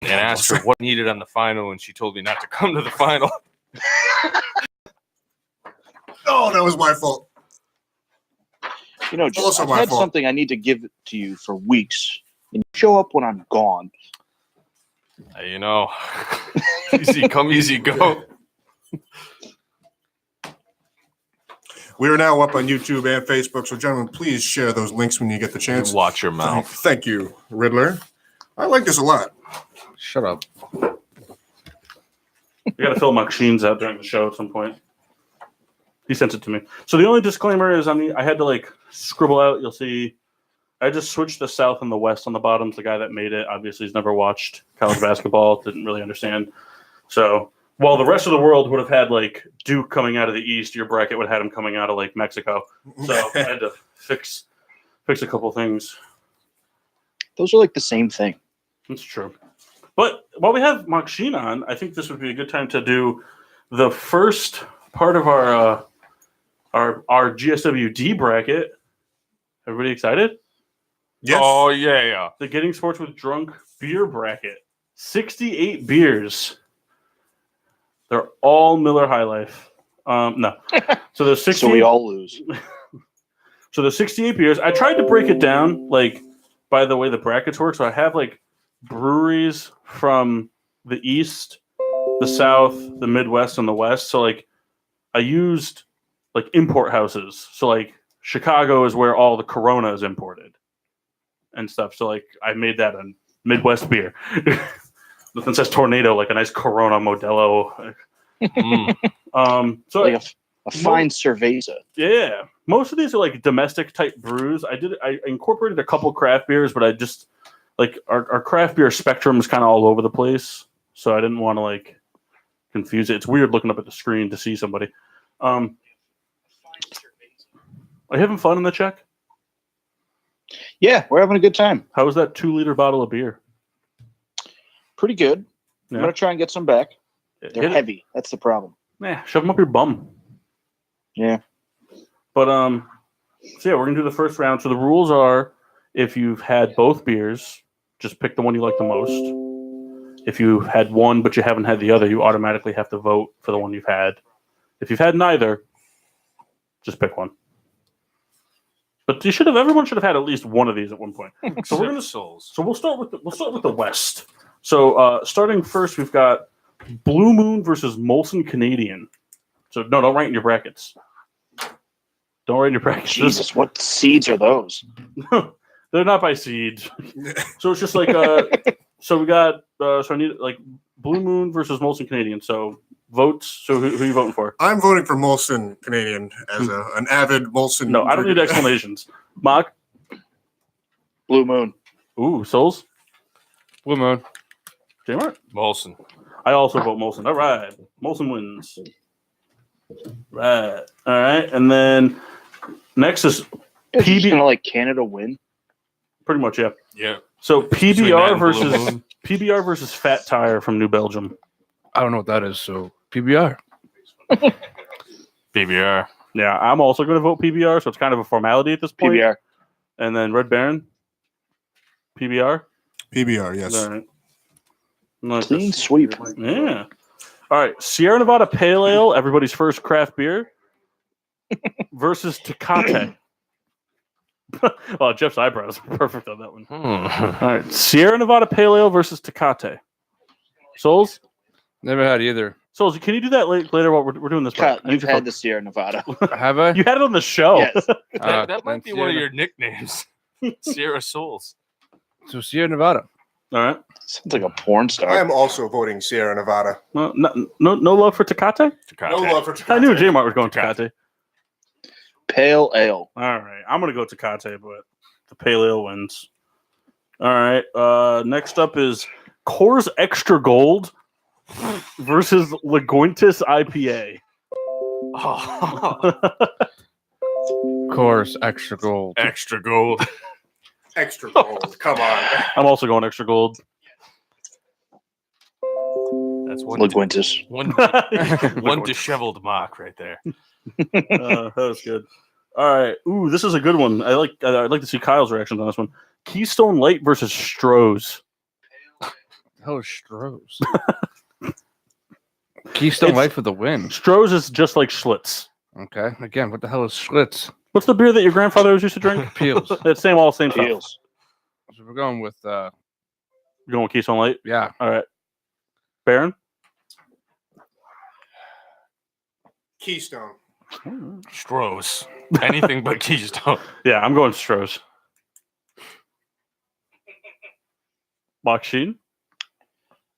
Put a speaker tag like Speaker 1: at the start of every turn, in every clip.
Speaker 1: and asked her what needed on the final, and she told me not to come to the final.
Speaker 2: Oh, that was my fault.
Speaker 3: You know, Joe, I've had something I need to give to you for weeks, and you show up when I'm gone.
Speaker 1: You know, easy come, easy go.
Speaker 2: We are now up on YouTube and Facebook, so gentlemen, please share those links when you get the chance.
Speaker 1: Watch your mouth.
Speaker 2: Thank you, Riddler. I like this a lot.
Speaker 1: Shut up.
Speaker 4: You got to fill my machines out during the show at some point. He sent it to me. So the only disclaimer is I had to scribble out. You'll see I just switched the South and the West on the bottoms. The guy that made it obviously has never watched college basketball, didn't really understand. So while the rest of the world would have had Duke coming out of the East, your bracket would have had him coming out of Mexico. So I had to fix a couple things.
Speaker 3: Those are the same thing.
Speaker 4: That's true. But while we have Maksheen on, I think this would be a good time to do the first part of our GSWD bracket. Everybody excited?
Speaker 2: Yes.
Speaker 1: Oh, yeah.
Speaker 4: The Getting Sports with Drunk beer bracket. 68 beers. They're all Miller High Life. No. So there's 68.
Speaker 3: So we all lose.
Speaker 4: So there's 68 beers. I tried to break it down, by the way the brackets work. So I have, breweries from the East, the South, the Midwest, and the West. So, I used, import houses. So, Chicago is where all the Corona is imported and stuff. So, I made that a Midwest beer. Nothing says tornado, a nice Corona Modelo. So
Speaker 3: a fine cerveza.
Speaker 4: Yeah. Most of these are domestic type brews. I incorporated a couple craft beers, but I just our craft beer spectrum is kind of all over the place. So I didn't want to confuse it. It's weird looking up at the screen to see somebody. Are you having fun in the check?
Speaker 3: Yeah, we're having a good time.
Speaker 4: How was that 2-liter bottle of beer?
Speaker 3: Pretty good.
Speaker 4: Yeah.
Speaker 3: I'm going to try and get some back. They're heavy. That's the problem.
Speaker 4: Yeah, shove them up your bum.
Speaker 3: Yeah.
Speaker 4: But, so yeah, we're going to do the first round. So the rules are, if you've had both beers, just pick the one you like the most. If you had one but you haven't had the other, you automatically have to vote for the one you've had. If you've had neither, just pick one. But everyone should have had at least one of these at one point. So we're gonna Souls. So we'll start with the West. So starting first, we've got Blue Moon versus Molson Canadian. So no, don't write in your brackets. Don't write in your brackets.
Speaker 3: Jesus, what seeds are those?
Speaker 4: They're not by seeds. So it's just so we got so I need Blue Moon versus Molson Canadian. So votes. So who are you voting for?
Speaker 2: I'm voting for Molson Canadian as an avid Molson.
Speaker 4: No, I don't need explanations. Mock.
Speaker 3: Blue Moon.
Speaker 4: Ooh, Souls.
Speaker 1: Blue Moon.
Speaker 4: J-Mart?
Speaker 1: Molson.
Speaker 4: I also vote Molson. All right. Molson wins. Right. All right. And then next is
Speaker 3: PB. Kind of Canada win.
Speaker 4: Pretty much, yeah.
Speaker 1: Yeah.
Speaker 4: So PBR versus Fat Tire from New Belgium.
Speaker 1: I don't know what that is, so PBR. PBR.
Speaker 4: Yeah, I'm also going to vote PBR, so it's kind of a formality at this point.
Speaker 3: PBR.
Speaker 4: And then Red Baron. PBR.
Speaker 2: PBR, yes.
Speaker 4: All right.
Speaker 3: Clean sweep.
Speaker 4: Yeah. All right. Sierra Nevada Pale Ale, everybody's first craft beer, versus Tecate. Oh, Jeff's eyebrows are perfect on that one. All right. Sierra Nevada Pale Ale versus Tecate. Souls?
Speaker 1: Never had either.
Speaker 4: Souls, can you do that later while we're doing this?
Speaker 3: You've had the Sierra Nevada.
Speaker 1: Have I?
Speaker 4: You had it on the show.
Speaker 3: Yes.
Speaker 1: That might be one of your nicknames. Sierra Souls. So Sierra Nevada.
Speaker 4: All right.
Speaker 3: Sounds like a porn star.
Speaker 2: I am also voting Sierra Nevada.
Speaker 4: No love for Tecate?
Speaker 2: No love for Tecate.
Speaker 4: I knew J-Mart was going Tecate.
Speaker 3: Pale Ale.
Speaker 4: All right. I'm going to go Tecate, but the Pale Ale wins. All right. Next up is Coors Extra Gold versus Lagointis IPA.
Speaker 1: Coors Extra Gold.
Speaker 2: Extra Gold. Extra Gold. Come on.
Speaker 4: I'm also going Extra Gold.
Speaker 1: That's one.
Speaker 3: Lagointis.
Speaker 1: One disheveled mock right there.
Speaker 4: That was good. All right. Ooh, this is a good one. I'd like to see Kyle's reactions on this one. Keystone Light versus Stroh's.
Speaker 1: The hell is Stroh's? Keystone Light for the win.
Speaker 4: Stroh's is just like Schlitz.
Speaker 1: Okay. Again, what the hell is Schlitz?
Speaker 4: What's the beer that your grandfather always used to drink?
Speaker 1: Peels.
Speaker 4: That same stuff.
Speaker 3: Peels.
Speaker 1: So we're going with
Speaker 4: You're going with Keystone Light?
Speaker 1: yeah.
Speaker 4: All right. Baron?
Speaker 2: Keystone.
Speaker 1: Stroh's. Anything but Keystone.
Speaker 4: Yeah, I'm going Stroh's. Mark Sheen?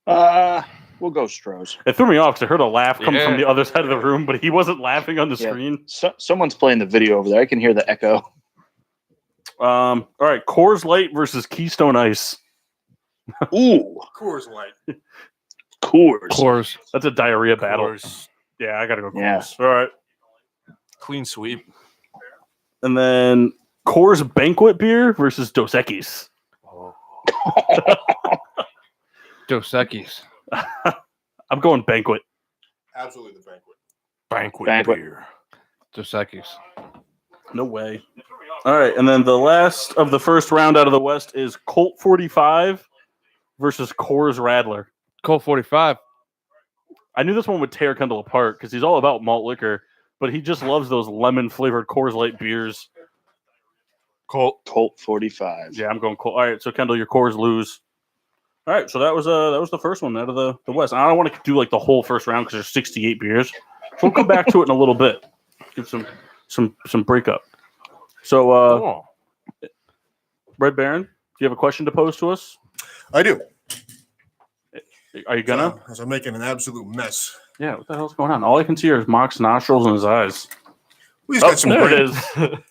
Speaker 3: We'll go Stroh's.
Speaker 4: It threw me off because I heard a laugh come from the other side of the room, but he wasn't laughing on the screen.
Speaker 3: Someone's playing the video over there. I can hear the echo.
Speaker 4: All right, Coors Light versus Keystone Ice.
Speaker 3: Ooh,
Speaker 2: Coors Light.
Speaker 1: Coors.
Speaker 4: That's a diarrhea battle.
Speaker 1: Coors.
Speaker 4: Yeah, I gotta go Coors.
Speaker 3: Yeah.
Speaker 4: All right.
Speaker 1: Clean sweep.
Speaker 4: And then Coors Banquet beer versus Dos Equis.
Speaker 1: Oh. Dos Equis.
Speaker 4: I'm going Banquet.
Speaker 2: Absolutely the banquet.
Speaker 1: Banquet beer. Dos Equis.
Speaker 4: No way. All right, and then the last of the first round out of the West is Colt 45 versus Coors Radler.
Speaker 1: Colt 45.
Speaker 4: I knew this one would tear Kendall apart because he's all about malt liquor, but he just loves those lemon-flavored Coors Light beers.
Speaker 3: Colt 45.
Speaker 4: Yeah, I'm going Colt. All right, so Kendall, your Coors lose. All right, so that was the first one out of the West. I don't want to do like the whole first round because there's 68 beers. So we'll come back to it in a little bit. Give some breakup. So, Red Baron, do you have a question to pose to us?
Speaker 2: I do.
Speaker 4: Are you gonna?
Speaker 2: As I'm making an absolute mess.
Speaker 4: Yeah, what the hell's going on? All I can see are Mock's nostrils and his eyes.
Speaker 2: Well, he's got some
Speaker 4: there
Speaker 2: great,
Speaker 4: it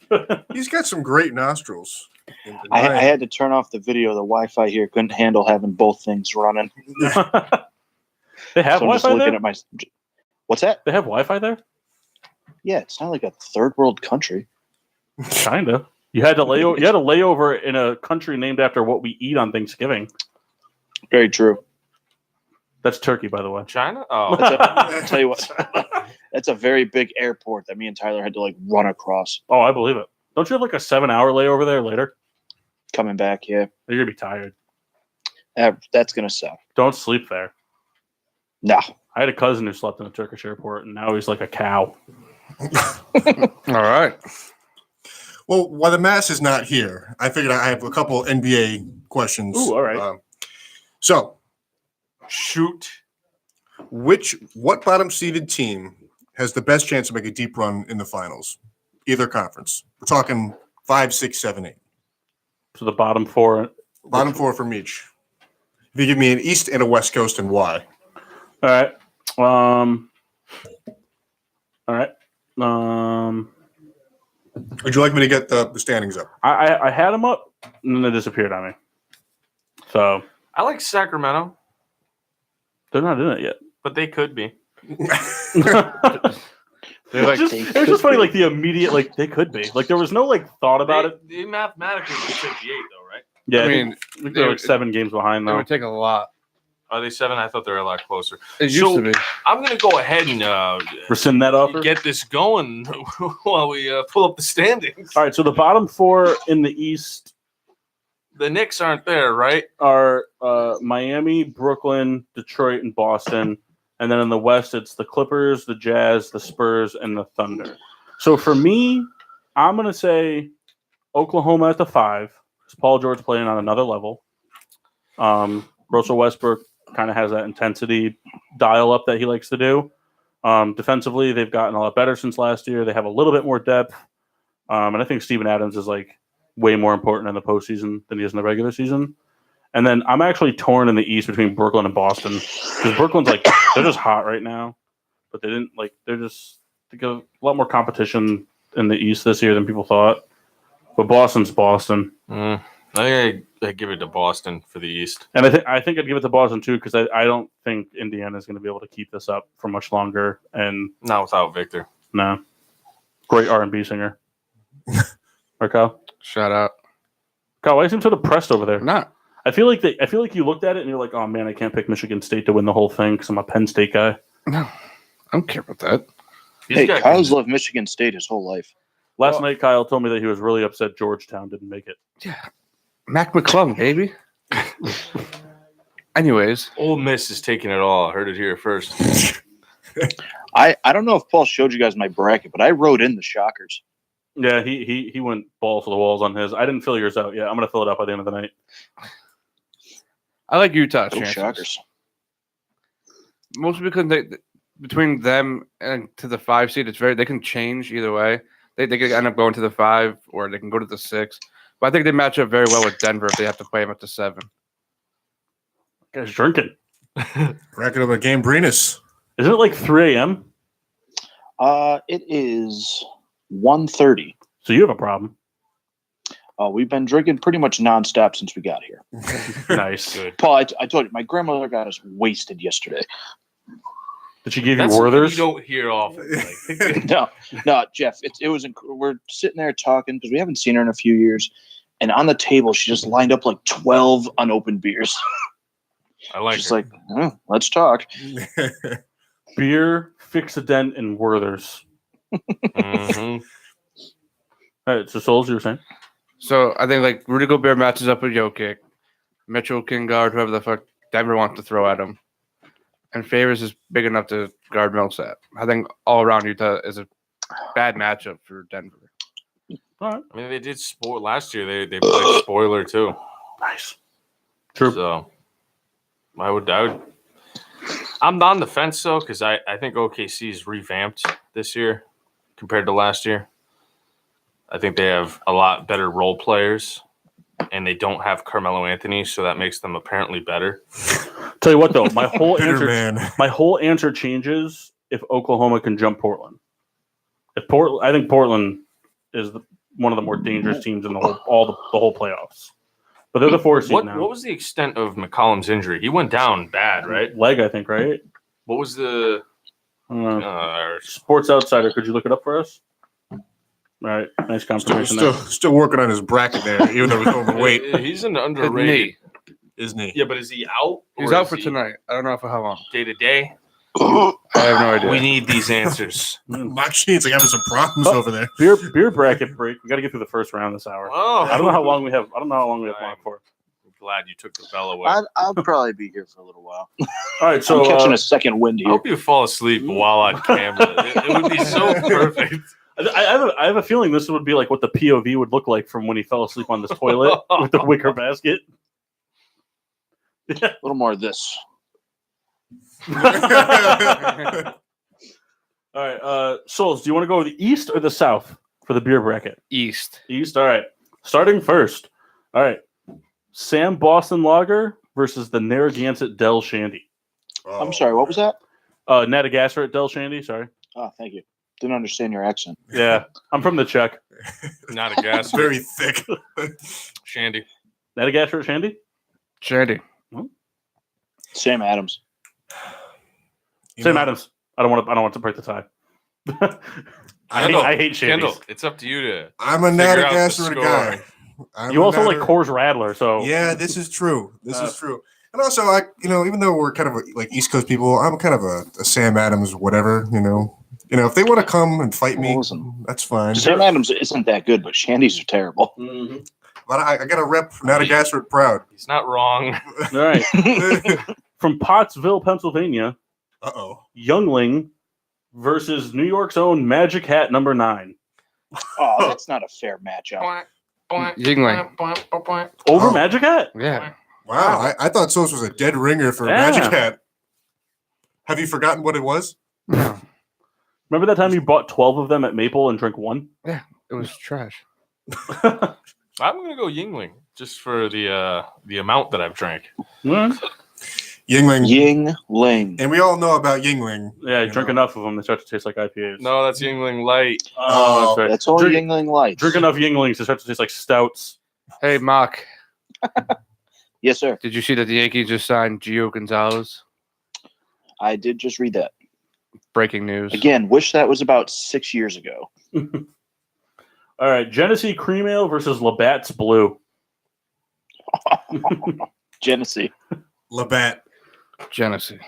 Speaker 4: is.
Speaker 2: He's got some great nostrils.
Speaker 3: I had to turn off the video. The Wi-Fi here couldn't handle having both things running.
Speaker 4: They have
Speaker 3: So I'm just
Speaker 4: Wi-Fi
Speaker 3: looking
Speaker 4: there?
Speaker 3: at my. What's that?
Speaker 4: They have Wi-Fi there?
Speaker 3: Yeah, it's not like a third world country.
Speaker 4: Kinda. You had to lay over in a country named after what we eat on Thanksgiving.
Speaker 3: Very true.
Speaker 4: That's Turkey, by the way.
Speaker 1: China? Oh.
Speaker 3: I'll tell you what. That's a very big airport that me and Tyler had to like run across.
Speaker 4: Oh, I believe it. Don't you have like a 7-hour layover there later?
Speaker 3: Coming back, yeah.
Speaker 4: You're gonna be tired.
Speaker 3: That's gonna suck.
Speaker 4: Don't sleep there.
Speaker 3: No.
Speaker 4: I had a cousin who slept in a Turkish airport, and now he's like a cow.
Speaker 1: All right.
Speaker 2: Well, while the mass is not here, I figured I have a couple NBA questions.
Speaker 4: Ooh, all right.
Speaker 2: So,
Speaker 1: Shoot.
Speaker 2: what bottom seeded team has the best chance to make a deep run in the finals? Either conference. We're talking 5, 6, 7, 8.
Speaker 4: So the bottom four.
Speaker 2: Bottom 4 from each. If you give me an East and a West Coast and why.
Speaker 4: All right. All right.
Speaker 2: Would you like me to get the standings up?
Speaker 4: I had them up, and then they disappeared on me. So
Speaker 1: I like Sacramento,
Speaker 4: they're not in it yet.
Speaker 1: but they could be.
Speaker 4: It was just funny, like the immediate, like they could be. Like there was no like thought about it.
Speaker 1: They mathematically could take the 8, though, right?
Speaker 4: Yeah,
Speaker 1: I mean,
Speaker 4: I think they're like 7 games behind
Speaker 1: It
Speaker 4: though.
Speaker 1: would take a lot. Are they 7? I thought they were a lot closer.
Speaker 5: It used to be.
Speaker 1: I'm going to go ahead and
Speaker 4: Rescind that offer.
Speaker 1: get this going while we pull up the standings.
Speaker 4: All right, so the bottom 4 in the East
Speaker 1: The Knicks aren't there, right?
Speaker 4: are Miami, Brooklyn, Detroit, and Boston. And then in the West, it's the Clippers, the Jazz, the Spurs, and the Thunder. So for me, I'm going to say Oklahoma at the 5. Because Paul George playing on another level. Russell Westbrook kind of has that intensity dial up that he likes to do. Defensively, they've gotten a lot better since last year. They have a little bit more depth. And I think Steven Adams is like way more important in the postseason than he is in the regular season. And then I'm actually torn in the East between Brooklyn and Boston because Brooklyn's like they're just hot right now, but they got a lot more competition in the East this year than people thought. But Boston's Boston.
Speaker 1: I give it to Boston for the East.
Speaker 4: And I think I'd give it to Boston too because I don't think Indiana is going to be able to keep this up for much longer. And
Speaker 1: Not without Victor.
Speaker 4: no, great R&B singer. Right, Kyle?
Speaker 5: Shout out.
Speaker 4: Kyle, why do you seem so depressed over there?
Speaker 5: Not.
Speaker 4: I feel like you looked at it and you're like, oh man, I can't pick Michigan State to win the whole thing because I'm a Penn State guy.
Speaker 5: No. I don't care about that.
Speaker 3: Hey, Kyle's loved Michigan State his whole life.
Speaker 4: Last night, Kyle told me that he was really upset Georgetown didn't make it.
Speaker 5: Yeah. Mac McClung, baby. Anyways,
Speaker 1: Ole Miss is taking it all. I heard it here first.
Speaker 3: I don't know if Paul showed you guys my bracket, but I wrote in the Shockers.
Speaker 4: Yeah, he went balls to the walls on his. I didn't fill yours out yet. I'm gonna fill it out by the end of the night.
Speaker 5: I like Utah's
Speaker 3: Go
Speaker 5: chances.
Speaker 3: Shockers.
Speaker 5: Mostly because between them and to the 5 seed, they can change either way. They could end up going to the 5 or they can go to the 6. But I think they match up very well with Denver if they have to play them at the 7.
Speaker 4: Guys drinking.
Speaker 2: Racking up a game, Brenus.
Speaker 4: Isn't it like 3 a.m.?
Speaker 3: It is 1:30.
Speaker 4: So you have a problem.
Speaker 3: We've been drinking pretty much nonstop since we got here.
Speaker 4: Nice.
Speaker 1: Good.
Speaker 3: Paul, I told you, my grandmother got us wasted yesterday.
Speaker 4: Did she give
Speaker 1: That's
Speaker 4: you
Speaker 1: something
Speaker 4: Werther's?
Speaker 1: you don't hear often. Like,
Speaker 3: No, Jeff. It was. We're sitting there talking because we haven't seen her in a few years, and on the table she just lined up like 12 unopened beers.
Speaker 1: I like
Speaker 3: She's
Speaker 1: her.
Speaker 3: like, oh, let's talk.
Speaker 4: Beer, Fix-A-Dent, and Werther's.
Speaker 1: Mhm.
Speaker 4: All right, so Souls, you were saying?
Speaker 5: So I think like Rudy Gobert matches up with Jokic, Mitchell can guard whoever the fuck Denver wants to throw at him, and Favors is big enough to guard Millsap. I think all around Utah is a bad matchup for Denver.
Speaker 4: All right.
Speaker 1: I mean, they did spoil last year. They played spoiler too.
Speaker 4: Nice. True.
Speaker 1: So I'm on the fence though because I think OKC's revamped this year compared to last year. I think they have a lot better role players, and they don't have Carmelo Anthony, so that makes them apparently better.
Speaker 4: Tell you what, though, my whole
Speaker 2: Bitter
Speaker 4: answer,
Speaker 2: man.
Speaker 4: my whole answer changes if Oklahoma can jump Portland. I think Portland is one of the more dangerous teams in the whole playoffs. But they're the 4 seed now.
Speaker 1: What was the extent of McCollum's injury? He went down bad, right?
Speaker 4: Leg, I think, right?
Speaker 1: What was the
Speaker 4: Sports Outsider? Could you look it up for us? All right, nice confirmation there.
Speaker 2: Still working on his bracket there, even though he's overweight,
Speaker 1: He's an
Speaker 5: His
Speaker 1: underrated.
Speaker 5: knee.
Speaker 2: isn't he?
Speaker 1: Yeah, but is he out?
Speaker 5: He's
Speaker 1: or
Speaker 5: out
Speaker 1: is
Speaker 5: for
Speaker 1: he
Speaker 5: tonight. I don't know for how long.
Speaker 1: Day to day.
Speaker 5: I have no idea.
Speaker 1: We need these answers.
Speaker 2: Mock Shane's like having some problems over there.
Speaker 4: Beer bracket break. We got to get through the first round this hour.
Speaker 1: Oh,
Speaker 4: I don't know how long we have. I don't know how long we have long for.
Speaker 1: I'm glad you took the bell away.
Speaker 3: I'll probably be here for a little while.
Speaker 4: All right, so
Speaker 3: I'm catching a second wind
Speaker 1: I
Speaker 3: here.
Speaker 1: hope you fall asleep while on camera. It would be so perfect.
Speaker 4: I have a feeling this would be like what the POV would look like from when he fell asleep on this toilet with the wicker basket.
Speaker 3: A little more of this.
Speaker 4: All right, Souls, do you want to go the east or the south for the beer bracket?
Speaker 5: East.
Speaker 4: East. All right. Starting first. All right. Sam Boston Lager versus the Narragansett Del Shandy.
Speaker 3: I'm sorry, what was that?
Speaker 4: Natagansett Del Shandy. Sorry.
Speaker 3: Oh, thank you. Didn't understand your accent.
Speaker 4: Yeah, I'm from the Czech.
Speaker 1: Not a gas.
Speaker 2: Very thick.
Speaker 1: Shandy.
Speaker 4: Natagansett Shandy.
Speaker 5: Shandy.
Speaker 3: Sam Adams.
Speaker 4: Sam Adams. I don't want to break the tie. I hate Shandies.
Speaker 1: Kendall, it's up to you to.
Speaker 2: I'm a
Speaker 1: Figure out the
Speaker 2: Natagansett
Speaker 1: score.
Speaker 2: guy. I'm
Speaker 4: You
Speaker 2: a
Speaker 4: also like
Speaker 2: Natter-
Speaker 4: Coors Radler, so
Speaker 2: Yeah, this is true. This is true. And also, even though we're kind of like East Coast people, I'm kind of a Sam Adams, whatever. If they want to come and fight me,
Speaker 3: Listen.
Speaker 2: that's fine.
Speaker 3: Sam Adams isn't that good, but Shandy's are terrible.
Speaker 4: Mhm.
Speaker 2: But I got to rep Natagansett proud.
Speaker 1: He's not wrong.
Speaker 4: All right. From Pottsville, Pennsylvania,
Speaker 2: Uh-oh.
Speaker 4: Youngling versus New York's own Magic Hat number 9.
Speaker 3: Oh, that's not a fair matchup.
Speaker 5: Yingling.
Speaker 4: Over
Speaker 2: Oh.
Speaker 4: Magic Hat?
Speaker 5: Yeah.
Speaker 2: Wow, I thought Sos was a dead ringer for
Speaker 4: Yeah.
Speaker 2: Magic Hat. Have you forgotten what it was?
Speaker 4: Remember that time you bought 12 of them at Maple and drank one?
Speaker 5: It was trash.
Speaker 1: I'm gonna go Yingling just for the amount that I've drank.
Speaker 4: Mm.
Speaker 2: Yingling.
Speaker 3: Yingling.
Speaker 2: And we all know about Yingling.
Speaker 4: Yeah, you drink enough of them, they start to taste like IPAs.
Speaker 1: No, that's Yingling Light.
Speaker 4: Oh, that's right.
Speaker 3: That's all
Speaker 4: Drink-
Speaker 3: Yingling Lights.
Speaker 4: Drink enough Yinglings to start to taste like stouts.
Speaker 5: Hey, Mark,
Speaker 3: Yes, sir.
Speaker 5: did you see that the Yankees just signed Gio Gonzalez?
Speaker 3: I did just read that.
Speaker 5: Breaking news.
Speaker 3: Again, wish that was about 6 years ago.
Speaker 4: All right, Genesee Cream Ale versus Labatt's Blue.
Speaker 3: Genesee.
Speaker 2: Labatt.
Speaker 5: Genesee.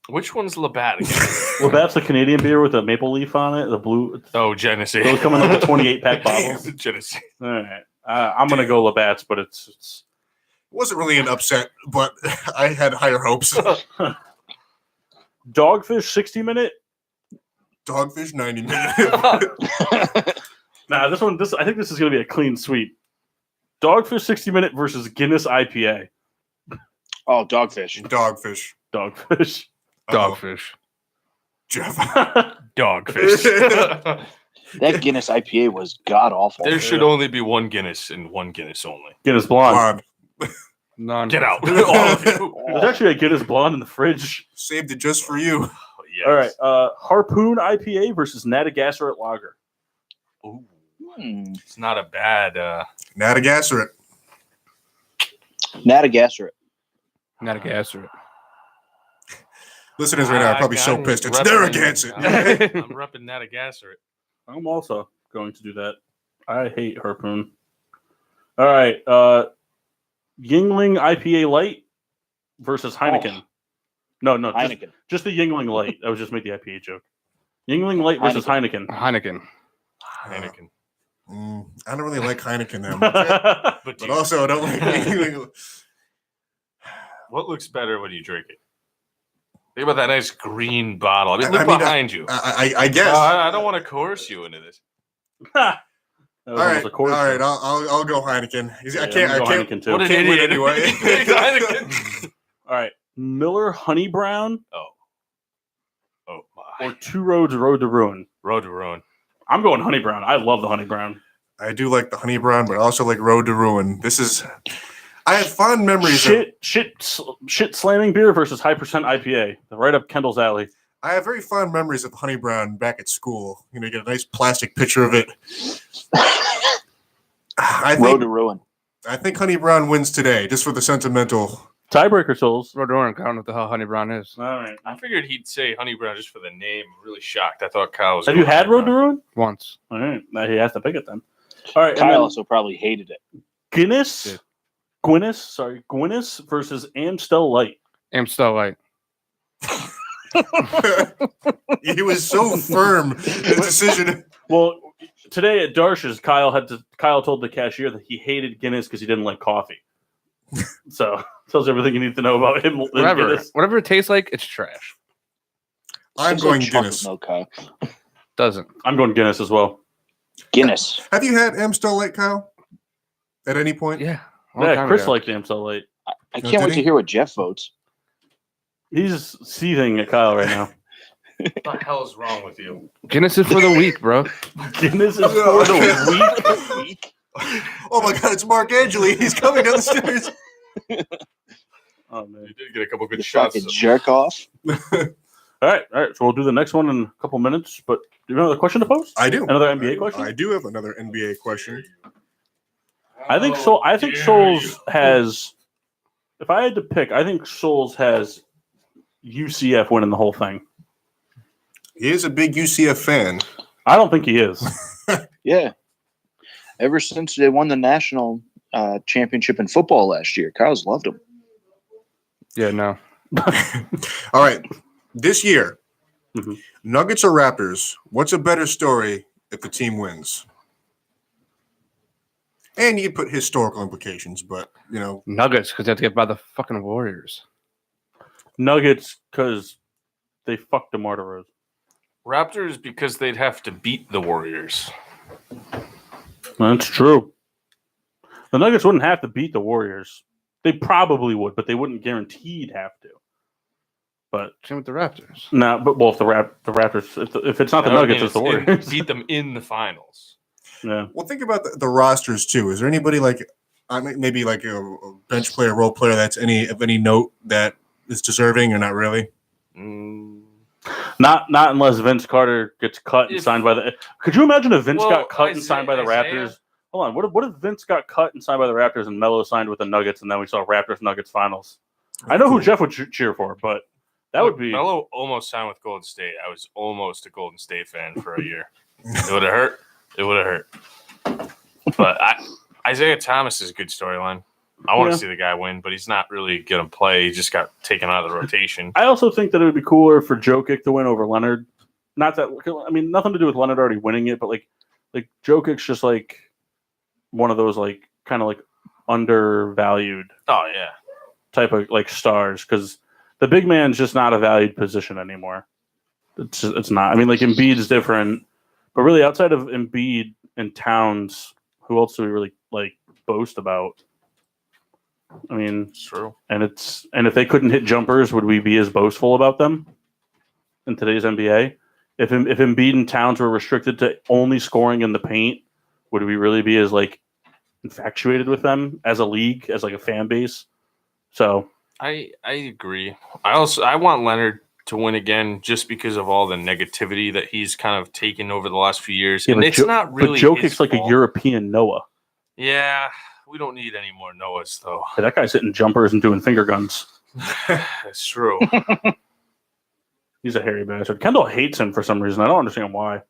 Speaker 1: Which one's Labatt again?
Speaker 4: Labatt's the Canadian beer with a maple leaf on it, the blue.
Speaker 1: Oh, Genesee.
Speaker 4: Those come in like a 28-pack bottle.
Speaker 1: Genesee.
Speaker 4: All right, I'm gonna go Labatt's, but it's
Speaker 2: Wasn't really an upset, but I had higher hopes.
Speaker 4: Dogfish 60-minute.
Speaker 2: Dogfish 90-minute.
Speaker 4: Nah, I think this is going to be a clean sweep. Dogfish 60-minute versus Guinness IPA.
Speaker 3: Oh, Dogfish.
Speaker 2: Dogfish.
Speaker 4: Dogfish.
Speaker 5: Dogfish.
Speaker 2: Jeff.
Speaker 1: Dogfish.
Speaker 3: That Guinness IPA was god awful.
Speaker 1: There should only be one Guinness and one Guinness only.
Speaker 4: Guinness Blonde.
Speaker 2: Blonde.
Speaker 5: None.
Speaker 1: Get out. All of you.
Speaker 4: There's actually a Guinness Blonde in the fridge.
Speaker 2: Saved it just for you.
Speaker 1: Yes.
Speaker 4: All right. Harpoon IPA versus Natagasseret Lager.
Speaker 1: Ooh,
Speaker 3: Hmm.
Speaker 1: it's not a bad.
Speaker 2: Natagasseret.
Speaker 3: Natagasseret.
Speaker 5: Not a gasser.
Speaker 2: Listeners right now are probably so pissed. It's Narragansett.
Speaker 1: I'm repping Natagasseret.
Speaker 4: I'm also going to do that. I hate Harpoon. All right. Yingling IPA Light versus Heineken. No,
Speaker 3: Heineken.
Speaker 4: just the Yingling Light. I was just making the IPA joke. Yingling Light versus Heineken.
Speaker 5: Heineken.
Speaker 1: Heineken.
Speaker 2: I don't really like Heineken that much. But also, I don't like
Speaker 1: What looks better when you drink it? Think about that nice green bottle. I mean,
Speaker 2: I
Speaker 1: look
Speaker 2: mean,
Speaker 1: behind you.
Speaker 2: I guess.
Speaker 1: I don't want to coerce you into this.
Speaker 4: That
Speaker 2: All
Speaker 4: was
Speaker 2: right,
Speaker 4: almost a chorus.
Speaker 2: all right. I'll go Heineken.
Speaker 4: Yeah,
Speaker 2: I can't.
Speaker 4: I'm
Speaker 2: I
Speaker 4: gonna go
Speaker 2: can't.
Speaker 4: Heineken too.
Speaker 1: What an
Speaker 2: Can't win
Speaker 1: idiot.
Speaker 2: anyway.
Speaker 1: Heineken.
Speaker 4: All right. Miller Honey Brown
Speaker 1: Oh my.
Speaker 4: or Two Roads Road to Ruin.
Speaker 1: Road to Ruin.
Speaker 4: I'm going Honey Brown. I love the Honey Brown.
Speaker 2: I do like the Honey Brown, but I also like Road to Ruin. This is. I have fond memories.
Speaker 4: Shit slamming beer versus high percent IPA. Right up Kendall's alley.
Speaker 2: I have very fond memories of Honey Brown back at school. You get a nice plastic picture of it.
Speaker 3: Road to Ruin.
Speaker 2: I think Honey Brown wins today, just for the sentimental.
Speaker 4: Tiebreaker souls.
Speaker 5: Road to Orange. I don't know what the hell Honey Brown is.
Speaker 4: All right.
Speaker 1: I figured he'd say Honey Brown just for the name. I'm really shocked. I thought Kyle was.
Speaker 4: Have you
Speaker 1: going
Speaker 4: had
Speaker 1: Honey
Speaker 4: Road to
Speaker 1: Brown.
Speaker 4: Ruin?
Speaker 5: Once.
Speaker 4: All right. Now he has to pick it then. All right. And
Speaker 3: Kyle
Speaker 4: then
Speaker 3: also probably hated it.
Speaker 4: Guinness. Guinness versus Amstel Light.
Speaker 5: Amstel Light.
Speaker 2: He was so firm in the decision.
Speaker 4: Well, today at Darsh's, Kyle told the cashier that he hated Guinness because he didn't like coffee. So tells everything you need to know about him.
Speaker 5: Whatever it tastes like, it's trash.
Speaker 2: I'm
Speaker 3: Tastes
Speaker 2: going
Speaker 3: like chocolate
Speaker 2: Guinness.
Speaker 3: milk, Kyle.
Speaker 5: Doesn't.
Speaker 4: I'm going Guinness as well.
Speaker 3: Guinness.
Speaker 2: Have you had Amstel Light, Kyle? At any point?
Speaker 5: Yeah. Long
Speaker 4: Yeah,
Speaker 5: time
Speaker 4: Chris
Speaker 5: ago.
Speaker 4: liked Amstel Light.
Speaker 3: I
Speaker 2: did
Speaker 3: can't wait
Speaker 2: he?
Speaker 3: to hear what Jeff votes.
Speaker 4: He's seething at Kyle right now.
Speaker 1: What the hell is wrong with you?
Speaker 5: Guinness is for the weak, bro.
Speaker 4: Guinness is for the weak.
Speaker 2: Oh my God! It's Mark Angeli. He's coming down the stairs.
Speaker 4: Oh man!
Speaker 1: You did get a couple good
Speaker 3: You
Speaker 1: shots.
Speaker 3: fucking jerk off.
Speaker 4: All right. So we'll do the next one in a couple minutes. But do you have another question to pose?
Speaker 2: I do.
Speaker 4: Another NBA question?
Speaker 2: I do have another NBA question.
Speaker 4: I think so. I think Souls has. If I had to pick, I think Souls has UCF winning the whole thing.
Speaker 2: He is a big UCF fan.
Speaker 4: I don't think he is.
Speaker 3: Yeah. Ever since they won the national championship in football last year, Kyle's loved him.
Speaker 5: Yeah, no.
Speaker 2: All right. This year,
Speaker 4: Mhm.
Speaker 2: Nuggets or Raptors, what's a better story if the team wins? And you can put historical implications, but,
Speaker 5: Nuggets, because they have to get by the fucking Warriors.
Speaker 4: Nuggets because they fucked DeMar DeRozan.
Speaker 1: Raptors because they'd have to beat the Warriors.
Speaker 4: That's true. The Nuggets wouldn't have to beat the Warriors. They probably would, but they wouldn't guaranteed have to. But
Speaker 5: Same with the Raptors.
Speaker 4: no, if the Raptors, if it's not the
Speaker 1: That would
Speaker 4: Nuggets,
Speaker 1: mean
Speaker 4: it's the Warriors.
Speaker 1: beat them in the finals.
Speaker 4: Yeah.
Speaker 2: well, think about the rosters, too. Is there anybody maybe like a bench player, role player that's of any note that is deserving or not really?
Speaker 4: Not unless Vince Carter gets cut and signed by the. Could you imagine if Vince got cut and signed by the Raptors? Hold on. What if Vince got cut and signed by the Raptors and Melo signed with the Nuggets and then we saw Raptors Nuggets finals? I know who Jeff would cheer for, but that would be.
Speaker 1: Melo almost signed with Golden State. I was almost a Golden State fan for a year. It would have hurt. It would have hurt. But Isaiah Thomas is a good storyline. I want to see the guy win, but he's not really going to play. He just got taken out of the rotation.
Speaker 4: I also think that it would be cooler for Jokic to win over Leonard. Not that nothing to do with Leonard already winning it, but like Jokic's just like one of those kind of undervalued
Speaker 1: Oh yeah.
Speaker 4: type of like stars because the big man's just not a valued position anymore. It's not. I mean, like Embiid is different, but really outside of Embiid and Towns, who else do we really like boast about? I mean,
Speaker 1: It's true.
Speaker 4: and if they couldn't hit jumpers, would we be as boastful about them in today's NBA? If Embiid and Towns were restricted to only scoring in the paint, would we really be as like infatuated with them as a league, as like a fan base? So
Speaker 1: I agree. I want Leonard to win again just because of all the negativity that he's kind of taken over the last few years.
Speaker 4: yeah,
Speaker 1: And
Speaker 4: but
Speaker 1: it's not really
Speaker 4: But
Speaker 1: his
Speaker 4: Jokic's like
Speaker 1: fault.
Speaker 4: a European Noah.
Speaker 1: Yeah, we don't need any more Noahs though.
Speaker 4: Hey, that guy's hitting jumpers and doing finger guns.
Speaker 1: That's true.
Speaker 4: He's a hairy bastard. Kendall hates him for some reason. I don't understand why.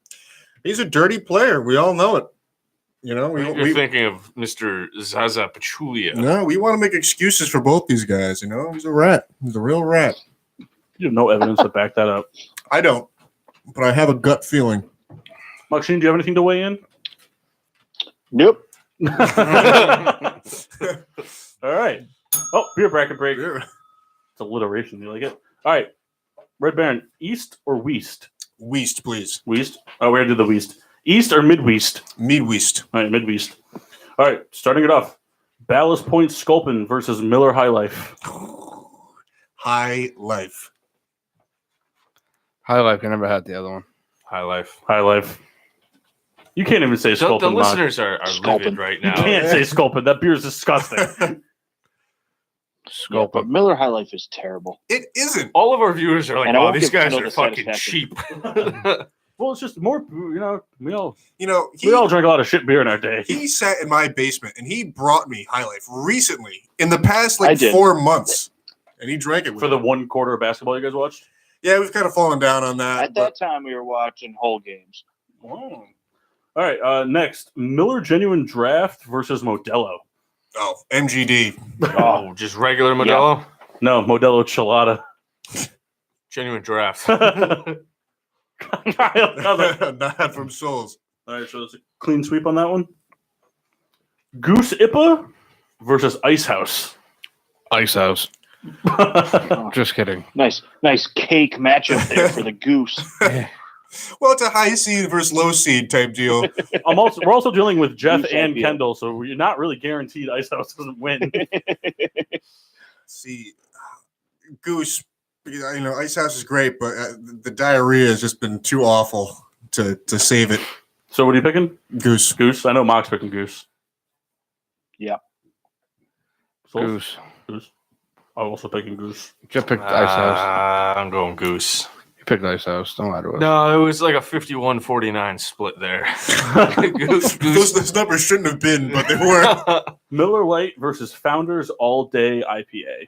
Speaker 2: He's a dirty player. We all know it. You know,
Speaker 1: You're thinking of Mr. Zaza Pachulia.
Speaker 2: no, we want to make excuses for both these guys. You know, he's a rat. He's a real rat.
Speaker 4: You have no evidence to back that up.
Speaker 2: I don't, but I have a gut feeling.
Speaker 4: Maxine, do you have anything to weigh in?
Speaker 3: Nope.
Speaker 4: All right. Oh, beer bracket break. It's alliteration. You like it? All right. Red Baron, East or West?
Speaker 2: West, please.
Speaker 4: West? Oh, we're going to do the West. East or Mid-West?
Speaker 2: Mid-West.
Speaker 4: All right, Mid-West. All right, starting it off. Ballast Point Sculpin versus Miller High Life.
Speaker 2: High life.
Speaker 5: High Life. I never had the other one.
Speaker 1: High life.
Speaker 4: High Life. You can't even say
Speaker 1: The
Speaker 4: Sculpin. Mark.
Speaker 1: listeners are
Speaker 3: Sculpin.
Speaker 1: livid right
Speaker 4: You
Speaker 1: now.
Speaker 4: can't say Sculpin. That beer is disgusting.
Speaker 3: Yeah,
Speaker 5: Scope.
Speaker 3: but Miller High Life is terrible.
Speaker 2: It isn't.
Speaker 1: All of our viewers are like,
Speaker 3: And I
Speaker 1: "Oh,
Speaker 3: won't
Speaker 1: these
Speaker 3: give
Speaker 1: guys
Speaker 3: Kendall
Speaker 1: are
Speaker 3: the
Speaker 1: fucking
Speaker 3: satisfaction.
Speaker 1: cheap."
Speaker 4: Well, it's just more, we all
Speaker 2: You know,
Speaker 4: we all drank a lot of shit beer in our day.
Speaker 2: he sat in my basement and he brought me High Life recently in the past
Speaker 3: I
Speaker 2: like
Speaker 3: did.
Speaker 2: 4 months, and he drank it with
Speaker 4: For the
Speaker 2: me.
Speaker 4: one quarter of basketball you guys watched?
Speaker 2: Yeah, we've kind of fallen down on that.
Speaker 3: At that time, we were watching whole games.
Speaker 4: Wow. All right, next, Miller Genuine Draft versus Modelo.
Speaker 2: Oh, MGD.
Speaker 1: Oh, just regular Modelo,
Speaker 4: No, Modelo Chilada.
Speaker 1: genuine draft.
Speaker 2: Not from Souls.
Speaker 4: All right, so it's a clean sweep on that one. Goose Ipa versus Ice House.
Speaker 5: Ice House. Just kidding.
Speaker 3: Nice cake matchup there for the Goose.
Speaker 2: Well, it's a high seed versus low seed type deal.
Speaker 4: We're also dealing with Jeff
Speaker 3: Goose
Speaker 4: and
Speaker 3: IPA.
Speaker 4: Kendall, so we're not really guaranteed Ice House doesn't win.
Speaker 2: See, Goose, you know, Ice House is great, but the diarrhea has just been too awful to save it.
Speaker 4: So what are you picking?
Speaker 2: Goose.
Speaker 4: Goose? I know Mock's picking Goose.
Speaker 3: Yeah.
Speaker 5: Goose.
Speaker 4: Goose. I'm also picking Goose.
Speaker 5: Just picked Ice House.
Speaker 1: I'm going Goose.
Speaker 5: You picked Ice House. Don't lie to us.
Speaker 1: No, it was like a 51-49 split there. Goose.
Speaker 2: Those numbers shouldn't have been, but they were.
Speaker 4: Miller Lite versus Founders All Day IPA.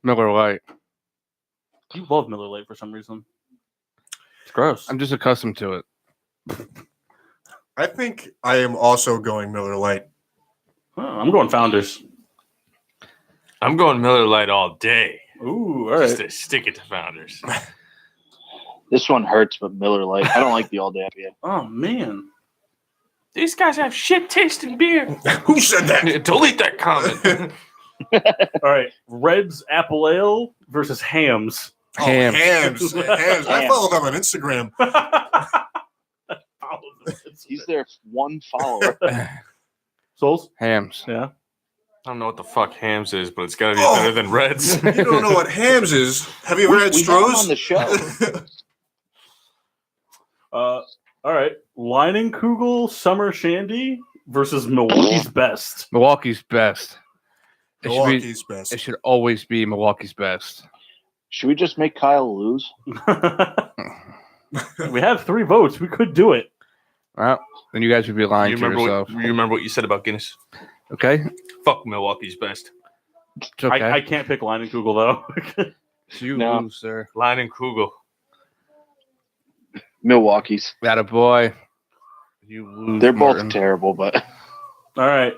Speaker 5: Miller Lite.
Speaker 4: You love Miller Lite for some reason. It's gross.
Speaker 5: I'm just accustomed to it.
Speaker 2: I think I am also going Miller Lite.
Speaker 4: Oh, I'm going Founders.
Speaker 1: I'm going Miller Lite all day.
Speaker 4: Ooh, all
Speaker 1: Just
Speaker 4: right.
Speaker 1: to stick it to Founders.
Speaker 3: This one hurts, but Miller Lite. I don't like the all day IPA.
Speaker 4: Oh, man.
Speaker 1: These guys have shit tasting beer.
Speaker 2: Who said that?
Speaker 1: Delete that comment.
Speaker 4: All right. Reds Apple Ale versus Hams.
Speaker 2: Oh,
Speaker 5: Hams.
Speaker 2: hams. Hams. I followed them on Instagram.
Speaker 3: He's their one follower.
Speaker 4: Souls?
Speaker 5: Hams.
Speaker 4: Yeah.
Speaker 1: I don't know what the fuck Hams is, but it's got to be
Speaker 2: Oh.
Speaker 1: better than Reds.
Speaker 2: You don't know what hams is. Have you ever had
Speaker 3: We had him
Speaker 2: Stroh's?
Speaker 3: on the show.
Speaker 4: All right. Leinenkugel Summer Shandy versus Milwaukee's Best.
Speaker 5: Milwaukee's best. It should,
Speaker 2: Milwaukee's
Speaker 5: be,
Speaker 2: best.
Speaker 5: it should always be Milwaukee's best.
Speaker 3: Should we just make Kyle lose?
Speaker 4: We have 3 votes. We could do it.
Speaker 5: Well, then you guys would be lying
Speaker 1: You
Speaker 5: to
Speaker 1: remember,
Speaker 5: yourself.
Speaker 1: you remember what you said about Guinness?
Speaker 5: Okay?
Speaker 1: Fuck Milwaukee's best.
Speaker 5: It's okay.
Speaker 4: I can't pick Leinenkugel, though.
Speaker 5: So you
Speaker 3: No.
Speaker 5: lose, sir.
Speaker 1: Line and Kugel.
Speaker 3: Milwaukee's.
Speaker 5: That a boy. You lose.
Speaker 3: They're both
Speaker 5: Martin.
Speaker 3: terrible, but
Speaker 4: All right.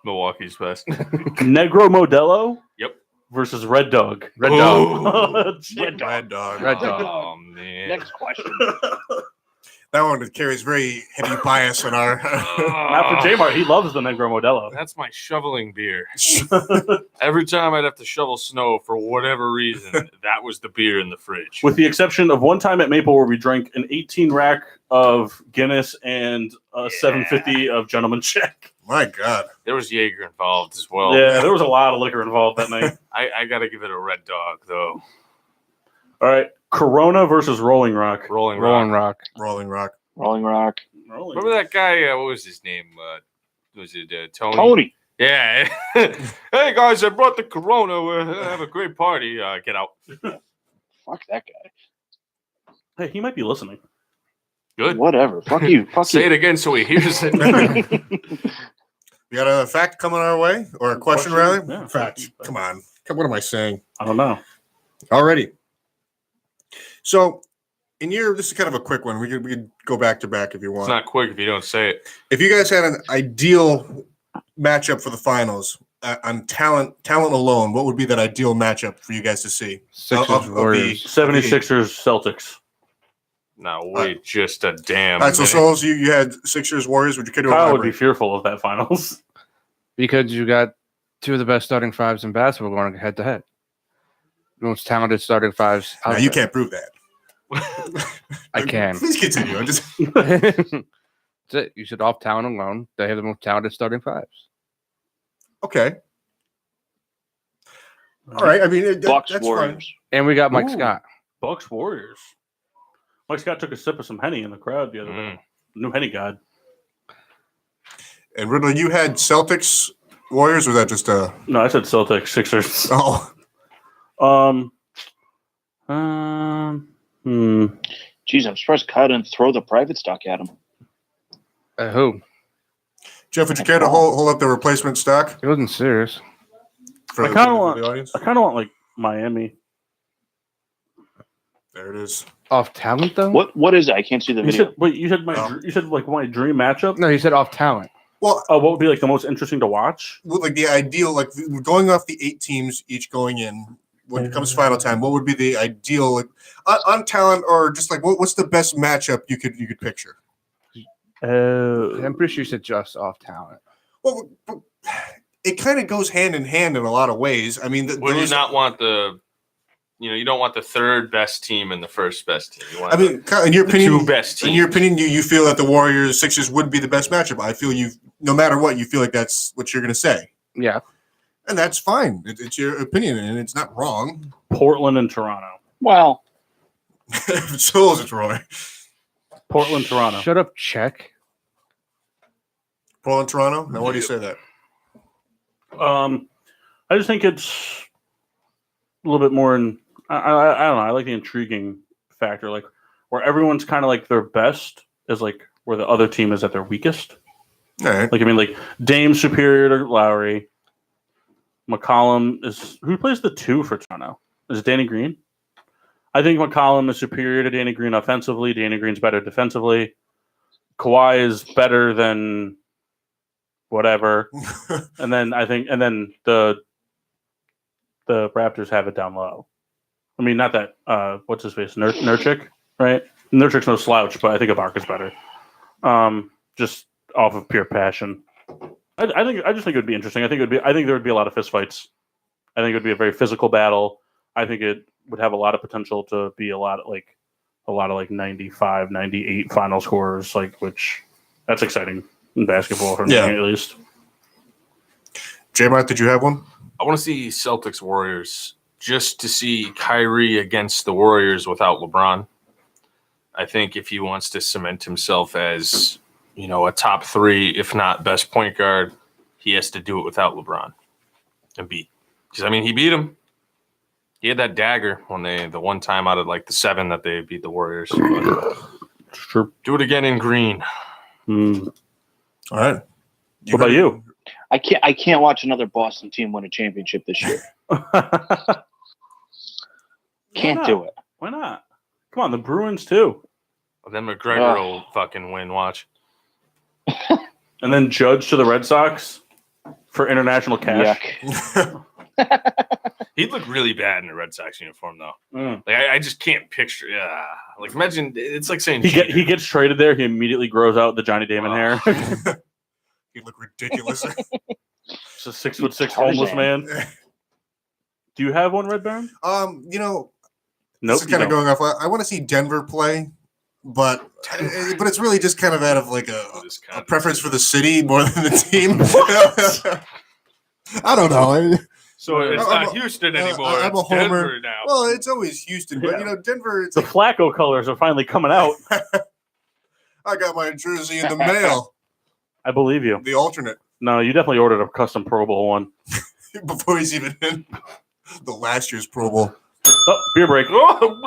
Speaker 1: Milwaukee's best.
Speaker 4: Negro Modelo
Speaker 1: Yep.
Speaker 4: versus Red Dog.
Speaker 5: Red Dog.
Speaker 4: Oh, shit.
Speaker 2: Red Dog.
Speaker 5: Red Dog.
Speaker 1: Oh, man.
Speaker 3: next question.
Speaker 2: That one carries very heavy bias on our.
Speaker 4: Not for J-Mart. He loves the Negro Modelo.
Speaker 1: That's my shoveling beer. Every time I'd have to shovel snow for whatever reason, that was the beer in the fridge.
Speaker 4: With the exception of one time at Maple where we drank an 18 rack of Guinness and a 750 of Gentleman Jack.
Speaker 2: My God.
Speaker 1: There was Jaeger involved as well.
Speaker 4: Yeah, there was a lot of liquor involved that night.
Speaker 1: I got to give it a Red Dog, though.
Speaker 4: All right. Corona versus Rolling Rock.
Speaker 1: Rolling
Speaker 5: Rolling
Speaker 1: Rock.
Speaker 5: Rock.
Speaker 2: Rolling Rock.
Speaker 3: Rolling Rock.
Speaker 1: Remember that guy? What was his name? Was it Tony?
Speaker 3: Tony.
Speaker 1: Yeah. Hey, guys, I brought the Corona. We're going to have a great party. Get out.
Speaker 3: Fuck that guy.
Speaker 4: Hey, he might be listening.
Speaker 1: Good.
Speaker 3: Whatever. Fuck you. Fuck
Speaker 1: Say
Speaker 3: you.
Speaker 1: it again so he hears it.
Speaker 2: You got a fact coming our way? Or a question, rather?
Speaker 4: Yeah.
Speaker 2: Fact. Come on. What am I saying?
Speaker 4: I don't know.
Speaker 2: Already. So, this is kind of a quick one. We could go back to back if you want.
Speaker 1: It's not quick if you don't say it.
Speaker 2: If you guys had an ideal matchup for the finals on talent alone, what would be that ideal matchup for you guys to see?
Speaker 5: Sixers
Speaker 2: Of the-
Speaker 5: Warriors.
Speaker 4: 76ers, Celtics.
Speaker 1: No, wait, just a damn.
Speaker 2: All right, so
Speaker 1: minute.
Speaker 2: Souls, you had Sixers, Warriors. Would you care to
Speaker 4: Kyle would be
Speaker 2: elaborate?
Speaker 4: fearful of that finals.
Speaker 5: Because you got two of the best starting fives in basketball going head to head. The most talented starting fives.
Speaker 2: No,
Speaker 5: out
Speaker 2: you
Speaker 5: there.
Speaker 2: can't prove that.
Speaker 5: I can.
Speaker 2: Please continue. I'm just
Speaker 5: That's it. You said off talent alone, they have the most talented starting fives.
Speaker 2: okay. All right. I mean,
Speaker 3: Bucks
Speaker 2: that's
Speaker 3: Warriors.
Speaker 5: And we got Mike
Speaker 4: Ooh.
Speaker 5: Scott.
Speaker 4: Bucks Warriors. Mike Scott took a sip of some Henny in the crowd the other day. New Henny God.
Speaker 2: fine. And Riddle, you had Celtics, Warriors, or was that just a?
Speaker 4: No, I said Celtics, Sixers.
Speaker 2: Oh,
Speaker 3: Jeez, I'm surprised Kyle didn't throw the private stock at him.
Speaker 5: Who?
Speaker 2: Jeff, would you care to hold up the replacement stock
Speaker 5: He wasn't serious.
Speaker 2: for
Speaker 4: I kinda
Speaker 2: the
Speaker 4: want-
Speaker 2: audience?
Speaker 4: I kind of want like Miami.
Speaker 2: There it is.
Speaker 5: Off talent though?
Speaker 3: What is it? I can't see the
Speaker 4: You
Speaker 3: video.
Speaker 4: said wait. You said
Speaker 2: Oh.
Speaker 4: you said like my dream matchup.
Speaker 5: No, he said off talent.
Speaker 2: Well,
Speaker 4: Oh, what would be like the most interesting to watch?
Speaker 2: like the ideal, like going off the 8 teams each going in when it comes to final time, what would be the ideal like, on talent or just like what's the best matchup you could picture?
Speaker 5: I'm pretty sure you said just off talent.
Speaker 2: Well, it kind of goes hand in hand in a lot of ways. I mean,
Speaker 1: Would you not want you don't want the third best team and the first best team. You want
Speaker 2: I mean, Kyle, in your
Speaker 1: the
Speaker 2: opinion,
Speaker 1: two best teams.
Speaker 2: in your opinion, you feel that the Warriors Sixers would be the best matchup. I feel no matter what, you feel like that's what you're going to say,
Speaker 5: Yeah.
Speaker 2: and that's fine. It's your opinion, and it's not wrong.
Speaker 4: Portland and Toronto.
Speaker 3: Well,
Speaker 2: So is it Roy?
Speaker 4: Portland, Toronto.
Speaker 5: Shut up, check.
Speaker 2: Portland, Toronto. Now, why do you say that?
Speaker 4: I just think it's a little bit more in. I don't know. I like the intriguing factor, like where everyone's kind of like their best is like where the other team is at their weakest.
Speaker 2: All right.
Speaker 4: Like I mean, like Dame's superior to Lowry. McCollum is who plays the 2 for Toronto? Is it Danny Green? I think McCollum is superior to Danny Green offensively. Danny Green's better defensively. Kawhi is better than whatever. And then the Raptors have it down low. I mean, not that what's his face, Nurkic, right? Nurkic's no slouch, but I think Ibaka's better. Just off of pure passion. I just think it would be interesting. I think there would be a lot of fistfights. I think it would be a very physical battle. I think it would have a lot of potential to be a lot of 95, 98 final scores, which that's exciting in basketball for me at least.
Speaker 2: J-Mart, did you have one?
Speaker 1: I want to see Celtics Warriors just to see Kyrie against the Warriors without LeBron. I think if he wants to cement himself as, a top 3, if not best point guard, he has to do it without LeBron and beat. Because, he beat him. He had that dagger when the one time out of the 7 that they beat the Warriors.
Speaker 4: Sure.
Speaker 1: Do it again in green.
Speaker 2: All right.
Speaker 4: What about you?
Speaker 3: I can't watch another Boston team win a championship this year. Can't do it.
Speaker 4: Why not? Come on, the Bruins too.
Speaker 1: And then McGregor will fucking win. Watch.
Speaker 4: And then Judge to the Red Sox for international cash.
Speaker 3: Yuck.
Speaker 1: He'd look really bad in a Red Sox uniform, though.
Speaker 4: Mm.
Speaker 1: Like I just can't picture. Yeah, like imagine it's like saying
Speaker 4: He gets traded there. He immediately grows out the Johnny Damon hair.
Speaker 2: He'd look ridiculous.
Speaker 4: It's a 6'6" homeless man. Do you have one, Red Baron?
Speaker 2: Nope,
Speaker 4: Nope.
Speaker 2: this is kind of going off. I want to see Denver play, but it's really just kind of out of like a preference for the city more than the team. I don't know.
Speaker 1: So it's
Speaker 2: I'm
Speaker 1: not Houston anymore.
Speaker 2: I'm a
Speaker 1: it's
Speaker 2: homer.
Speaker 1: Denver now.
Speaker 2: Well, it's always Houston, but Denver. It's
Speaker 4: The Flacco colors are finally coming out.
Speaker 2: I got my jersey in the mail.
Speaker 4: I believe you.
Speaker 2: The alternate
Speaker 4: No, you definitely ordered a custom Pro Bowl one.
Speaker 2: before he's even in the last year's Pro Bowl.
Speaker 4: Oh, beer break.
Speaker 1: Oh,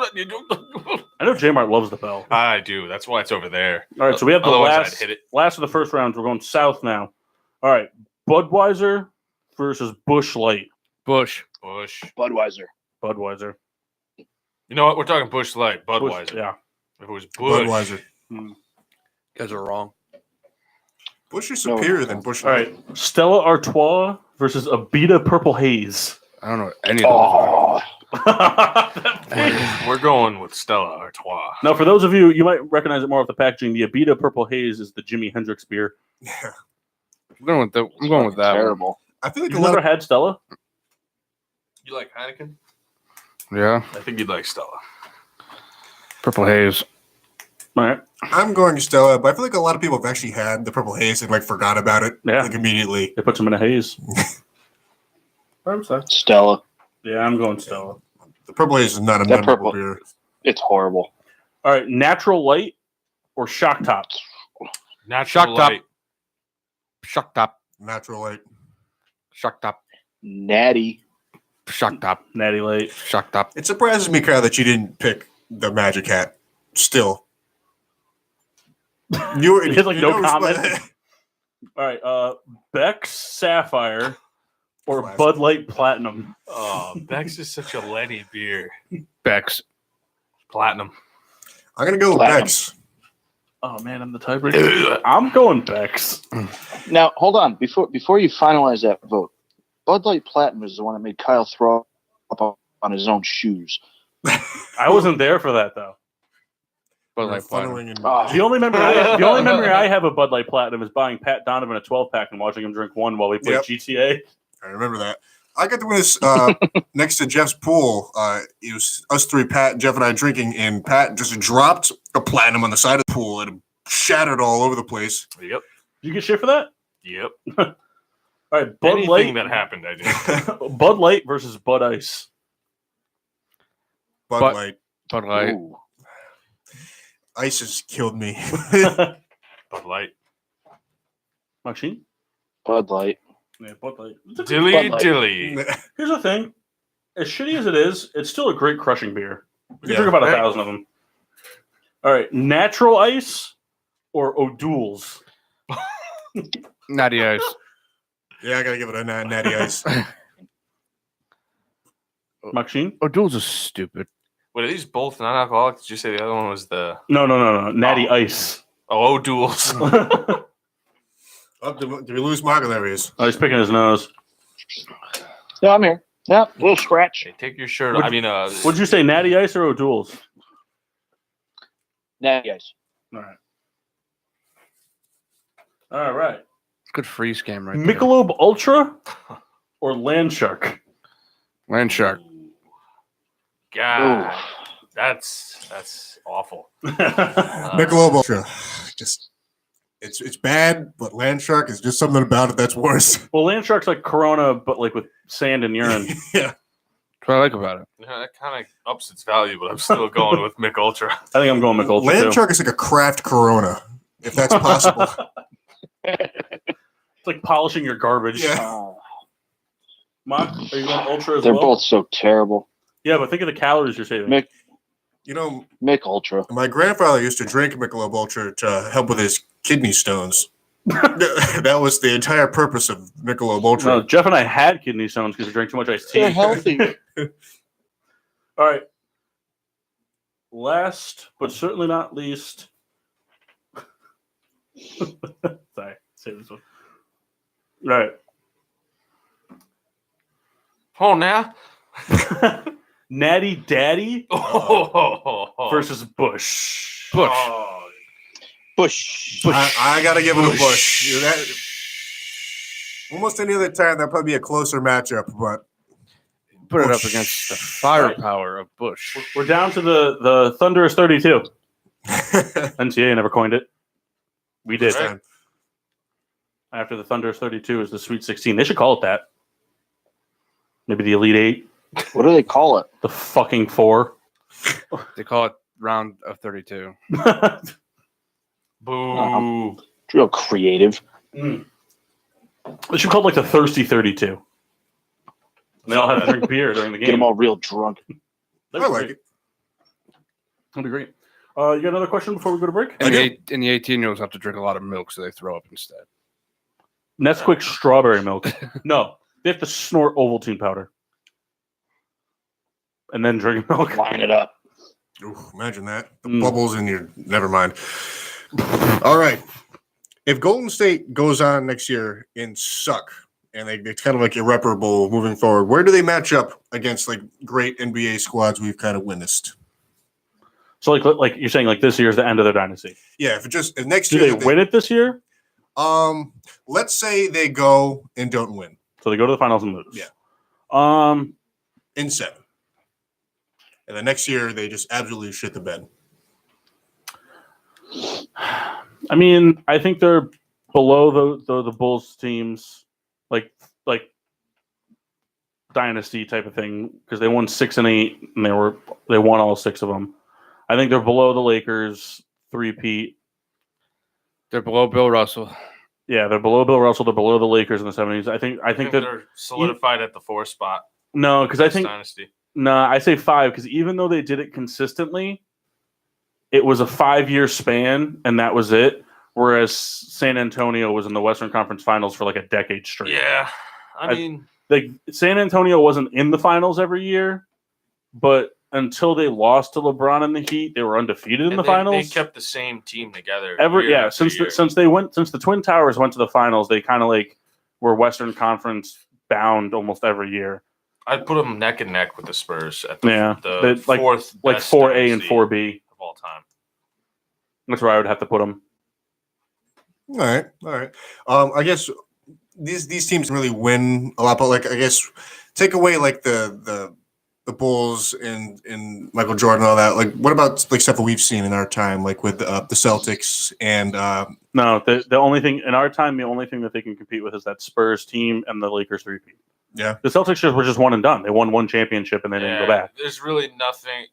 Speaker 4: I know J-Mart loves the bell.
Speaker 1: I do. That's why it's over there.
Speaker 4: All right, so we have the
Speaker 1: Otherwise, I'd hit it.
Speaker 4: last of the first rounds. We're going south now. All right, Budweiser versus Busch Light.
Speaker 5: Bush.
Speaker 3: Budweiser.
Speaker 4: Budweiser.
Speaker 1: You know what? We're talking Busch Light, Budweiser.
Speaker 4: Busch, yeah.
Speaker 1: If it was Busch,
Speaker 2: Budweiser.
Speaker 5: You guys are wrong.
Speaker 2: Busch is superior than Busch
Speaker 4: All
Speaker 2: Light.
Speaker 4: right, Stella Artois versus Abita Purple Haze.
Speaker 5: I don't know what any of those
Speaker 1: we're going with Stella Artois.
Speaker 4: Now, for those of you, you might recognize it more off the packaging. The Abita Purple Haze is the Jimi Hendrix beer.
Speaker 2: Yeah.
Speaker 5: I'm going with that one.
Speaker 3: Terrible.
Speaker 2: I feel like
Speaker 4: You
Speaker 2: a lot
Speaker 4: never
Speaker 2: of
Speaker 4: had Stella?
Speaker 1: You like Heineken?
Speaker 5: Yeah.
Speaker 1: I think you'd like Stella.
Speaker 5: Purple Haze.
Speaker 4: All right.
Speaker 2: I'm going Stella, but I feel like a lot of people have actually had the Purple Haze and like forgot about it like immediately.
Speaker 4: They put some in a haze.
Speaker 3: Stella.
Speaker 4: Yeah, I'm going Stella.
Speaker 2: The Purple Haze is not a
Speaker 3: That
Speaker 2: memorable
Speaker 3: purple-
Speaker 2: beer.
Speaker 3: It's horrible.
Speaker 4: All right, Natural Light or Shock Top?
Speaker 1: Natural
Speaker 5: Shock top.
Speaker 1: Light.
Speaker 5: Shock top.
Speaker 2: Natural Light.
Speaker 5: Shock top.
Speaker 3: Natty.
Speaker 5: Shock top.
Speaker 4: Natty Light.
Speaker 5: Shock top.
Speaker 2: It surprises me, Kyle, that you didn't pick the Magic Hat. Still, you were
Speaker 4: He had, like, no comment.
Speaker 2: response-
Speaker 4: All right, Beck's Sapphire or
Speaker 2: Classic.
Speaker 4: Bud Light Platinum?
Speaker 1: Oh, Beck's is such a Lenny beer.
Speaker 5: Bex.
Speaker 1: Platinum.
Speaker 2: I'm gonna go with
Speaker 3: Platinum.
Speaker 2: Beck's.
Speaker 4: Oh man, I'm the tiebreaker. I'm going Beck's.
Speaker 3: Now, hold on. Before you finalize that vote, Bud Light Platinum is the one that made Kyle throw up on his own shoes.
Speaker 4: I wasn't there for that though.
Speaker 5: But like
Speaker 2: Funneling and-
Speaker 3: Oh.
Speaker 4: The only memory I have of Bud Light Platinum is buying Pat Donovan a 12-pack and watching him drink one while we played
Speaker 2: Yep.
Speaker 4: GTA.
Speaker 2: I remember that. I got to witness next to Jeff's pool. It was us three, Pat, Jeff, and I drinking, and Pat just dropped a Platinum on the side of the pool and it shattered all over the place.
Speaker 1: Yep.
Speaker 4: You get shit for that?
Speaker 1: Yep.
Speaker 4: All right, Bud
Speaker 1: Anything
Speaker 4: Light.
Speaker 1: that happened, I did.
Speaker 4: Bud Light versus Bud Ice.
Speaker 2: Bud
Speaker 5: But-
Speaker 2: Light.
Speaker 5: Bud Light.
Speaker 3: Ooh.
Speaker 2: Ice has killed me.
Speaker 1: Bud Light.
Speaker 4: Maxine?
Speaker 3: Bud Light.
Speaker 4: Yeah, Bud Light. It's a good-
Speaker 1: Dilly
Speaker 3: Bud Light.
Speaker 1: dilly.
Speaker 4: Here's the thing. As shitty as it is, it's still a great crushing beer. We can
Speaker 2: Yeah.
Speaker 4: drink about
Speaker 1: Right.
Speaker 4: 1,000 of them. All right, Natural Ice or O'Doul's?
Speaker 5: Natty Ice.
Speaker 2: Yeah, I gotta give it a natty ice.
Speaker 4: Maxine?
Speaker 5: O'Doul's is stupid.
Speaker 1: Wait, are these both non-alcoholic? Did you say the other one was the
Speaker 4: No. Natty Ice.
Speaker 1: O'Doul's?
Speaker 2: Oh, did we lose Mark? There he is.
Speaker 4: Oh, he's picking his nose.
Speaker 3: Yeah, I'm here. Yeah, little scratch.
Speaker 1: Hey, take your shirt off. I mean,
Speaker 4: Would you say Natty Ice or O'Doul's?
Speaker 3: Natty Ice.
Speaker 4: All right. All right.
Speaker 5: Good freeze cam right there.
Speaker 4: Michelob Ultra or Landshark?
Speaker 5: Land Shark.
Speaker 1: God, that's awful.
Speaker 2: Michelob Ultra. Just it's bad, but Land Shark is just something about it that's worse.
Speaker 4: Well, Landshark's like Corona, but like with sand and urine.
Speaker 2: Yeah.
Speaker 5: That's what I like about it.
Speaker 1: Yeah, that kind of ups its value, but I'm still going with Mick Ultra.
Speaker 4: I think I'm going Michelob
Speaker 2: Land
Speaker 4: too.
Speaker 2: Shark is like a craft Corona, if that's possible.
Speaker 4: It's like polishing your garbage.
Speaker 2: Yeah.
Speaker 3: Oh,
Speaker 4: Mock, are you going Ultra as
Speaker 3: they're
Speaker 4: well?
Speaker 3: both so terrible.
Speaker 4: Yeah, but think of the calories you're saving.
Speaker 3: Mick
Speaker 2: You know,
Speaker 3: Mick Ultra.
Speaker 2: my grandfather used to drink Michelob Ultra to help with his kidney stones. That was the entire purpose of Michelob Ultra.
Speaker 4: No, Jeff and I had kidney stones because we drank too much iced tea.
Speaker 3: They're healthy.
Speaker 4: All right. Last, but certainly not least. Sorry, save this one. All right.
Speaker 1: Oh, now
Speaker 4: Natty Daddy
Speaker 1: Oh,
Speaker 4: versus Bush.
Speaker 5: Bush.
Speaker 1: Oh,
Speaker 3: Bush.
Speaker 2: I gotta give it a
Speaker 1: Bush.
Speaker 2: Bush. Almost any other time, that'd probably be a closer matchup, but
Speaker 5: Put it up
Speaker 2: Bush.
Speaker 5: against the firepower of Bush.
Speaker 4: We're down to the Thunderous 32. NCAA never coined it. We did.
Speaker 2: This time.
Speaker 4: After the Thunderous 32 is the Sweet 16. They should call it that. Maybe the Elite 8.
Speaker 3: What do they call it?
Speaker 4: The fucking 4.
Speaker 5: They call it round of 32.
Speaker 1: boo.
Speaker 3: It's real creative.
Speaker 4: They should call it like the Thirsty 32. And they all have to drink beer during the game.
Speaker 3: Get them all real drunk.
Speaker 2: I like it.
Speaker 4: That'd be great. You got another question before we go to break?
Speaker 5: And
Speaker 2: I
Speaker 5: the 18-year-olds have to drink a lot of milk, so they throw up instead.
Speaker 4: Nesquik strawberry milk. No, they have to snort Ovaltine powder. And then drink milk.
Speaker 3: Line it up.
Speaker 2: Ooh, imagine that. The
Speaker 4: Mm.
Speaker 2: bubbles in your. Never mind. All right. If Golden State goes on next year and suck, and it's kind of like irreparable moving forward, where do they match up against like great NBA squads we've kind of witnessed?
Speaker 4: So like you're saying like this year's the end of their dynasty.
Speaker 2: Yeah, if next
Speaker 4: Do
Speaker 2: year
Speaker 4: they win it this year?
Speaker 2: let's say they go and don't win
Speaker 4: So they go to the finals and lose.
Speaker 2: Yeah. In 7. And the next year they just absolutely shit the bed.
Speaker 4: I mean, I think they're below the Bulls teams, like dynasty type of thing, because they won 6 and 8, and they won all 6 of them. I think they're below the Lakers 3-peat.
Speaker 5: They're below Bill Russell.
Speaker 4: Yeah, they're below Bill Russell. They're below the Lakers in the 70s. I think that
Speaker 1: they're solidified at the 4 spot.
Speaker 4: no, because I think
Speaker 1: Dynasty.
Speaker 4: I say 5 because even though they did it consistently, it was a 5-year span, and that was it. Whereas San Antonio was in the Western Conference Finals for like a decade straight.
Speaker 1: Yeah, I mean,
Speaker 4: Like San Antonio wasn't in the finals every year, but until they lost to LeBron and the Heat, they were undefeated in
Speaker 1: and
Speaker 4: the
Speaker 1: they
Speaker 4: finals.
Speaker 1: kept the same team together.
Speaker 4: Since the Twin Towers went to the finals, they kind of like were Western Conference bound almost every year.
Speaker 1: I'd put them neck and neck with the Spurs at the,
Speaker 4: Yeah,
Speaker 1: the
Speaker 4: like
Speaker 1: 4th
Speaker 4: like
Speaker 1: best
Speaker 4: 4A and
Speaker 1: dynasty
Speaker 4: 4B.
Speaker 1: of all time.
Speaker 4: That's where I would have to put them.
Speaker 2: All right. I guess these teams really win a lot, but like I guess take away like the Bulls and Michael Jordan and all that. Like, what about like stuff that we've seen in our time, like with the Celtics and
Speaker 4: No, the only thing in our time, the only thing that they can compete with is that Spurs team and the Lakers 3-peat.
Speaker 2: yeah.
Speaker 4: The Celtics were just one and done. They won 1 championship and they didn't go back.
Speaker 1: There's really nothing.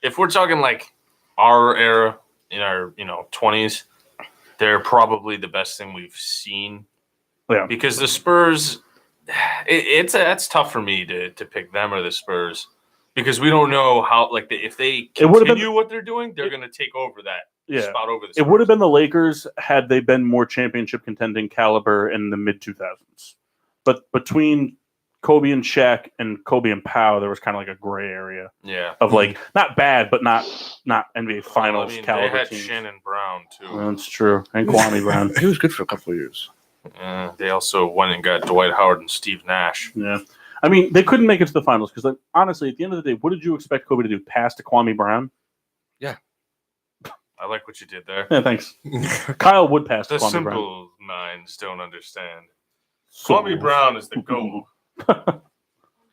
Speaker 1: If we're talking like our era in our 20s, they're probably the best thing we've seen.
Speaker 4: Yeah.
Speaker 1: Because the Spurs, it's tough for me to pick them or the Spurs because we don't know how if they continue what they're doing, they're going to take over that spot over the Spurs.
Speaker 4: It would have been the Lakers had they been more championship contending caliber in the mid 2000s. But between Kobe and Shaq and Kobe and Pau, there was kind of like a gray area of like not bad, but not NBA Finals caliber
Speaker 1: They had
Speaker 4: teams.
Speaker 1: Shannon Brown too.
Speaker 4: That's true, and Kwame Brown.
Speaker 5: He was good for a couple of years.
Speaker 1: They also went and got Dwight Howard and Steve Nash.
Speaker 4: Yeah, I mean they couldn't make it to the finals because, like, honestly, at the end of the day, what did you expect Kobe to do? Pass to Kwame Brown?
Speaker 5: Yeah,
Speaker 1: I like what you did there.
Speaker 4: Yeah, thanks. Kyle would pass to
Speaker 1: The
Speaker 4: Kwame
Speaker 1: simple
Speaker 4: Brown.
Speaker 1: minds don't understand.
Speaker 4: So-
Speaker 1: Kwame Brown is the GOAT.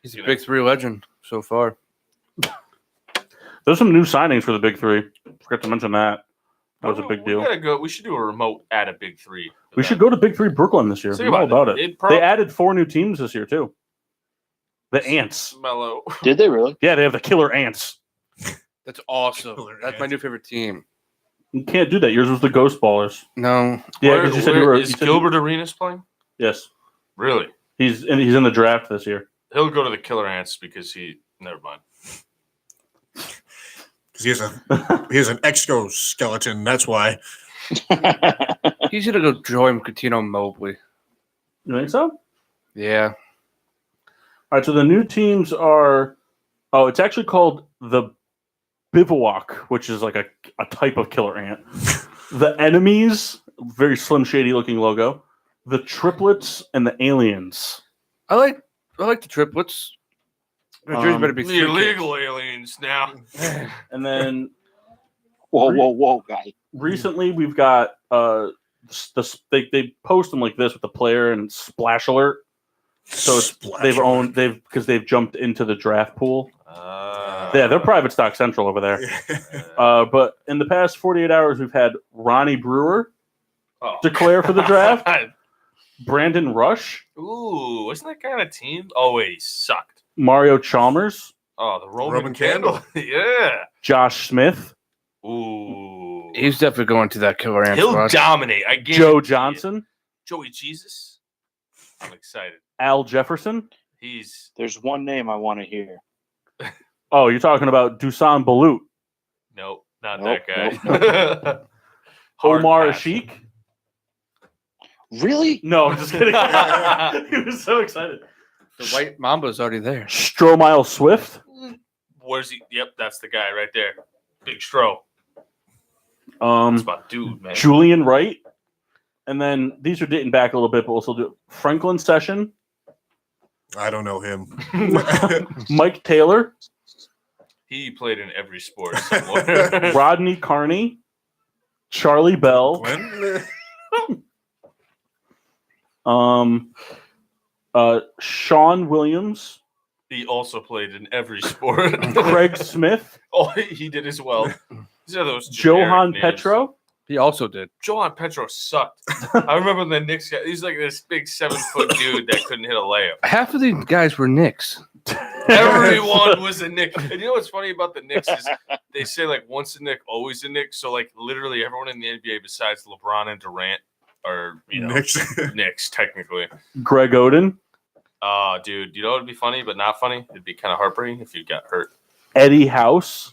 Speaker 5: he's a Big 3 legend so far.
Speaker 4: There's some new signings for the Big 3. Forgot to mention that. That was a big deal.
Speaker 1: We gotta go. We should do a remote at a Big 3.
Speaker 4: We should go to Big 3 Brooklyn this year.
Speaker 1: Think
Speaker 4: I'm all about it. They added 4 new teams this year, too. The Ants.
Speaker 1: Mellow.
Speaker 3: Did they really?
Speaker 4: Yeah, they have the Killer Ants.
Speaker 5: That's awesome. That's my new favorite team.
Speaker 4: You can't do that. Yours was the Ghost Ballers.
Speaker 5: No.
Speaker 4: Yeah, because you said you were.
Speaker 1: Is Gilbert Arenas playing?
Speaker 4: Yes.
Speaker 1: Really?
Speaker 4: He's in the draft this year.
Speaker 1: He'll go to the Killer Ants because never mind.
Speaker 2: Because he has an exoskeleton. That's why.
Speaker 5: He's going to go join Coutinho Mobley.
Speaker 4: You think so?
Speaker 5: Yeah.
Speaker 4: All right, so the new teams are. Oh, it's actually called the Bivouac, which is like a type of killer ant. The Enemies, very Slim Shady looking logo. The Triplets and the Aliens.
Speaker 5: I like the triplets. New Jersey better be
Speaker 1: The
Speaker 5: three
Speaker 1: illegal aliens now.
Speaker 5: kids.
Speaker 4: And then
Speaker 3: Whoa, guy.
Speaker 4: recently we've got they post them like this with the player and splash alert. So they've jumped into the draft pool. Yeah, they're private stock central over there. But in the past 48 hours, we've had Ronnie Brewer declare for the draft. Brandon Rush.
Speaker 1: Ooh, wasn't that guy on a team? Oh wait, he sucked.
Speaker 4: Mario Chalmers.
Speaker 1: Oh, the Roman
Speaker 2: Roman
Speaker 1: Candle.
Speaker 2: Candle.
Speaker 1: Yeah.
Speaker 4: Josh Smith.
Speaker 1: Ooh.
Speaker 5: He's definitely going to that killer ant
Speaker 1: He'll
Speaker 5: squad.
Speaker 1: dominate. I guarantee
Speaker 4: Joe
Speaker 1: it.
Speaker 4: Johnson.
Speaker 1: Joey Jesus. I'm excited.
Speaker 4: Al Jefferson.
Speaker 3: There's one name I want to hear.
Speaker 4: Oh, you're talking about Dusan Balut.
Speaker 1: Nope, not
Speaker 3: Nope,
Speaker 1: that guy. Hard
Speaker 4: Omar
Speaker 1: pass.
Speaker 4: Sheik.
Speaker 3: Really?
Speaker 4: No, I'm just kidding. He was so excited.
Speaker 5: The white Mamba's already there.
Speaker 4: Stromile Swift.
Speaker 1: Where's he? Yep, that's the guy right there. Big Stro. That's my dude, man.
Speaker 4: Julian Wright. And then these are dating back a little bit, but we'll still do Franklin Session.
Speaker 2: I don't know him.
Speaker 4: Mike Taylor.
Speaker 1: He played in every sport somewhere.
Speaker 4: Rodney Carney. Charlie Bell.
Speaker 2: Glenn?
Speaker 4: Sean Williams.
Speaker 1: He also played in every sport.
Speaker 4: Craig Smith.
Speaker 1: Oh, he did as well. These are those
Speaker 4: Johan
Speaker 1: generic names.
Speaker 4: Petro.
Speaker 5: He also did.
Speaker 1: Johan Petro sucked. I remember the Knicks guy. He's like this big 7-foot dude that couldn't hit a layup.
Speaker 5: Half of these guys were Knicks.
Speaker 1: Everyone was a Knick. And you know what's funny about the Knicks is they say like once a Knick, always a Knick. So like literally everyone in the NBA besides LeBron and Durant are Knicks technically.
Speaker 4: Greg Oden.
Speaker 1: Oh, dude, you know what would be funny but not funny? It'd be kind of heartbreaking if you got hurt.
Speaker 4: Eddie House.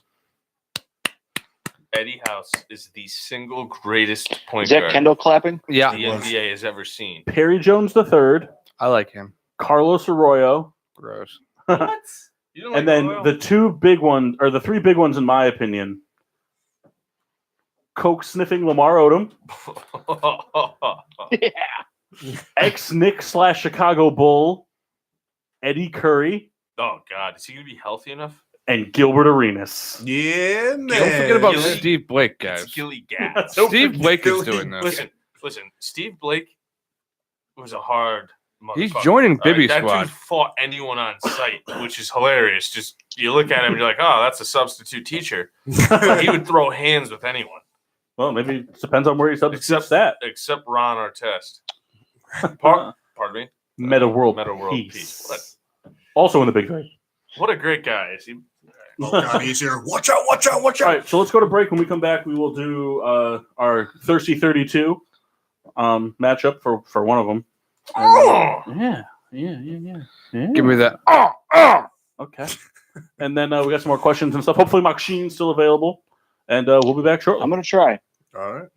Speaker 1: Eddie House is the single greatest point
Speaker 3: Is that
Speaker 1: guard
Speaker 3: Kendall clapping?
Speaker 5: Yeah,
Speaker 1: the NBA has ever seen.
Speaker 4: Perry Jones III.
Speaker 5: I like him.
Speaker 4: Carlos Arroyo.
Speaker 5: Gross.
Speaker 1: What? You don't
Speaker 4: And
Speaker 1: like
Speaker 4: then
Speaker 1: Royal?
Speaker 4: the two big ones, or the three big ones in my opinion. Coke sniffing Lamar Odom.
Speaker 3: Yeah.
Speaker 4: Ex-Knick / Chicago Bull. Eddie Curry.
Speaker 1: Oh God, is he gonna be healthy enough?
Speaker 4: And Gilbert Arenas.
Speaker 2: Yeah, man.
Speaker 5: Don't forget about
Speaker 1: Gilly-
Speaker 5: Steve Blake,
Speaker 1: It's
Speaker 5: guys.
Speaker 1: Gilly Gas.
Speaker 5: Steve Blake is
Speaker 2: Gilly-
Speaker 5: doing this.
Speaker 1: Listen. Steve Blake was a hard motherfucker.
Speaker 5: He's joining
Speaker 1: All right,
Speaker 5: Bibby
Speaker 1: that
Speaker 5: squad.
Speaker 1: dude fought anyone on site, which is hilarious. Just you look at him, and you're like, oh, that's a substitute teacher. He would throw hands with anyone,
Speaker 4: Well, maybe it depends on where he substitutes that.
Speaker 1: except Ron Artest. Pardon me.
Speaker 4: Meta World
Speaker 1: Peace.
Speaker 4: Peace. Also in the Big Three.
Speaker 1: What a great guy is he?
Speaker 2: Oh, God, he's here. Watch out, watch out, watch
Speaker 4: All
Speaker 2: out.
Speaker 4: right, so let's go to break. When we come back, we will do our Thirsty 32 matchup for one of them.
Speaker 1: Oh!
Speaker 4: Yeah.
Speaker 5: Give me that.
Speaker 4: Okay. And then we got some more questions and stuff. Hopefully, Maxine's still available. And we'll be back shortly.
Speaker 3: I'm going to try.
Speaker 2: All right.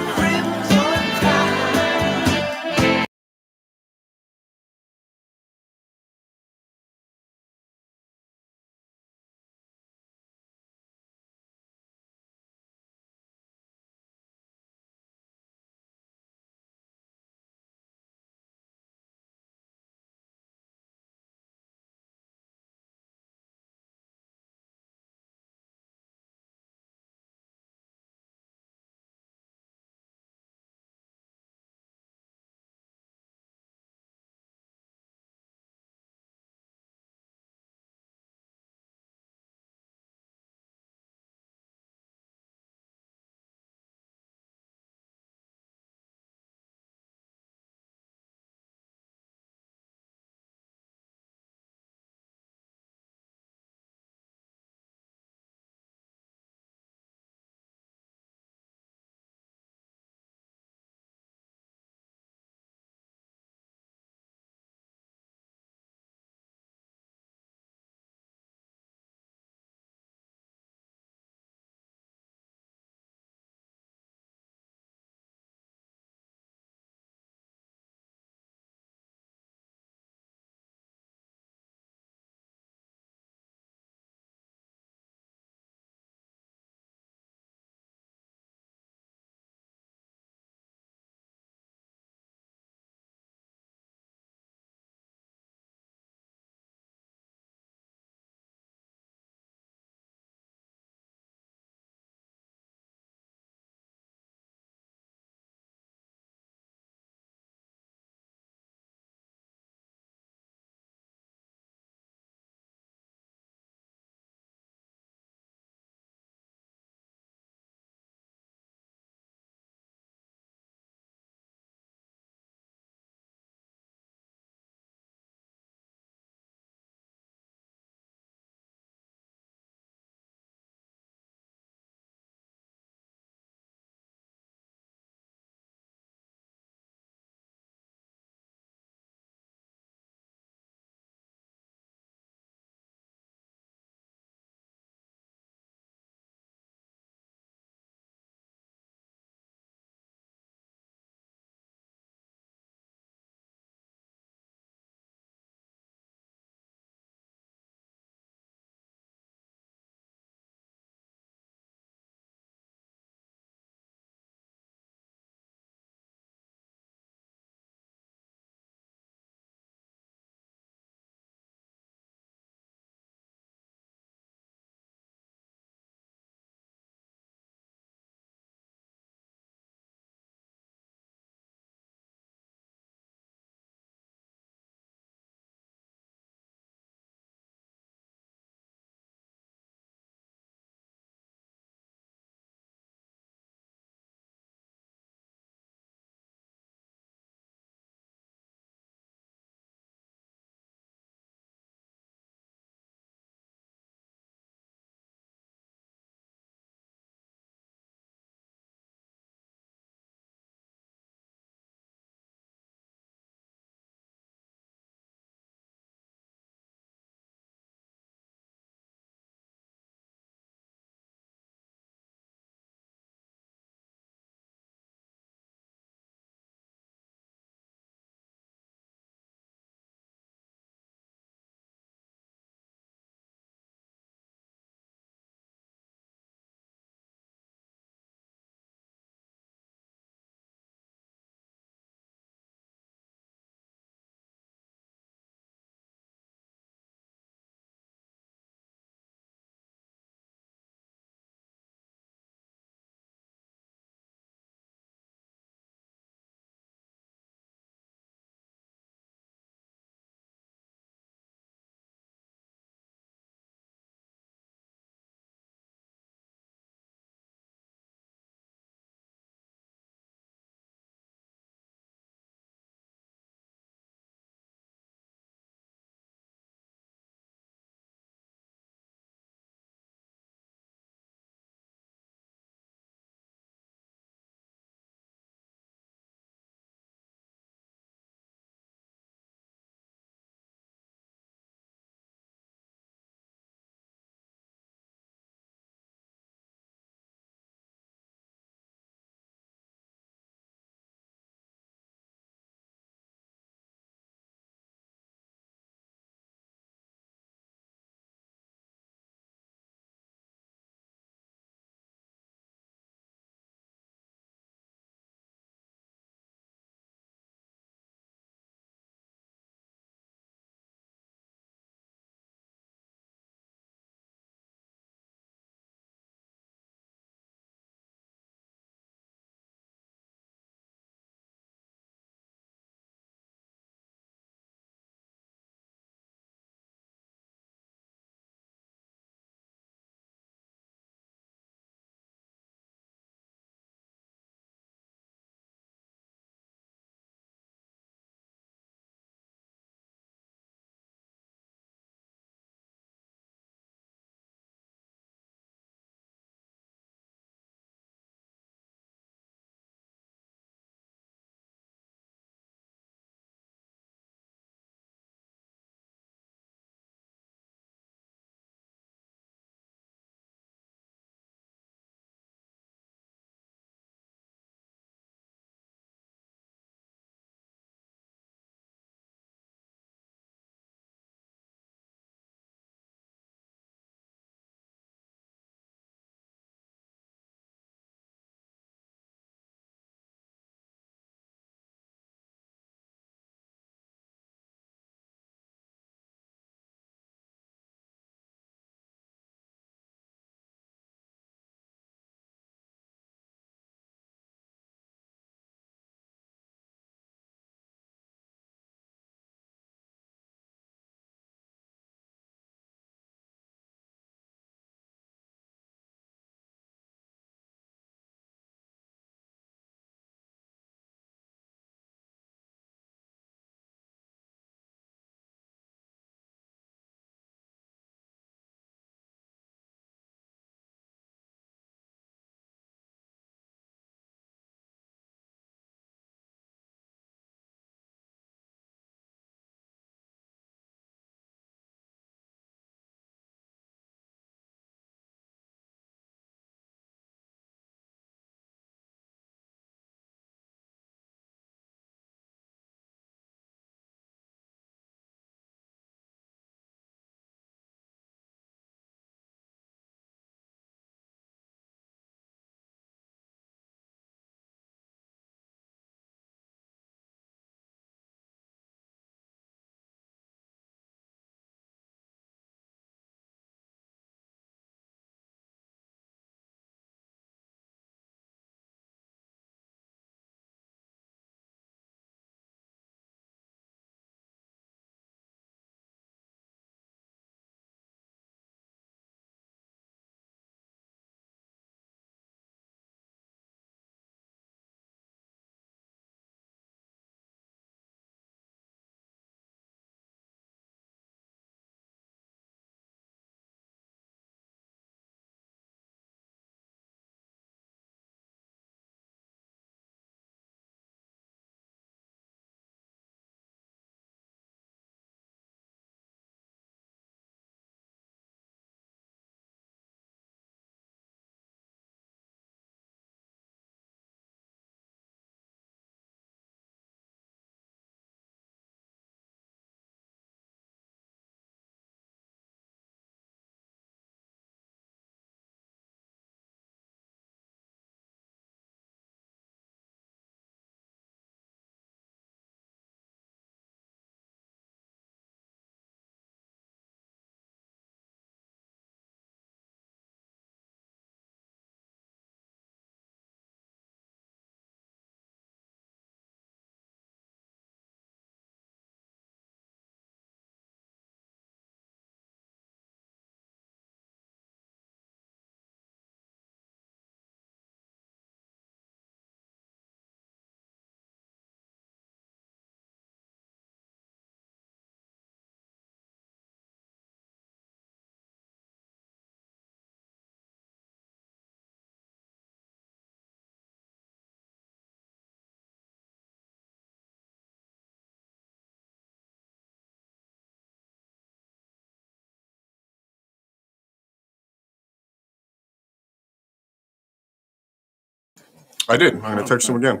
Speaker 2: I did. I'm going to text him again.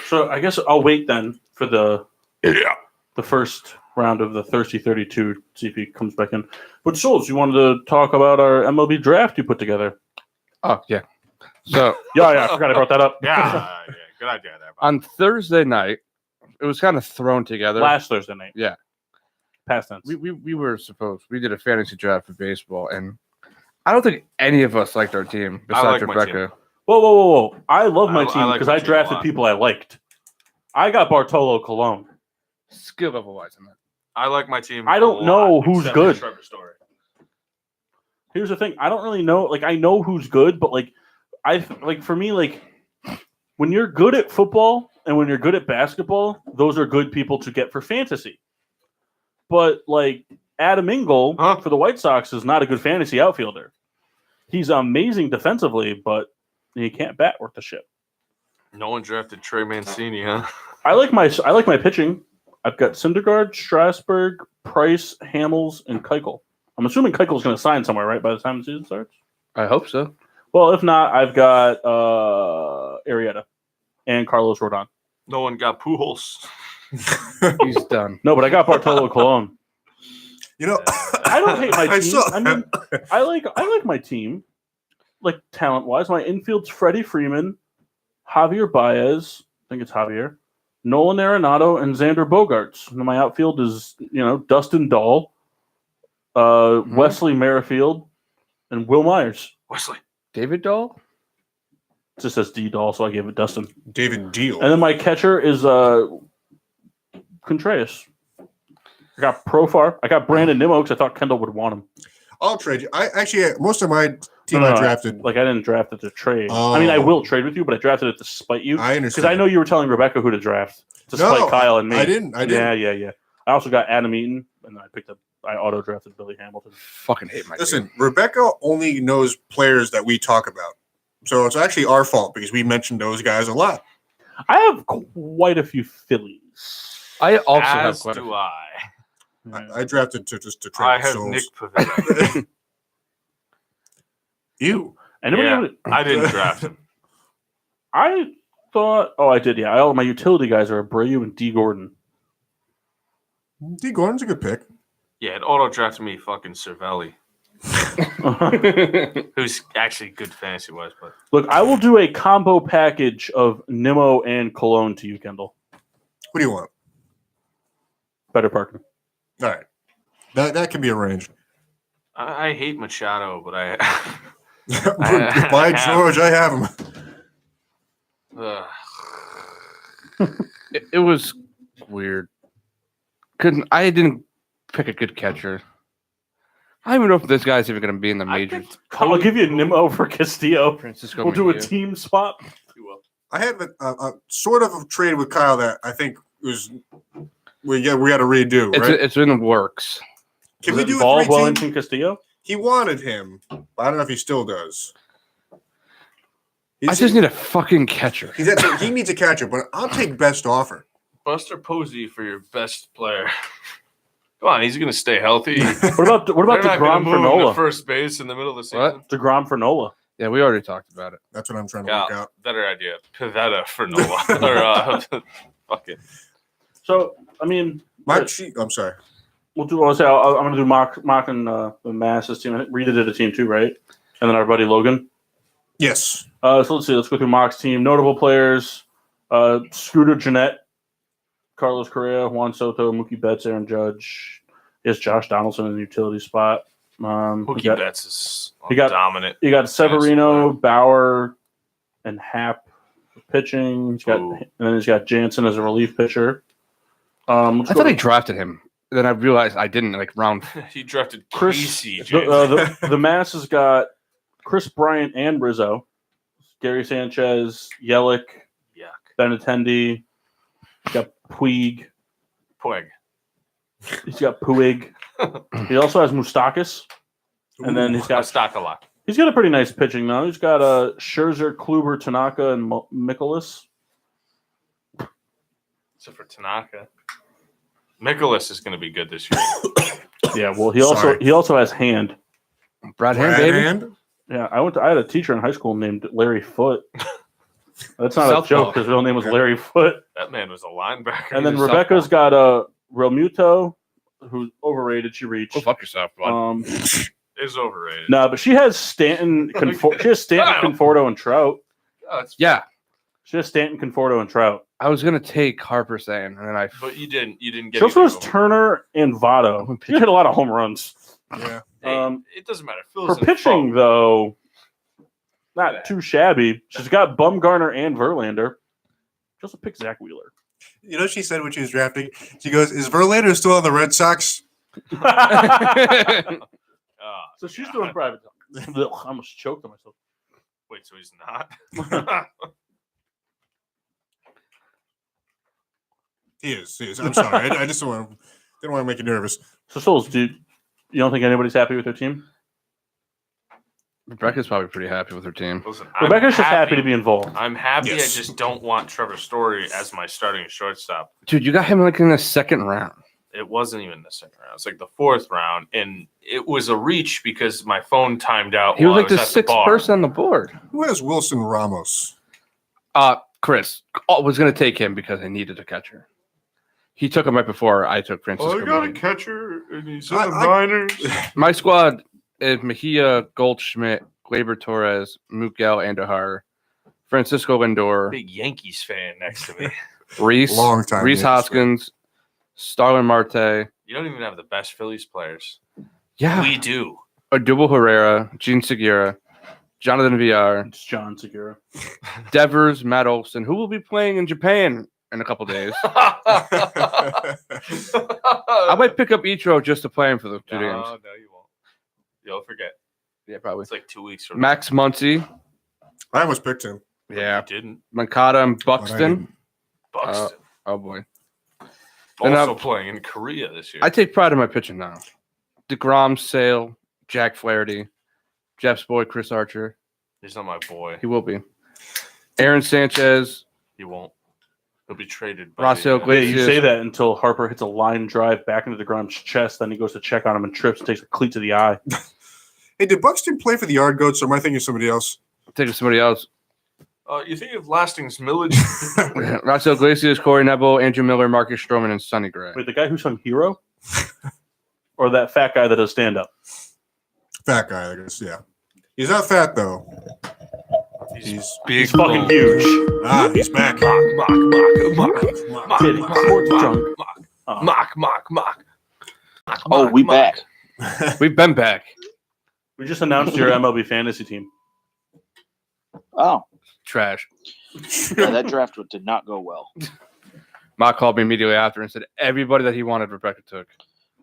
Speaker 4: So I guess I'll wait then for the first round of the Thirsty 32, see if he comes back in. But Souls, you wanted to talk about our MLB draft you put together.
Speaker 5: Oh, yeah. So
Speaker 4: Yeah, I forgot I brought that up.
Speaker 1: Yeah, good idea there. Bob.
Speaker 5: on Thursday night, it was kind of thrown together.
Speaker 4: Last Thursday night.
Speaker 5: Yeah.
Speaker 4: Past tense.
Speaker 5: We did a fantasy draft for baseball, and I don't think any of us liked our team
Speaker 1: I like
Speaker 5: besides
Speaker 1: my
Speaker 5: Rebecca.
Speaker 4: Whoa. I love my
Speaker 1: I
Speaker 4: team
Speaker 1: like
Speaker 4: because
Speaker 1: my
Speaker 4: I
Speaker 1: team a
Speaker 4: drafted
Speaker 1: lot.
Speaker 4: people I liked. I got Bartolo Colon.
Speaker 5: Skill level wise in that.
Speaker 1: I like my team.
Speaker 4: I
Speaker 1: a
Speaker 4: don't
Speaker 1: lot,
Speaker 4: know who's
Speaker 1: except
Speaker 4: good.
Speaker 1: for Trevor Story.
Speaker 4: Here's the thing. I don't really know. Like, I know who's good, but for me, like, when you're good at football and when you're good at basketball, those are good people to get for fantasy. But like Adam Engel for the White Sox is not a good fantasy outfielder. He's amazing defensively, but he can't bat worth the shit.
Speaker 1: No one drafted Trey Mancini, huh?
Speaker 4: I like my pitching. I've got Syndergaard, Strasburg, Price, Hamels, and Keuchel. I'm assuming Keuchel's going to sign somewhere, right, by the time the season starts?
Speaker 5: I hope so.
Speaker 4: Well, if not, I've got Arrieta and Carlos Rodon.
Speaker 1: No one got Pujols.
Speaker 5: He's done.
Speaker 4: No, but I got Bartolo Colon.
Speaker 2: You know,
Speaker 4: I don't hate my
Speaker 2: I
Speaker 4: team.
Speaker 2: saw
Speaker 4: I mean, I like my team, like talent-wise. My infield's Freddie Freeman, Javier Baez, I think it's Javier, Nolan Arenado, and Xander Bogaerts. And my outfield is, Dustin Dahl, Wesley Merrifield, and Will Myers.
Speaker 1: Wesley.
Speaker 5: David Dahl?
Speaker 4: It just says D Dahl, so I gave it Dustin.
Speaker 2: David Deal.
Speaker 4: And then my catcher is Contreras. I got Profar. I got Brandon Nimmo because I thought Kendall would want him.
Speaker 2: I'll trade you. I actually, most of my team
Speaker 4: No,
Speaker 2: I drafted.
Speaker 4: I didn't draft it to trade. I mean, I
Speaker 2: Oh.
Speaker 4: will trade with you, but I drafted it to spite you.
Speaker 2: I
Speaker 4: Because
Speaker 2: understand.
Speaker 4: I know you were telling Rebecca who to draft to
Speaker 2: No,
Speaker 4: spite Kyle and me.
Speaker 2: I didn't.
Speaker 4: Yeah. I also got Adam Eaton, and then I auto drafted Billy Hamilton.
Speaker 5: Fucking hate my
Speaker 2: Listen,
Speaker 5: team.
Speaker 2: Rebecca only knows players that we talk about. So it's actually our fault because we mentioned those guys a lot.
Speaker 4: I have quite a few Phillies.
Speaker 5: I also have
Speaker 1: As
Speaker 5: quite a
Speaker 1: do I.
Speaker 2: I drafted to trade
Speaker 1: I have
Speaker 2: souls.
Speaker 1: Nick Pavetta.
Speaker 2: You.
Speaker 4: Anybody?
Speaker 1: Yeah.
Speaker 4: have-
Speaker 1: I didn't draft him.
Speaker 4: I thought. Oh, I did. Yeah. All my utility guys are Abreu and D. Gordon.
Speaker 2: D. Gordon's a good pick.
Speaker 1: Yeah, it auto drafted me fucking Cervelli, who's actually good fantasy wise, but
Speaker 4: Look, I will do a combo package of Nimmo and Cologne to you, Kendall.
Speaker 2: What do you want?
Speaker 4: Better parking.
Speaker 2: All right. That can be arranged.
Speaker 1: I hate Machado, but
Speaker 2: By George, I have him.
Speaker 5: It was weird. I didn't pick a good catcher. I don't even know if this guy's even going to be in the majors.
Speaker 4: I'll give you Nimmo for Castillo.
Speaker 5: Francisco
Speaker 4: We'll do a
Speaker 5: Mejia.
Speaker 4: team swap.
Speaker 2: I had a sort of a trade with Kyle that I think was we got to redo. Right?
Speaker 5: It's in the works.
Speaker 2: Can
Speaker 4: Does
Speaker 2: we
Speaker 4: it
Speaker 2: do a
Speaker 4: involve
Speaker 2: 3-team?
Speaker 4: Wellington Castillo?
Speaker 2: He wanted him, but I don't know if he still does.
Speaker 5: I just need a fucking catcher.
Speaker 2: He needs a catcher, but I'll take best offer.
Speaker 1: Buster Posey for your best player. Come on, he's going to stay healthy.
Speaker 4: What about
Speaker 1: They're not gonna
Speaker 4: DeGrom for
Speaker 1: move him to
Speaker 4: Nola?
Speaker 1: first base in the middle of the season.
Speaker 5: What?
Speaker 4: DeGrom for Nola.
Speaker 5: Yeah, we already talked about it.
Speaker 2: That's what I'm trying to work
Speaker 1: Yeah,
Speaker 2: out.
Speaker 1: better idea. Pavetta for Nola. or fuck it.
Speaker 4: So, I mean,
Speaker 2: My cheat. I'm sorry.
Speaker 4: we'll do. I'm going to do mock and the Masses team. Rita did a team too, right? And then our buddy Logan.
Speaker 2: Yes.
Speaker 4: So let's see. Let's go through Mock's team. Notable players: Scooter Jeanette, Carlos Correa, Juan Soto, Mookie Betts, Aaron Judge. He has Josh Donaldson in the utility spot.
Speaker 1: Mookie Betts is
Speaker 4: he got-
Speaker 1: dominant.
Speaker 4: You got Severino,
Speaker 1: player.
Speaker 4: Bauer, and Happ for pitching. And then he's got Jansen as a relief pitcher.
Speaker 5: I thought I drafted him. Then I realized I didn't. Like round.
Speaker 1: He drafted
Speaker 4: Chris.
Speaker 1: Casey.
Speaker 4: The Mass has got Chris Bryant and Rizzo, Gary Sanchez, Yelich,
Speaker 1: Yuck.
Speaker 4: Benintendi. He's got Puig.
Speaker 1: Puig.
Speaker 4: He's got Puig. He also has Moustakis. And then he's got
Speaker 1: Stockala.
Speaker 4: He's got a pretty nice pitching though. He's got Scherzer, Kluber, Tanaka, and Mikolas.
Speaker 1: Except for Tanaka. Nicholas is going to be good this year.
Speaker 4: Yeah, well,
Speaker 2: Sorry.
Speaker 4: he also has Hand.
Speaker 5: Brad Hand, baby.
Speaker 2: Hand?
Speaker 4: Yeah, I had a teacher in high school named Larry Foote. That's not a
Speaker 5: Southpaw.
Speaker 4: joke. His real name was Larry Foote.
Speaker 1: That man was a linebacker.
Speaker 4: And then
Speaker 5: He's a
Speaker 4: Rebecca's got a Realmuto, who's overrated. She reached.
Speaker 5: Go fuck yourself, bud.
Speaker 1: is overrated.
Speaker 4: No, but she has Stanton, Conforto, and Trout.
Speaker 5: Yeah,
Speaker 4: She has Stanton, Conforto, and Trout.
Speaker 5: I was gonna take Harper saying, and then I.
Speaker 1: But you didn't. You didn't get.
Speaker 4: She also
Speaker 1: either
Speaker 4: has
Speaker 1: of them.
Speaker 4: Turner and Votto. She hit a lot of home runs.
Speaker 2: Yeah.
Speaker 1: Hey, it doesn't matter.
Speaker 4: Her
Speaker 1: Phil's in
Speaker 4: pitching,
Speaker 1: phone.
Speaker 4: though, not too shabby. She's got Bumgarner and Verlander. She also picked Zach Wheeler.
Speaker 2: You know what she said when she was drafting? She goes, "Is Verlander still on the Red Sox?"
Speaker 4: So she's doing private talk. I almost choked on myself.
Speaker 1: Wait, so he's not?
Speaker 2: He is. I'm sorry. I just didn't want to make you nervous.
Speaker 4: So, Souls, you don't think anybody's happy with their team?
Speaker 5: Rebecca's probably pretty happy with her team.
Speaker 1: Listen,
Speaker 4: Rebecca's just happy to be involved.
Speaker 1: I'm happy.
Speaker 2: Yes.
Speaker 1: I just don't want Trevor Story as my starting shortstop.
Speaker 5: Dude, you got him like in the second round.
Speaker 1: It wasn't even the second round. It's like the fourth round, and it was a reach because my phone timed out.
Speaker 5: He was
Speaker 1: while
Speaker 5: like
Speaker 1: I
Speaker 5: the
Speaker 1: at
Speaker 5: sixth
Speaker 1: bar.
Speaker 5: person on the board.
Speaker 2: Who has Wilson Ramos?
Speaker 5: Chris was gonna take him because they needed a catcher. He took him right before I took Francisco. Miller.
Speaker 1: catcher, and he's
Speaker 2: in the minors.
Speaker 5: My squad is Mejia, Goldschmidt, Gleyber Torres, Miguel Andujar, Francisco Lindor,
Speaker 1: Big Yankees fan next to me.
Speaker 5: Reese,
Speaker 2: Long time
Speaker 5: Reese
Speaker 2: Yankees fan.
Speaker 5: Hoskins, Starlin Marte.
Speaker 1: You don't even have the best Phillies players.
Speaker 5: Yeah,
Speaker 1: We do.
Speaker 5: Odubel Herrera, Gene Segura, Jonathan Villar,
Speaker 4: It's John Segura.
Speaker 5: Devers, Matt Olson, who will be playing in Japan in a couple days. I might pick up Ichiro just to play him for the 2 games.
Speaker 1: No, you won't. You'll forget.
Speaker 5: Yeah, probably.
Speaker 1: It's like 2 weeks from
Speaker 5: Max Muncy.
Speaker 2: I almost picked him.
Speaker 1: now.
Speaker 5: Yeah.
Speaker 1: You didn't.
Speaker 5: Mankata and
Speaker 2: but I
Speaker 5: Buxton.
Speaker 2: didn't.
Speaker 1: Buxton.
Speaker 5: Oh, boy. and
Speaker 1: also playing in Korea this year.
Speaker 5: I take pride in my pitching now. DeGrom, Sale, Jack Flaherty, Jeff's boy, Chris Archer.
Speaker 1: He's not my boy.
Speaker 5: He will be. Aaron Sanchez.
Speaker 1: He won't. He'll be traded. by
Speaker 5: Rossell
Speaker 1: the,
Speaker 4: Yeah, you
Speaker 5: Glacius.
Speaker 4: say that until Harper hits a line drive back into DeGrom's chest. Then he goes to check on him and trips and takes a cleat to the eye.
Speaker 2: Hey, did Buxton play for the Yard Goats, or am I thinking of somebody else?
Speaker 5: Take somebody else.
Speaker 1: You think of Lasting's Millage?
Speaker 5: Rossell Glacius, Corey Nebel, Andrew Miller, Marcus Stroman, and Sonny Gray.
Speaker 4: Wait, the guy who sung Hero? Or that fat guy that does stand up?
Speaker 2: Fat guy, I guess. Yeah, he's not fat though. He's
Speaker 1: big.
Speaker 4: He's fucking huge.
Speaker 2: he's back.
Speaker 4: Getting sports drunk.
Speaker 1: Mock.
Speaker 3: Oh, we back.
Speaker 5: We've been back.
Speaker 4: We just announced your MLB fantasy team.
Speaker 3: Oh,
Speaker 5: Trash.
Speaker 3: yeah, that draft did not go well.
Speaker 5: Mock called me immediately after and said everybody that he wanted, Rebecca took.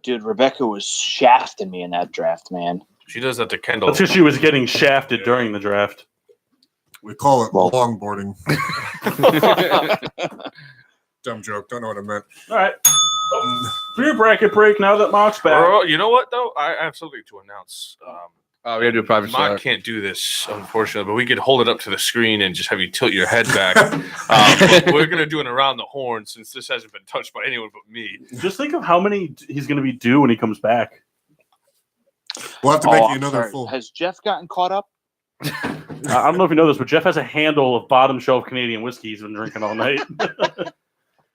Speaker 3: Dude, Rebecca was shafting me in that draft, man.
Speaker 1: She does that to Kendall.
Speaker 4: That's because she was getting shafted during the draft.
Speaker 2: We call it
Speaker 3: Well-
Speaker 2: longboarding. Dumb joke. Don't know what I meant.
Speaker 4: All right. For your bracket break, now that Mock's back.
Speaker 1: Oh, you know what though? I have something to announce.
Speaker 5: Oh, we gotta do a private
Speaker 1: Mock
Speaker 5: slot.
Speaker 1: can't do this, unfortunately, but we could hold it up to the screen and just have you tilt your head back. But we're gonna do an around the horn since this hasn't been touched by anyone but me.
Speaker 4: Just think of how many he's going to be due when he comes back.
Speaker 2: We'll have to make you
Speaker 3: I'm
Speaker 2: another
Speaker 3: sorry.
Speaker 2: full.
Speaker 3: Has Jeff gotten caught up?
Speaker 4: I don't know if you know this, but Jeff has a handle of bottom shelf Canadian whiskey he's been drinking all night.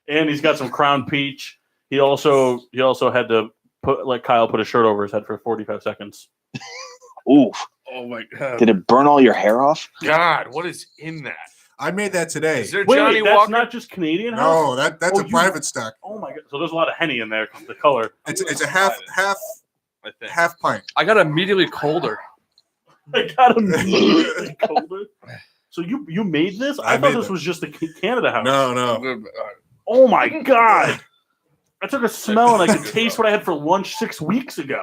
Speaker 4: And he's got some Crown Peach. He also had to let Kyle put a shirt over his head for 45 seconds.
Speaker 3: Ooh,
Speaker 5: Oh my god.
Speaker 3: did it burn all your hair off?
Speaker 1: God, what is in that?
Speaker 2: I made that today.
Speaker 1: Is there
Speaker 4: Wait,
Speaker 1: Johnny
Speaker 4: that's
Speaker 1: Walker?
Speaker 4: not just Canadian house?
Speaker 2: No, that's
Speaker 4: Oh,
Speaker 2: a
Speaker 4: you-
Speaker 2: private stock.
Speaker 4: Oh my god! So there's a lot of Henny in there. The color.
Speaker 2: It's a half
Speaker 1: I think.
Speaker 2: pint.
Speaker 5: I got immediately colder.
Speaker 4: I got him immediately colder. So you made this? I
Speaker 2: I
Speaker 4: thought
Speaker 2: made
Speaker 4: this
Speaker 2: that.
Speaker 4: was just the Canada house.
Speaker 2: No.
Speaker 4: Oh my god! I took a smell and I could taste what I had for lunch 6 weeks ago.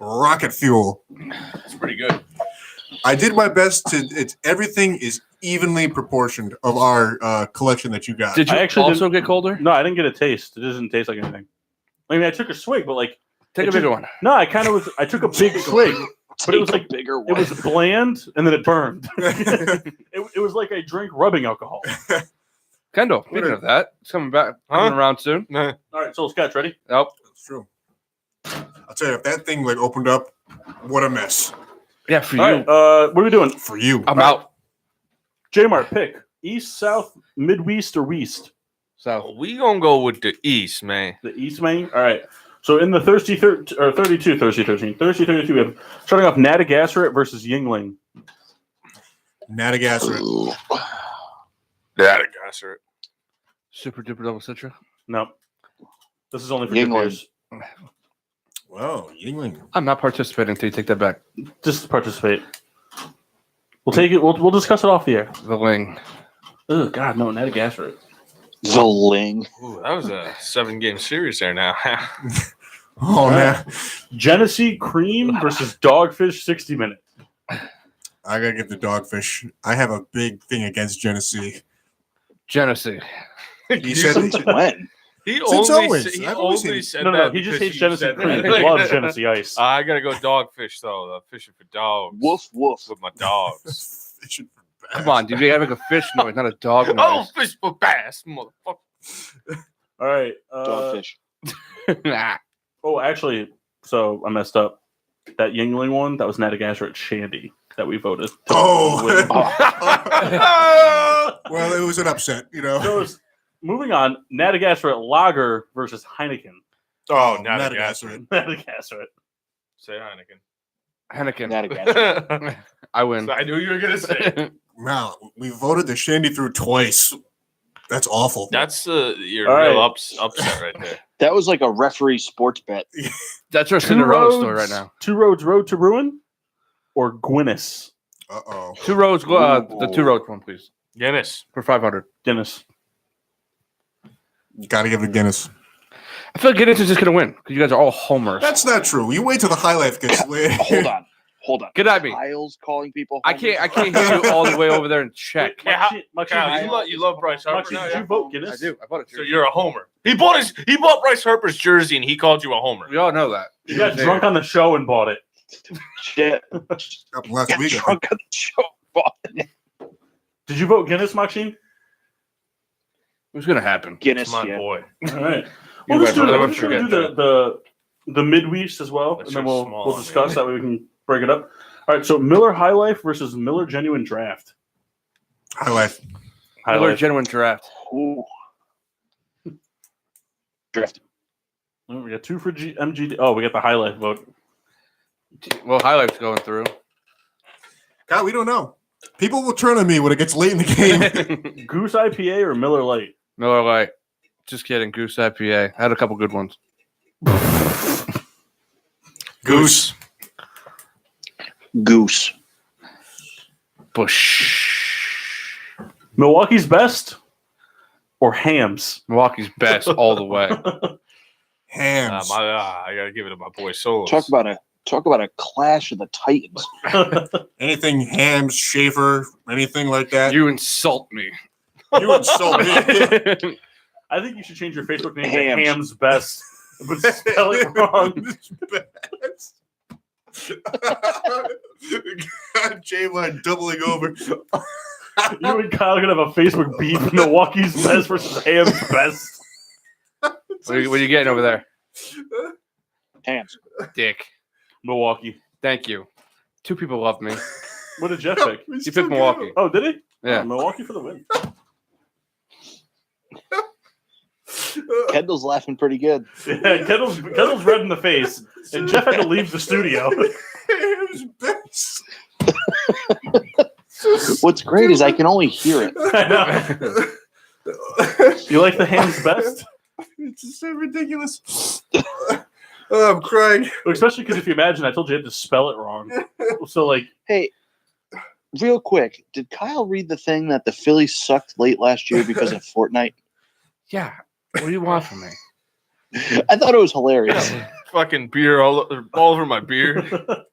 Speaker 2: Rocket fuel.
Speaker 1: It's pretty good.
Speaker 2: I did my best to. It's everything is evenly proportioned of our collection that you got.
Speaker 5: Did you
Speaker 4: I actually
Speaker 5: also get colder?
Speaker 4: No, I didn't get a taste. It doesn't taste like anything. I mean, I took a swig, but like,
Speaker 5: Take a bigger one.
Speaker 4: no, I kind of was. I took a big swig, but it was
Speaker 3: Take a
Speaker 4: like
Speaker 3: bigger
Speaker 4: it
Speaker 3: one.
Speaker 4: was bland and then it burned. it was like I drink rubbing alcohol.
Speaker 5: Kendall, speaking of that, it's coming back, coming around soon.
Speaker 1: Nah.
Speaker 4: All right, Soul Scotch, ready?
Speaker 5: Nope.
Speaker 2: That's true. I'll tell you, if that thing like opened up, what a mess
Speaker 5: Yeah, for
Speaker 4: All
Speaker 5: you.
Speaker 4: right, what are we doing?
Speaker 2: for you.
Speaker 5: I'm out.
Speaker 4: J-Mart, pick East, South, Midwest, or West?
Speaker 5: So
Speaker 1: We gonna go with the East, man.
Speaker 4: The East, main. All right. So in the 32, we have starting off Natagasseret versus Yingling.
Speaker 2: Natagasseret.
Speaker 1: Yeah, I guess it.
Speaker 5: super duper double citra.
Speaker 4: No. This is only for good
Speaker 3: Yingling.
Speaker 4: beers.
Speaker 2: Wow, Yingling.
Speaker 5: I'm not participating until you take that back.
Speaker 4: Just participate. We'll take it. We'll discuss it off the air.
Speaker 5: The Ling.
Speaker 4: Oh God, no, Natagasseret.
Speaker 3: The Ling.
Speaker 1: Ooh, that was a 7-game series there now.
Speaker 2: Oh, man.
Speaker 4: Genesee Cream versus Dogfish 60 Minute.
Speaker 2: I got to get the Dogfish. I have a big thing against Genesee.
Speaker 5: Genesee.
Speaker 2: He said
Speaker 3: Since when?
Speaker 1: He
Speaker 2: Since
Speaker 1: only,
Speaker 2: always.
Speaker 1: he
Speaker 2: I've always
Speaker 1: only
Speaker 2: hated-
Speaker 1: said
Speaker 4: No,
Speaker 1: that
Speaker 4: he just
Speaker 1: because
Speaker 4: hates
Speaker 1: you
Speaker 4: Genesee
Speaker 1: said
Speaker 4: Cream.
Speaker 1: that.
Speaker 4: He loves Genesee Ice.
Speaker 1: I gotta go dogfish though. Fishing for dogs.
Speaker 3: Woof woof.
Speaker 1: with my dogs.
Speaker 2: fishing for bass.
Speaker 5: Come on, dude. You gotta make a fish noise, not a dog
Speaker 1: Oh,
Speaker 5: noise.
Speaker 1: fish for bass, motherfucker.
Speaker 4: All right.
Speaker 3: Dogfish.
Speaker 5: Nah.
Speaker 4: Oh, actually, so I messed up. That Yingling one, that was Natagasseret Shandy that we voted. to
Speaker 2: Oh.
Speaker 4: win.
Speaker 2: Well, it was an upset, you know.
Speaker 4: So it's- moving on, Natagasseret Lager versus Heineken.
Speaker 1: Oh,
Speaker 2: Natagasseret.
Speaker 4: Natagasseret.
Speaker 1: Say Heineken.
Speaker 5: Henneken.
Speaker 3: Natagasseret.
Speaker 5: I win.
Speaker 1: I knew you were gonna say it.
Speaker 2: Wow, we voted the Shandy through twice. That's awful.
Speaker 1: That's your
Speaker 4: All
Speaker 1: real
Speaker 4: right.
Speaker 1: upset right there.
Speaker 3: That was like a referee sports bet.
Speaker 5: That's our Cinderella story right now.
Speaker 4: Two Roads Road to Ruin or Guinness?
Speaker 2: Uh-oh.
Speaker 5: 2 roads. Go. The 2 roads one, please,
Speaker 1: Guinness.
Speaker 5: for 500.
Speaker 4: Guinness.
Speaker 2: You got to give it Guinness.
Speaker 5: I feel like Guinness is just gonna win because you guys are all homers.
Speaker 2: That's not true. You wait till the highlight gets
Speaker 3: Hold on.
Speaker 5: Get at me.
Speaker 3: Kyle's calling people.
Speaker 5: I can't hear you all the way over there and check.
Speaker 1: Yeah, how-
Speaker 4: Maxine,
Speaker 1: Kyle, you love Bryce Harper
Speaker 4: Maxine,
Speaker 1: now,
Speaker 4: did
Speaker 1: yeah?
Speaker 4: you vote
Speaker 5: I
Speaker 4: Guinness?
Speaker 5: do. I bought it.
Speaker 1: So you're a homer. He bought Bryce Harper's jersey and he called you a homer.
Speaker 5: We all know that.
Speaker 4: You got drunk on the show and bought it.
Speaker 3: Shit.
Speaker 2: Up last
Speaker 3: Got
Speaker 2: week. I think.
Speaker 3: drunk on the show.
Speaker 4: Did you vote Guinness, Maxine?
Speaker 5: What's gonna happen?
Speaker 3: Guinness.
Speaker 1: My
Speaker 3: Yeah.
Speaker 1: boy.
Speaker 4: All right.
Speaker 5: You
Speaker 4: We'll just
Speaker 5: guys
Speaker 4: do,
Speaker 5: will
Speaker 4: we're
Speaker 5: never
Speaker 4: just gonna do
Speaker 5: forget
Speaker 4: the Midwest as well,
Speaker 1: That's
Speaker 4: and then
Speaker 1: your small
Speaker 4: we'll
Speaker 1: one,
Speaker 4: discuss
Speaker 1: yeah.
Speaker 4: that way we can break it up. All right. So Miller High Life versus Miller Genuine Draft.
Speaker 2: Highlight.
Speaker 4: High
Speaker 5: Miller
Speaker 4: Life.
Speaker 5: genuine draft.
Speaker 3: Ooh. Drift.
Speaker 4: Oh, we got two for MGD. Oh, we got the High Life vote.
Speaker 5: Well, highlights going through.
Speaker 2: God, we don't know. People will turn on me when it gets late in the game.
Speaker 4: Goose IPA or Miller Lite?
Speaker 5: Miller Lite. Just kidding. Goose IPA. I had a couple good ones.
Speaker 1: Goose.
Speaker 3: Goose.
Speaker 5: Bush.
Speaker 4: Milwaukee's Best or Hams?
Speaker 5: Milwaukee's best all the way.
Speaker 2: Hams.
Speaker 1: I gotta give it to my boy Solos.
Speaker 3: Talk about a clash of the Titans.
Speaker 2: Anything Hams, Schaefer, anything like that.
Speaker 5: You insult me.
Speaker 2: You insult me.
Speaker 4: I think you should change your Facebook name
Speaker 3: Hams.
Speaker 4: to Hams Best, but spell it wrong.
Speaker 2: God, J-Line doubling over.
Speaker 4: You and Kyle are gonna have a Facebook beef. Milwaukee's Best versus Hams Best.
Speaker 5: What are you getting over there?
Speaker 3: Hands.
Speaker 5: Dick.
Speaker 4: Milwaukee.
Speaker 5: Thank you. 2 people love me.
Speaker 4: What did Jeff pick?
Speaker 5: You picked Milwaukee.
Speaker 4: Oh, did he?
Speaker 5: Yeah.
Speaker 4: Oh, Milwaukee for the win.
Speaker 3: Kendall's laughing pretty good.
Speaker 4: Yeah, Kendall's red in the face, and Jeff had to leave the studio.
Speaker 2: Hams best.
Speaker 3: What's great is I can only hear it.
Speaker 4: I know. You like the Hams Best?
Speaker 2: It's so ridiculous. Oh, I'm crying.
Speaker 4: Especially because if you imagine, I told you I had to spell it wrong. So, like,
Speaker 3: Hey, real quick, did Kyle read the thing that the Phillies sucked late last year because of Fortnite?
Speaker 5: Yeah. What do you want from me?
Speaker 3: I thought it was hilarious.
Speaker 1: Fucking beer all over my beard.
Speaker 4: all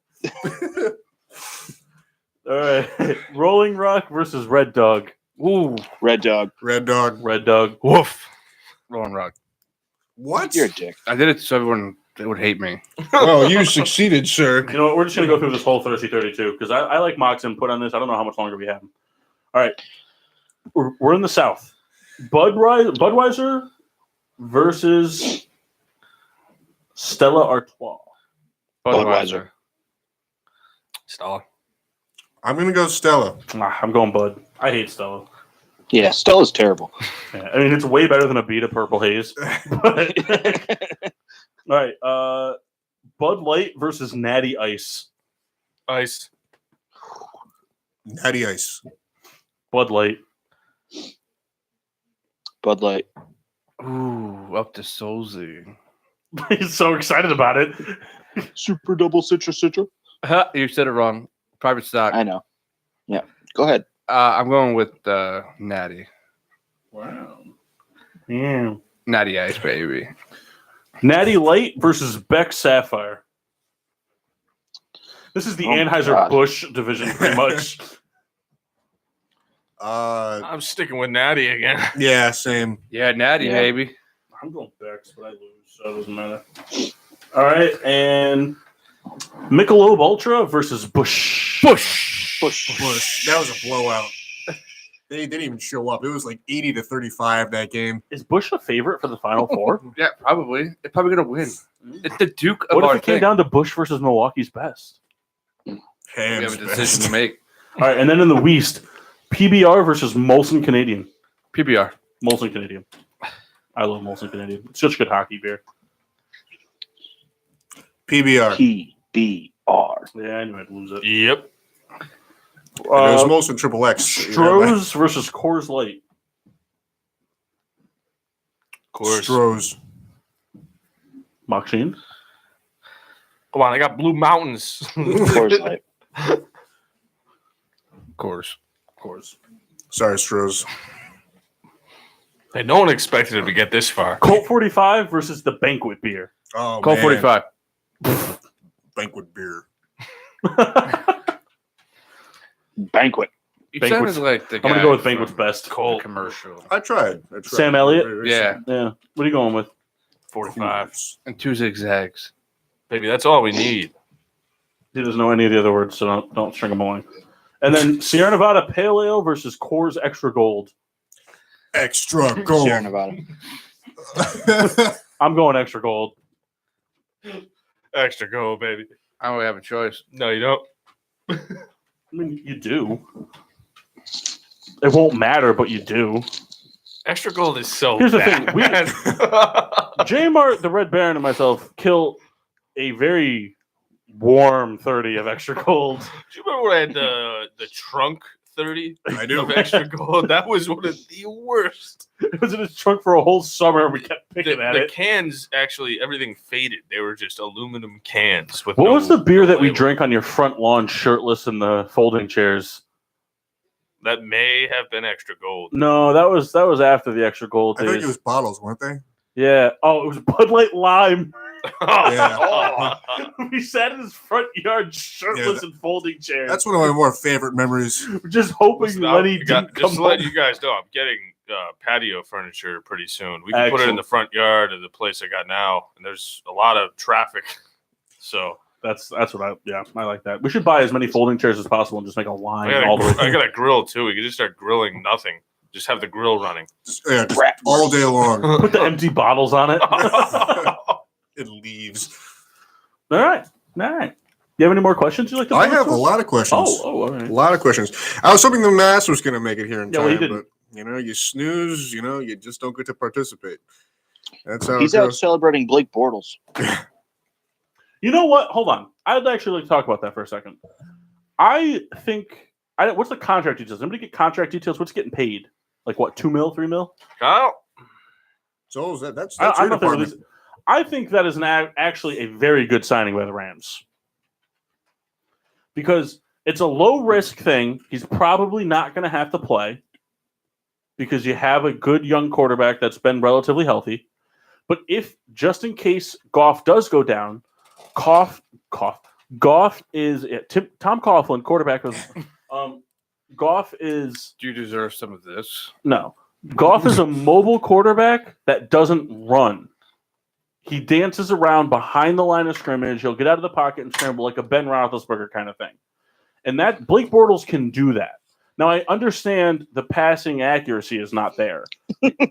Speaker 4: right. Rolling Rock versus Red Dog.
Speaker 5: Ooh.
Speaker 3: Red Dog.
Speaker 2: Red Dog.
Speaker 4: Red Dog.
Speaker 5: Woof. Rolling Rock.
Speaker 2: What?
Speaker 3: You're a dick.
Speaker 5: I did it so everyone would hate me.
Speaker 2: Well, you succeeded, sir.
Speaker 4: You know what? We're just going to go through this whole Thirsty 32 because I like Mox input on this. I don't know how much longer we have. All right. We're in the South. Budweiser versus Stella Artois.
Speaker 3: Budweiser.
Speaker 1: Stella.
Speaker 2: I'm going to go Stella.
Speaker 4: I'm going Bud. I hate Stella.
Speaker 3: Yeah, Stella's terrible.
Speaker 4: Yeah, I mean, it's way better than a Beta Purple Haze. But, all right. Bud Light versus Natty Ice.
Speaker 1: Ice.
Speaker 2: Natty Ice.
Speaker 4: Bud Light.
Speaker 3: Bud Light.
Speaker 5: Ooh, up to Solzy.
Speaker 4: He's so excited about it.
Speaker 3: Super double Citra.
Speaker 5: You said it wrong. Private stock.
Speaker 3: I know. Yeah. Go ahead.
Speaker 5: I'm going with Natty.
Speaker 4: Wow. Yeah.
Speaker 5: Natty Ice, baby.
Speaker 4: Natty Light versus Beck Sapphire. This is the
Speaker 3: Oh,
Speaker 4: Anheuser-Busch division, pretty much.
Speaker 1: I'm sticking with Natty again.
Speaker 2: Yeah, same.
Speaker 5: Yeah, Natty,
Speaker 3: Yeah.
Speaker 5: baby.
Speaker 4: I'm going Beck's, but I lose, so it doesn't matter. All right, and Michelob Ultra versus Bush.
Speaker 2: Bush. That was a blowout. They didn't even show up. It was like 80-35 that game.
Speaker 4: Is Bush a favorite for the Final Four?
Speaker 5: Yeah, probably. They're probably gonna win. It's the Duke of
Speaker 4: What
Speaker 5: our
Speaker 4: if it came
Speaker 5: thing.
Speaker 4: down to Bush versus Milwaukee's best?
Speaker 5: We
Speaker 2: Ham's
Speaker 5: have a decision
Speaker 2: best.
Speaker 5: to make.
Speaker 4: All right, and then in the West, PBR versus Molson Canadian.
Speaker 5: PBR.
Speaker 4: Molson Canadian. I love Molson Canadian. It's such good hockey beer.
Speaker 2: PBR.
Speaker 3: PBR.
Speaker 4: Yeah, I knew I'd lose it.
Speaker 1: Yep.
Speaker 2: It was Molson Triple X.
Speaker 4: Stroh's versus Coors Light.
Speaker 1: Of course.
Speaker 2: Stroh's.
Speaker 4: Maxine.
Speaker 1: Come on, I got Blue Mountains.
Speaker 3: Coors Light.
Speaker 5: Of course.
Speaker 4: Coors.
Speaker 2: Sorry, Stroh's.
Speaker 1: Hey, no one expected him to get this far.
Speaker 4: Colt 45 versus the Banquet beer.
Speaker 2: Oh,
Speaker 5: Call
Speaker 2: man.
Speaker 5: 45.
Speaker 2: Banquet beer.
Speaker 3: Banquet.
Speaker 5: You
Speaker 4: Banquet's-
Speaker 5: sounded like the guy
Speaker 4: I'm going to go with
Speaker 5: from
Speaker 4: Banquet's best.
Speaker 5: the
Speaker 1: Colt.
Speaker 5: commercial.
Speaker 2: I tried.
Speaker 4: Sam Elliott?
Speaker 5: Yeah.
Speaker 4: Yeah. What are you going with?
Speaker 1: 45.
Speaker 5: And 2 zigzags.
Speaker 1: Baby, that's all we need.
Speaker 4: He doesn't know any of the other words, so don't string him along. And then Sierra Nevada Pale Ale versus Coors Extra Gold.
Speaker 2: Extra gold.
Speaker 3: Sierra Nevada.
Speaker 4: I'm going Extra Gold.
Speaker 1: Extra gold, baby.
Speaker 5: I don't really have a choice.
Speaker 1: No, you don't.
Speaker 4: I mean, you do. It won't matter, but you do.
Speaker 1: Extra gold is so
Speaker 4: Here's the
Speaker 1: bad.
Speaker 4: thing, J Mart, the Red Baron, and myself kill a very warm 30 of Extra Gold.
Speaker 1: Do you remember when I had the trunk 30
Speaker 2: I do.
Speaker 1: of extra gold? That was one of the worst.
Speaker 4: It was in his trunk for a whole summer. We kept
Speaker 1: The,
Speaker 4: picking at
Speaker 1: the
Speaker 4: it.
Speaker 1: cans, actually, everything faded. They were just aluminum cans. With
Speaker 4: What
Speaker 1: no-
Speaker 4: was the beer
Speaker 1: no
Speaker 4: that we
Speaker 1: label.
Speaker 4: drank on your front lawn shirtless in the folding chairs?
Speaker 1: That may have been extra gold.
Speaker 4: No, that was after the Extra Gold
Speaker 2: I think
Speaker 4: days.
Speaker 2: it was bottles, weren't they?
Speaker 4: Yeah. Oh, it was Bud Light Lime.
Speaker 2: Yeah.
Speaker 4: We sat in his front yard shirtless in folding chairs.
Speaker 2: That's one of my more favorite memories.
Speaker 4: Just hoping
Speaker 1: Listen,
Speaker 4: Lenny
Speaker 1: just
Speaker 4: didn't come
Speaker 1: to let
Speaker 4: home.
Speaker 1: you guys know, I'm getting patio furniture pretty soon. We can put it in
Speaker 4: Excellent.
Speaker 1: the front yard of the place I got now, and there's a lot of traffic. So
Speaker 4: That's what I like that. We should buy as many folding chairs as possible and just make a line all the way
Speaker 1: I
Speaker 4: through.
Speaker 1: got a grill too. We could just start grilling nothing. Just have the grill running.
Speaker 2: Just
Speaker 3: Brat.
Speaker 2: all day long.
Speaker 4: Put the empty bottles on it. All
Speaker 2: It leaves.
Speaker 4: right. You have any more questions you'd like to
Speaker 2: I
Speaker 4: pose
Speaker 2: have
Speaker 4: to
Speaker 2: a
Speaker 4: us?
Speaker 2: lot of questions.
Speaker 4: Oh, all right.
Speaker 2: A lot of questions. I was hoping the mass was going to make it here in
Speaker 4: Yeah, well, he
Speaker 2: time,
Speaker 4: didn't.
Speaker 2: but you snooze, you just don't get to participate. That's how
Speaker 3: He's
Speaker 2: it
Speaker 3: out
Speaker 2: goes.
Speaker 3: celebrating Blake Bortles.
Speaker 4: You know what? Hold on. I'd actually like to talk about that for a second. I think what's the contract details? Anybody get contract details? What's getting paid? Like what? 2 mil, 3 mil?
Speaker 1: Kyle,
Speaker 2: So that's
Speaker 4: I
Speaker 2: your
Speaker 4: don't know if they
Speaker 2: department.
Speaker 4: released- I think that is actually a very good signing by the Rams because it's a low risk thing. He's probably not going to have to play because you have a good young quarterback that's been relatively healthy. But if just in case Goff does go down, Goff is Tom Coughlin, quarterback of Goff is
Speaker 5: Do you deserve some of this?
Speaker 4: no. Goff is a mobile quarterback that doesn't run. He dances around behind the line of scrimmage. He'll get out of the pocket and scramble like a Ben Roethlisberger kind of thing. And that Blake Bortles can do that. Now, I understand the passing accuracy is not there.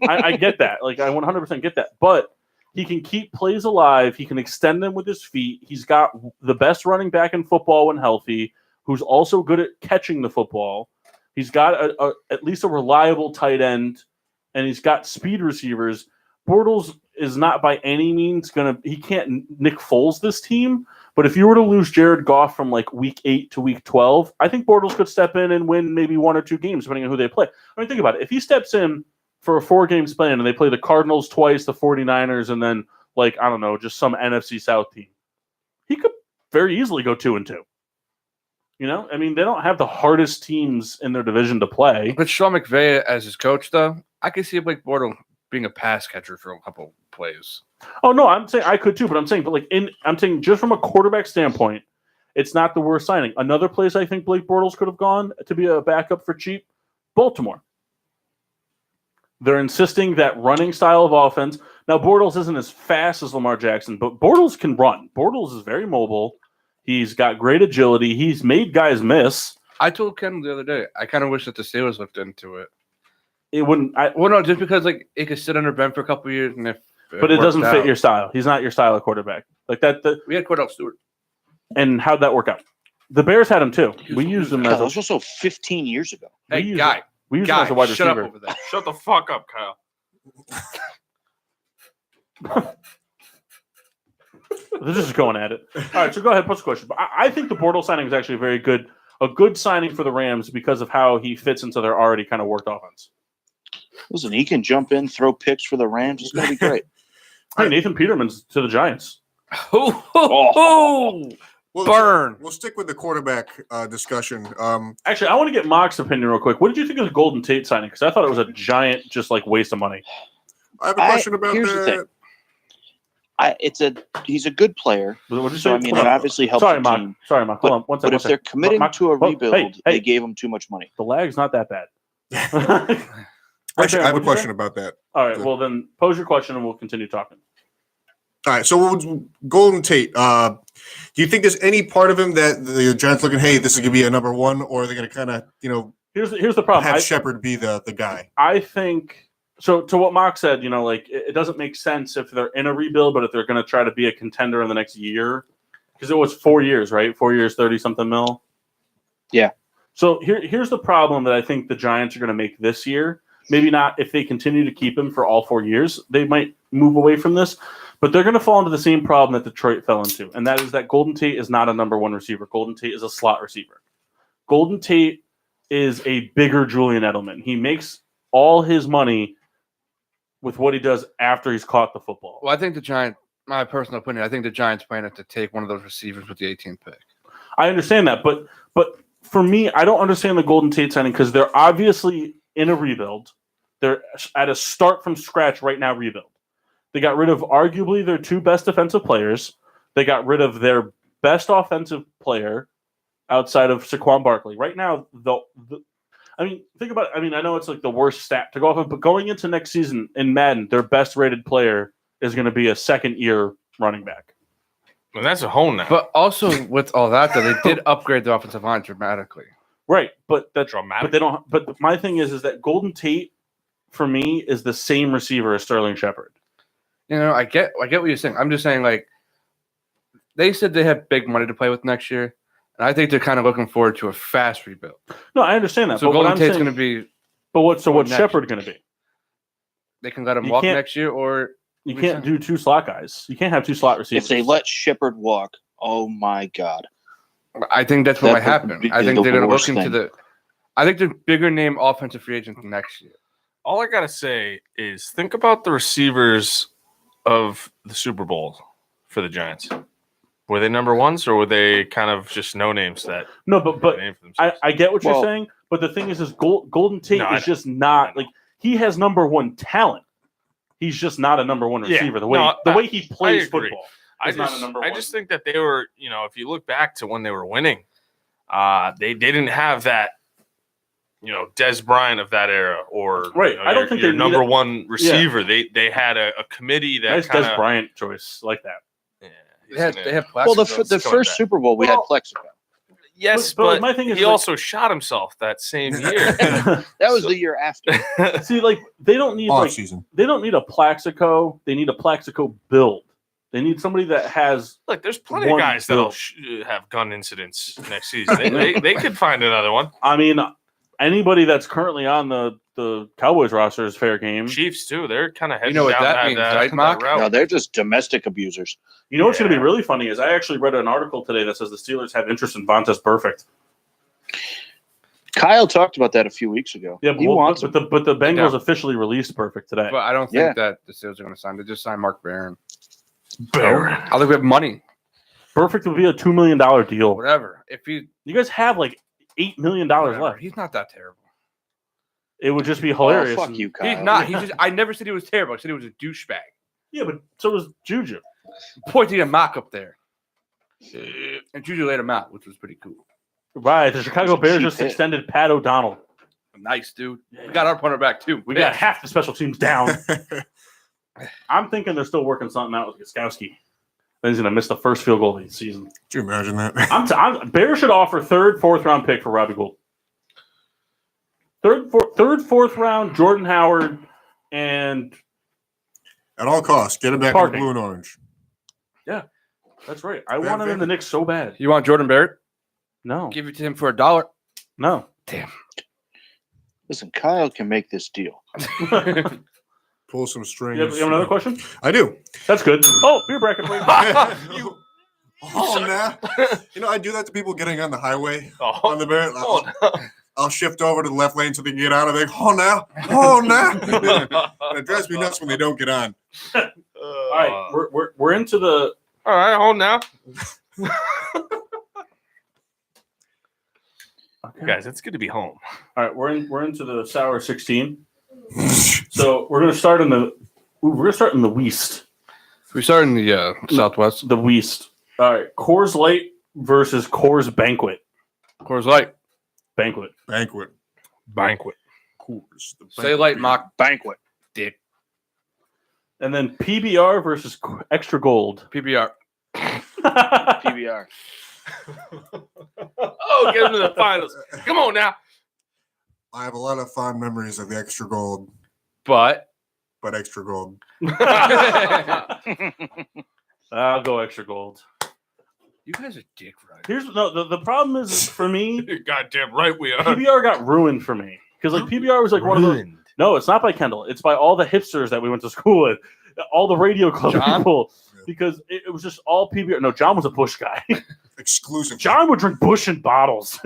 Speaker 4: I get that. Like, I 100% get that. But he can keep plays alive. He can extend them with his feet. He's got the best running back in football when healthy, who's also good at catching the football. He's got at least a reliable tight end, and he's got speed receivers. Bortles is not by any means he can't Nick Foles this team, but if you were to lose Jared Goff from like week 8 to week 12, I think Bortles could step in and win maybe 1 or 2 games, depending on who they play. I mean, think about it. If he steps in for a 4-game span and they play the Cardinals twice, the 49ers, and then, like, I don't know, just some NFC South team, he could very easily go 2-2. You know? I mean, they don't have the hardest teams in their division to play.
Speaker 5: But Sean McVay as his coach, though, I could see Blake Bortles being a pass catcher for a couple plays.
Speaker 4: Oh no, I'm saying I could too, but I'm saying just from a quarterback standpoint, it's not the worst signing. Another place I think Blake Bortles could have gone to be a backup for cheap, Baltimore. They're insisting that running style of offense. Now Bortles isn't as fast as Lamar Jackson, but Bortles can run. Bortles is very mobile. He's got great agility. He's made guys miss.
Speaker 5: I told Ken the other day, I kind of wish that the Steelers looked into it.
Speaker 4: It wouldn't.
Speaker 5: Well, no, just because like it could sit under Ben for a couple of years, and
Speaker 4: but it doesn't fit your style. He's not your style of quarterback. Like that.
Speaker 5: We had Cordell Stewart,
Speaker 4: and how'd that work out? The Bears had him too. We used him as
Speaker 3: that was also 15 years ago.
Speaker 5: Hey, guy,
Speaker 4: we used him as a wide
Speaker 5: shut
Speaker 4: receiver.
Speaker 5: up over there.
Speaker 1: Shut the fuck up, Kyle.
Speaker 4: They're just going at it. All right, so go ahead, post a question. But I think the Bortles signing is actually a good signing for the Rams because of how he fits into their already kind of worked offense.
Speaker 3: Listen, he can jump in, throw picks for the Rams. It's going to be great.
Speaker 4: Hey, Nathan Peterman's to the Giants.
Speaker 5: Oh, burn.
Speaker 2: We'll stick with the quarterback discussion.
Speaker 4: Actually, I want to get Mock's opinion real quick. What did you think of the Golden Tate signing? Because I thought it was a giant, just like waste of money.
Speaker 2: I have a question about
Speaker 3: here's the thing. He's a good player.
Speaker 4: What did you
Speaker 3: So
Speaker 4: say?
Speaker 3: I mean, it obviously helps the team.
Speaker 4: Sorry, Mock. Hold on. One second.
Speaker 3: But if they're committing to a rebuild, they gave him too much money.
Speaker 4: The lag's not that bad.
Speaker 2: Actually, I have a question about that.
Speaker 4: All right. Well, then pose your question and we'll continue talking.
Speaker 2: All right. So Golden Tate, do you think there's any part of him that the Giants looking, hey, this is going to be a number one, or are they going to kind of,
Speaker 4: here's the problem.
Speaker 2: Have Shepard be the guy?
Speaker 4: I think so. To what Mock said, like it doesn't make sense if they're in a rebuild, but if they're going to try to be a contender in the next year, because it was 4 years, right? 4 years, 30-something mil.
Speaker 3: Yeah.
Speaker 4: So here's the problem that I think the Giants are going to make this year. Maybe not if they continue to keep him for all 4 years. They might move away from this, but they're going to fall into the same problem that Detroit fell into, and that is that Golden Tate is not a number one receiver. Golden Tate is a slot receiver. Golden Tate is a bigger Julian Edelman. He makes all his money with what he does after he's caught the football.
Speaker 5: Well, I think the Giants, my personal opinion, I think the Giants plan to take one of those receivers with the 18th pick.
Speaker 4: I understand that, but for me, I don't understand the Golden Tate signing because they're obviously in a rebuild. They're at a start from scratch right now rebuild. They got rid of arguably their 2 best defensive players. They got rid of their best offensive player outside of Saquon Barkley. Right now, think about it. I mean, I know it's like the worst stat to go off of, but going into next season in Madden, their best rated player is going to be a second-year running back.
Speaker 1: Well, that's a hole now.
Speaker 5: But also with all that, though, they did upgrade the offensive line dramatically.
Speaker 4: Right, but that's
Speaker 1: dramatic.
Speaker 4: But they don't. But my thing is that Golden Tate, for me, is the same receiver as Sterling Shepard.
Speaker 5: I get what you're saying. I'm just saying, like, they said they have big money to play with next year, and I think they're kind of looking forward to a fast rebuild.
Speaker 4: No, I understand that.
Speaker 5: So
Speaker 4: but
Speaker 5: Golden Tate's going to be.
Speaker 4: But what's Shepard going to be?
Speaker 5: They can let him walk next year, or
Speaker 4: you can't do 2 slot guys. You can't have 2 slot receivers.
Speaker 3: If they let Shepard walk, oh my God.
Speaker 5: I think that's what might happen. I think they're going to look into I think they're bigger name offensive free agents next year.
Speaker 1: All I got to say is think about the receivers of the Super Bowl for the Giants. Were they number ones or were they kind of just no names that?
Speaker 4: No, but I get what you're saying. But the thing is Golden Tate is just not like he has number one talent. He's just not a number one receiver.
Speaker 1: Yeah,
Speaker 4: the way he plays football.
Speaker 1: I just think that they were, if you look back to when they were winning, they didn't have that, Des Bryant of that era or
Speaker 4: right. I don't think
Speaker 1: your number one receiver. Yeah. They had a committee that
Speaker 4: nice Des Bryant choice like that.
Speaker 5: Yeah, they have Plaxico.
Speaker 3: Well, the first Super Bowl we had Plexico.
Speaker 1: Yes, but my thing is he also shot himself that same year.
Speaker 3: That was the year after.
Speaker 4: See, like they don't need they don't need a Plaxico. They need a Plaxico build. They need somebody that has.
Speaker 1: Look, there's plenty of guys that'll have gun incidents next season. They could find another one.
Speaker 4: I mean, anybody that's currently on the Cowboys roster is fair game.
Speaker 1: Chiefs too. They're kind of heading
Speaker 5: know what
Speaker 1: down
Speaker 5: that means, right, Mark?
Speaker 3: No, they're just domestic abusers.
Speaker 4: You know what's going to be
Speaker 1: Yeah.
Speaker 4: really funny is I actually read an article today that says the Steelers have interest in Vontaze Perfect.
Speaker 3: Kyle talked about that a few weeks ago.
Speaker 4: Yeah,
Speaker 3: he wants
Speaker 4: but the Bengals officially released Perfect today.
Speaker 5: But I don't think that the Steelers are going to sign. They just signed Mark Barron.
Speaker 1: Barron.
Speaker 5: I think we have money.
Speaker 4: Perfect would be a $2 million deal.
Speaker 5: Whatever. If he
Speaker 4: You guys have like $8 million
Speaker 5: whatever.
Speaker 4: left.
Speaker 5: He's not that terrible.
Speaker 4: It would just be hilarious.
Speaker 3: Oh, fuck you, Kyle.
Speaker 5: He's not. He's just. I never said he was terrible. I said he was a douchebag.
Speaker 4: Yeah, but so was Juju.
Speaker 5: Pointing a mock up there, and Juju laid him out, which was pretty cool.
Speaker 4: Right. The Chicago
Speaker 3: It's a
Speaker 4: Bears
Speaker 3: cheap
Speaker 4: just
Speaker 3: hit.
Speaker 4: extended Pat O'Donnell.
Speaker 5: Nice dude. We got our punter back too.
Speaker 4: We got half the special teams down. I'm thinking they're still working something out with Gostowski. Then he's going to miss the first field goal of the season.
Speaker 2: Could you imagine that?
Speaker 4: Bears should offer third, fourth round pick for Robbie Gould. Third, fourth round, Jordan Howard, and
Speaker 2: At all costs, get him back in
Speaker 4: Parking.
Speaker 2: the blue and orange.
Speaker 4: that's right. I want him in the Knicks so bad.
Speaker 5: You want Jordan Barrett?
Speaker 4: No,
Speaker 5: Give it to him for $1.
Speaker 4: no.
Speaker 5: Damn.
Speaker 3: Listen, Kyle can make this deal.
Speaker 2: Pull some strings.
Speaker 4: You have another question?
Speaker 2: I do.
Speaker 4: That's good. Oh, beer bracket. Wait.
Speaker 2: You- now. You know, I do that to people getting on the highway on
Speaker 1: Oh,
Speaker 2: the Barrett.
Speaker 1: oh, no.
Speaker 2: I'll shift over to the left lane so they can get out of there. Now. And it drives me nuts when they don't get on.
Speaker 4: All right, we're into the.
Speaker 1: All right, hold now.
Speaker 4: Okay.
Speaker 1: Guys, it's good to be home.
Speaker 4: All right, we're into the sour 16. So we're gonna start in the West.
Speaker 5: We start in the Southwest.
Speaker 4: The West. All right, Coors Light versus Coors Banquet.
Speaker 5: Coors Light.
Speaker 4: Banquet.
Speaker 2: Banquet. Coors. the
Speaker 5: Say
Speaker 2: banquet
Speaker 5: light,
Speaker 2: beer.
Speaker 5: mock.
Speaker 3: Banquet.
Speaker 5: Dick.
Speaker 4: And then PBR versus Extra Gold.
Speaker 5: PBR.
Speaker 3: PBR.
Speaker 1: Oh, get him to the finals. Come on now.
Speaker 2: I have a lot of fond memories of the extra gold,
Speaker 5: But
Speaker 2: but extra gold.
Speaker 4: I'll go Extra Gold.
Speaker 5: you guys are dick right.
Speaker 4: The problem is for me,
Speaker 1: You're goddamn right we are.
Speaker 4: PBR got ruined for me because like PBR was like one of those. No, it's not by Kendall. It's by all the hipsters that we went to school with, all the radio club
Speaker 5: John?
Speaker 4: people, because it was just all PBR. No, John was a Bush guy.
Speaker 2: Exclusive.
Speaker 4: John would drink Bush in bottles.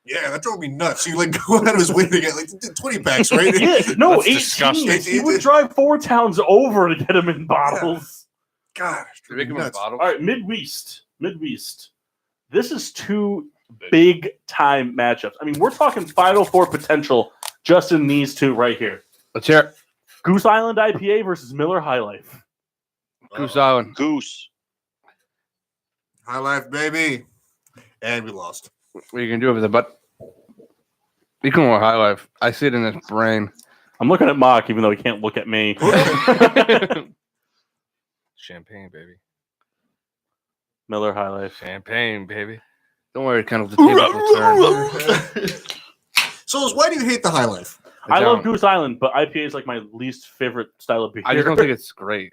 Speaker 2: Yeah, that drove me nuts. He like go out of his way to get like 20 packs, right?
Speaker 4: Yeah, no,
Speaker 1: That's
Speaker 4: 18.
Speaker 1: disgusting.
Speaker 4: He would drive 4 towns over to get him in bottles.
Speaker 2: God,
Speaker 5: They make him a
Speaker 2: nuts.
Speaker 5: bottle.
Speaker 4: All right, Midwest. This is 2 big time matchups. I mean, we're talking Final Four potential just in these 2 right here.
Speaker 5: Let's hear it.
Speaker 4: Goose Island IPA versus Miller High Life.
Speaker 5: Goose Island.
Speaker 3: Goose.
Speaker 2: High life, baby. And we lost.
Speaker 5: What are you gonna do with it? But you can want high life. I see it in his brain.
Speaker 4: I'm looking at Mock, even though he can't look at me.
Speaker 1: Champagne, baby.
Speaker 4: Miller High Life.
Speaker 1: Champagne, baby.
Speaker 5: Don't worry, kind of the tables will turn.
Speaker 2: So, why do you hate the high life?
Speaker 4: I love
Speaker 5: don't.
Speaker 4: Goose Island, but IPA is like my least favorite style of beer.
Speaker 5: I just don't think it's great.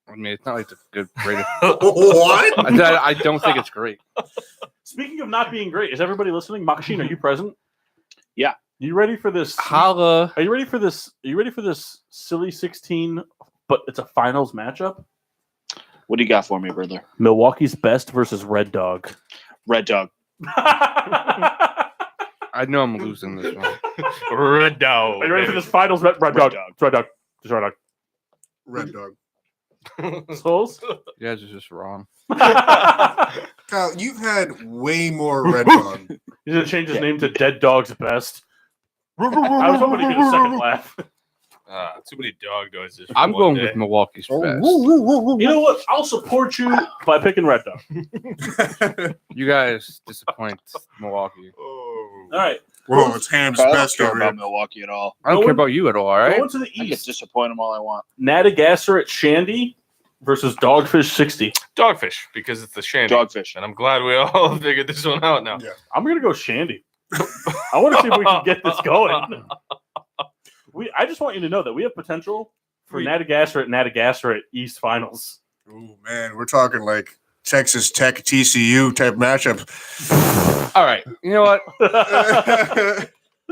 Speaker 5: I mean, it's not like it's a good rate.
Speaker 2: What?
Speaker 5: I don't think it's great.
Speaker 4: Speaking of not being great, is everybody listening? Makashin, are you present?
Speaker 3: Yeah.
Speaker 4: You ready for this?
Speaker 5: Holla.
Speaker 4: Are you ready for this? Are you ready for this silly 16? But it's a finals matchup.
Speaker 3: What do you got for me, brother?
Speaker 4: Milwaukee's Best versus Red Dog.
Speaker 3: Red Dog.
Speaker 5: I know I'm losing this one.
Speaker 1: Red dog.
Speaker 4: Are you ready for this finals? Red Dog.
Speaker 3: Dog.
Speaker 4: It's Red Dog. It's Red Dog.
Speaker 2: Red dog.
Speaker 4: Souls?
Speaker 5: You guys are just wrong.
Speaker 2: Kyle, you've had way more red dog.
Speaker 4: He's gonna change his name to Dead Dog's Best. I was hoping to get a second laugh.
Speaker 1: Too many dog noises. for
Speaker 5: I'm
Speaker 1: one
Speaker 5: going
Speaker 1: day.
Speaker 5: with Milwaukee's best.
Speaker 4: You know what? I'll support you by picking Red Dog.
Speaker 5: You guys disappoint Milwaukee.
Speaker 1: Oh.
Speaker 4: All right.
Speaker 2: Whoa, it's Ham's
Speaker 3: I don't
Speaker 2: best
Speaker 3: care
Speaker 2: over
Speaker 3: about
Speaker 2: here.
Speaker 3: Milwaukee at all.
Speaker 5: I don't
Speaker 4: Going-
Speaker 5: care about you at all, all right?
Speaker 4: Going to the
Speaker 3: I can
Speaker 4: East.
Speaker 3: disappoint them all I want.
Speaker 4: Natagasser Shandy versus Dogfish 60.
Speaker 1: Dogfish, because it's the shandy.
Speaker 3: Dogfish.
Speaker 1: And I'm glad we all figured this one out now.
Speaker 2: Yeah.
Speaker 4: I'm gonna go Shandy. I want to see if we can get this going. I just want you to know that we have potential for Natagasser at East Finals.
Speaker 2: Oh man, we're talking like Texas Tech TCU type matchup.
Speaker 5: All right. You know what?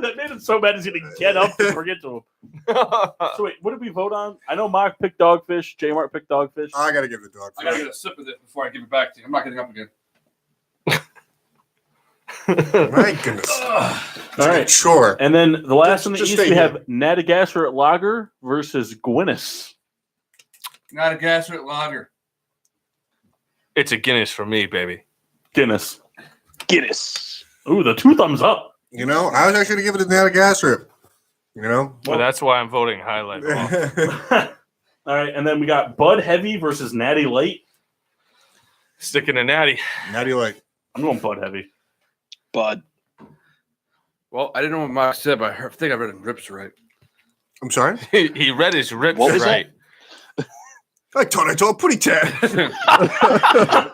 Speaker 4: That made him so mad he's going to get up to bring it to him. So wait, what did we vote on? I know Mark picked Dogfish. J Mart picked Dogfish.
Speaker 2: I gotta give the dog.
Speaker 5: I gotta get a sip of it before I give it back to you. I'm not getting up again.
Speaker 2: My goodness.
Speaker 4: All
Speaker 2: All
Speaker 4: right.
Speaker 2: right. Sure.
Speaker 4: And then the last in the
Speaker 2: Just
Speaker 4: East,
Speaker 2: stay
Speaker 4: we
Speaker 2: here.
Speaker 4: have Natagansett Lager versus Guinness.
Speaker 5: Not a gas or lager.
Speaker 1: It's a Guinness for me, baby.
Speaker 4: Guinness.
Speaker 3: Guinness.
Speaker 4: Ooh, the 2 thumbs up.
Speaker 2: You know, I was actually gonna give it a Natagansett. You know.
Speaker 1: Well, that's why I'm voting highlight.
Speaker 4: All right, and then we got Bud Heavy versus Natty Light.
Speaker 1: Sticking a natty.
Speaker 2: Natty Light.
Speaker 4: I'm going Bud Heavy.
Speaker 3: Bud.
Speaker 5: Well, I didn't know what Mark said, but I think I read his rips right.
Speaker 2: I'm sorry.
Speaker 1: He read his rips
Speaker 3: What was
Speaker 1: right.
Speaker 2: I told Putty Tat.
Speaker 4: I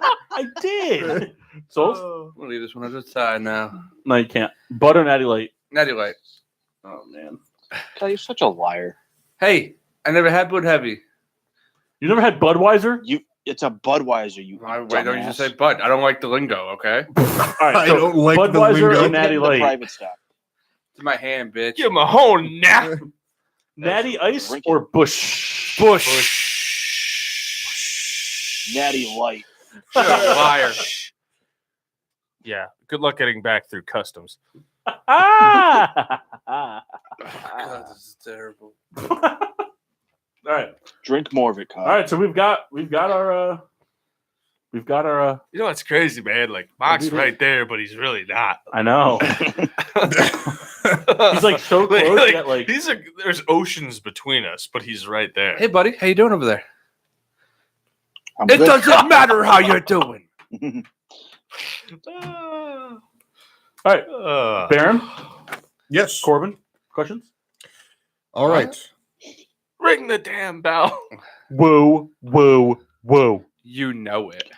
Speaker 4: did. So
Speaker 5: I'm gonna leave this one on the side now.
Speaker 4: no, you can't. Bud or Natty Light.
Speaker 5: Natty Light.
Speaker 4: Oh man,
Speaker 3: God, you're such a liar.
Speaker 5: Hey, I never had Bud Heavy.
Speaker 4: you never had Budweiser?
Speaker 3: It's a Budweiser. You.
Speaker 5: Why don't you just say
Speaker 3: dumbass.
Speaker 5: Bud? I don't like the lingo. Okay,
Speaker 4: All right,
Speaker 2: I
Speaker 4: so
Speaker 2: don't like the
Speaker 4: Budweiser
Speaker 2: lingo.
Speaker 4: or Natty
Speaker 3: The
Speaker 4: Light.
Speaker 3: private stock.
Speaker 5: it's in my hand, bitch.
Speaker 1: Give him a whole nap.
Speaker 4: Natty Ice
Speaker 3: Drink
Speaker 4: or Bush?
Speaker 3: Natty Light.
Speaker 5: You're a liar.
Speaker 1: Yeah. Good luck getting back through customs.
Speaker 4: Ah!
Speaker 5: God, this is terrible.
Speaker 4: All right,
Speaker 3: Drink more of it, Kyle.
Speaker 4: all right. So we've got our
Speaker 1: You know what's crazy, man? Like Mark's right there, but he's really not.
Speaker 4: I know. He's like so close that like
Speaker 1: there's oceans between us, but he's right there.
Speaker 5: Hey, buddy, how you doing over there?
Speaker 3: I'm
Speaker 5: It
Speaker 3: good.
Speaker 5: doesn't matter how you're doing.
Speaker 4: all right. Baron,
Speaker 2: Yes.
Speaker 4: Corbin, questions?
Speaker 2: All right.
Speaker 1: Ring the damn bell.
Speaker 4: Whoa, whoa, whoa.
Speaker 5: You know it.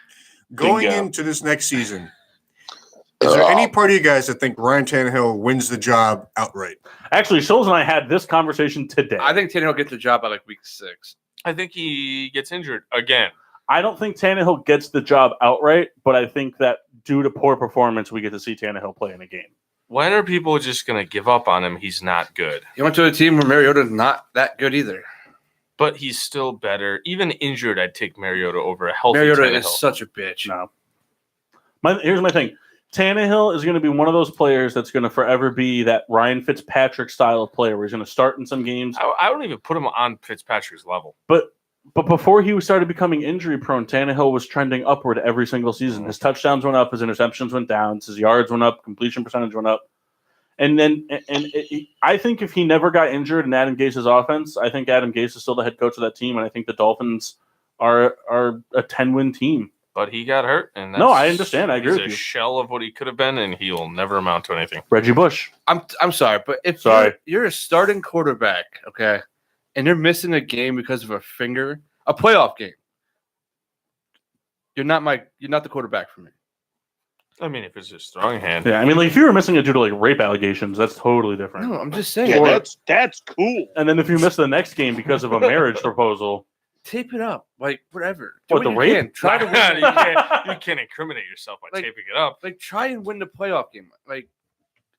Speaker 2: Going
Speaker 3: Bingo.
Speaker 2: into this next season, is there any part of you guys that think Ryan Tannehill wins the job outright?
Speaker 4: Actually, Scholes and I had this conversation today.
Speaker 5: I think Tannehill gets the job by like week 6.
Speaker 1: I think he gets injured again.
Speaker 4: I don't think Tannehill gets the job outright, but I think that due to poor performance, we get to see Tannehill play in a game.
Speaker 1: When are people just going to give up on him? He's not good.
Speaker 5: He went to a team where Mariota's not that good either.
Speaker 1: But he's still better. Even injured, I'd take Mariota over a healthy
Speaker 5: Mariota
Speaker 1: Tannehill.
Speaker 5: is such a bitch.
Speaker 4: No. Here's my thing. Tannehill is going to be one of those players that's going to forever be that Ryan Fitzpatrick style of player where he's going to start in some games.
Speaker 1: I don't even put him on Fitzpatrick's level.
Speaker 4: But before he started becoming injury prone, Tannehill was trending upward every single season. His touchdowns went up, his interceptions went down, his yards went up, completion percentage went up. I think if he never got injured in Adam Gase's offense, I think Adam Gase is still the head coach of that team, and I think the Dolphins are a 10-win team.
Speaker 1: But he got hurt, and
Speaker 4: No, I understand. I agree
Speaker 1: he's
Speaker 4: with
Speaker 1: a
Speaker 4: you.
Speaker 1: shell of what he could have been, and he'll never amount to anything.
Speaker 4: Reggie Bush.
Speaker 5: I'm sorry, but if you're a starting quarterback, okay, and you're missing a game because of a finger, a playoff game, you're not the quarterback for me.
Speaker 1: I mean, if it's a strong hand.
Speaker 4: Yeah, I mean, like if you were missing it due to like rape allegations, that's totally different.
Speaker 5: No, I'm just saying.
Speaker 3: Yeah, that's cool.
Speaker 4: And then if you miss the next game because of a marriage proposal,
Speaker 5: Tape it up, like whatever. Do
Speaker 4: What, the
Speaker 5: you
Speaker 4: rape?
Speaker 5: can. Try to win.
Speaker 1: you can't incriminate yourself by
Speaker 5: Like-
Speaker 1: taping it up.
Speaker 5: Like try and win the playoff game. Like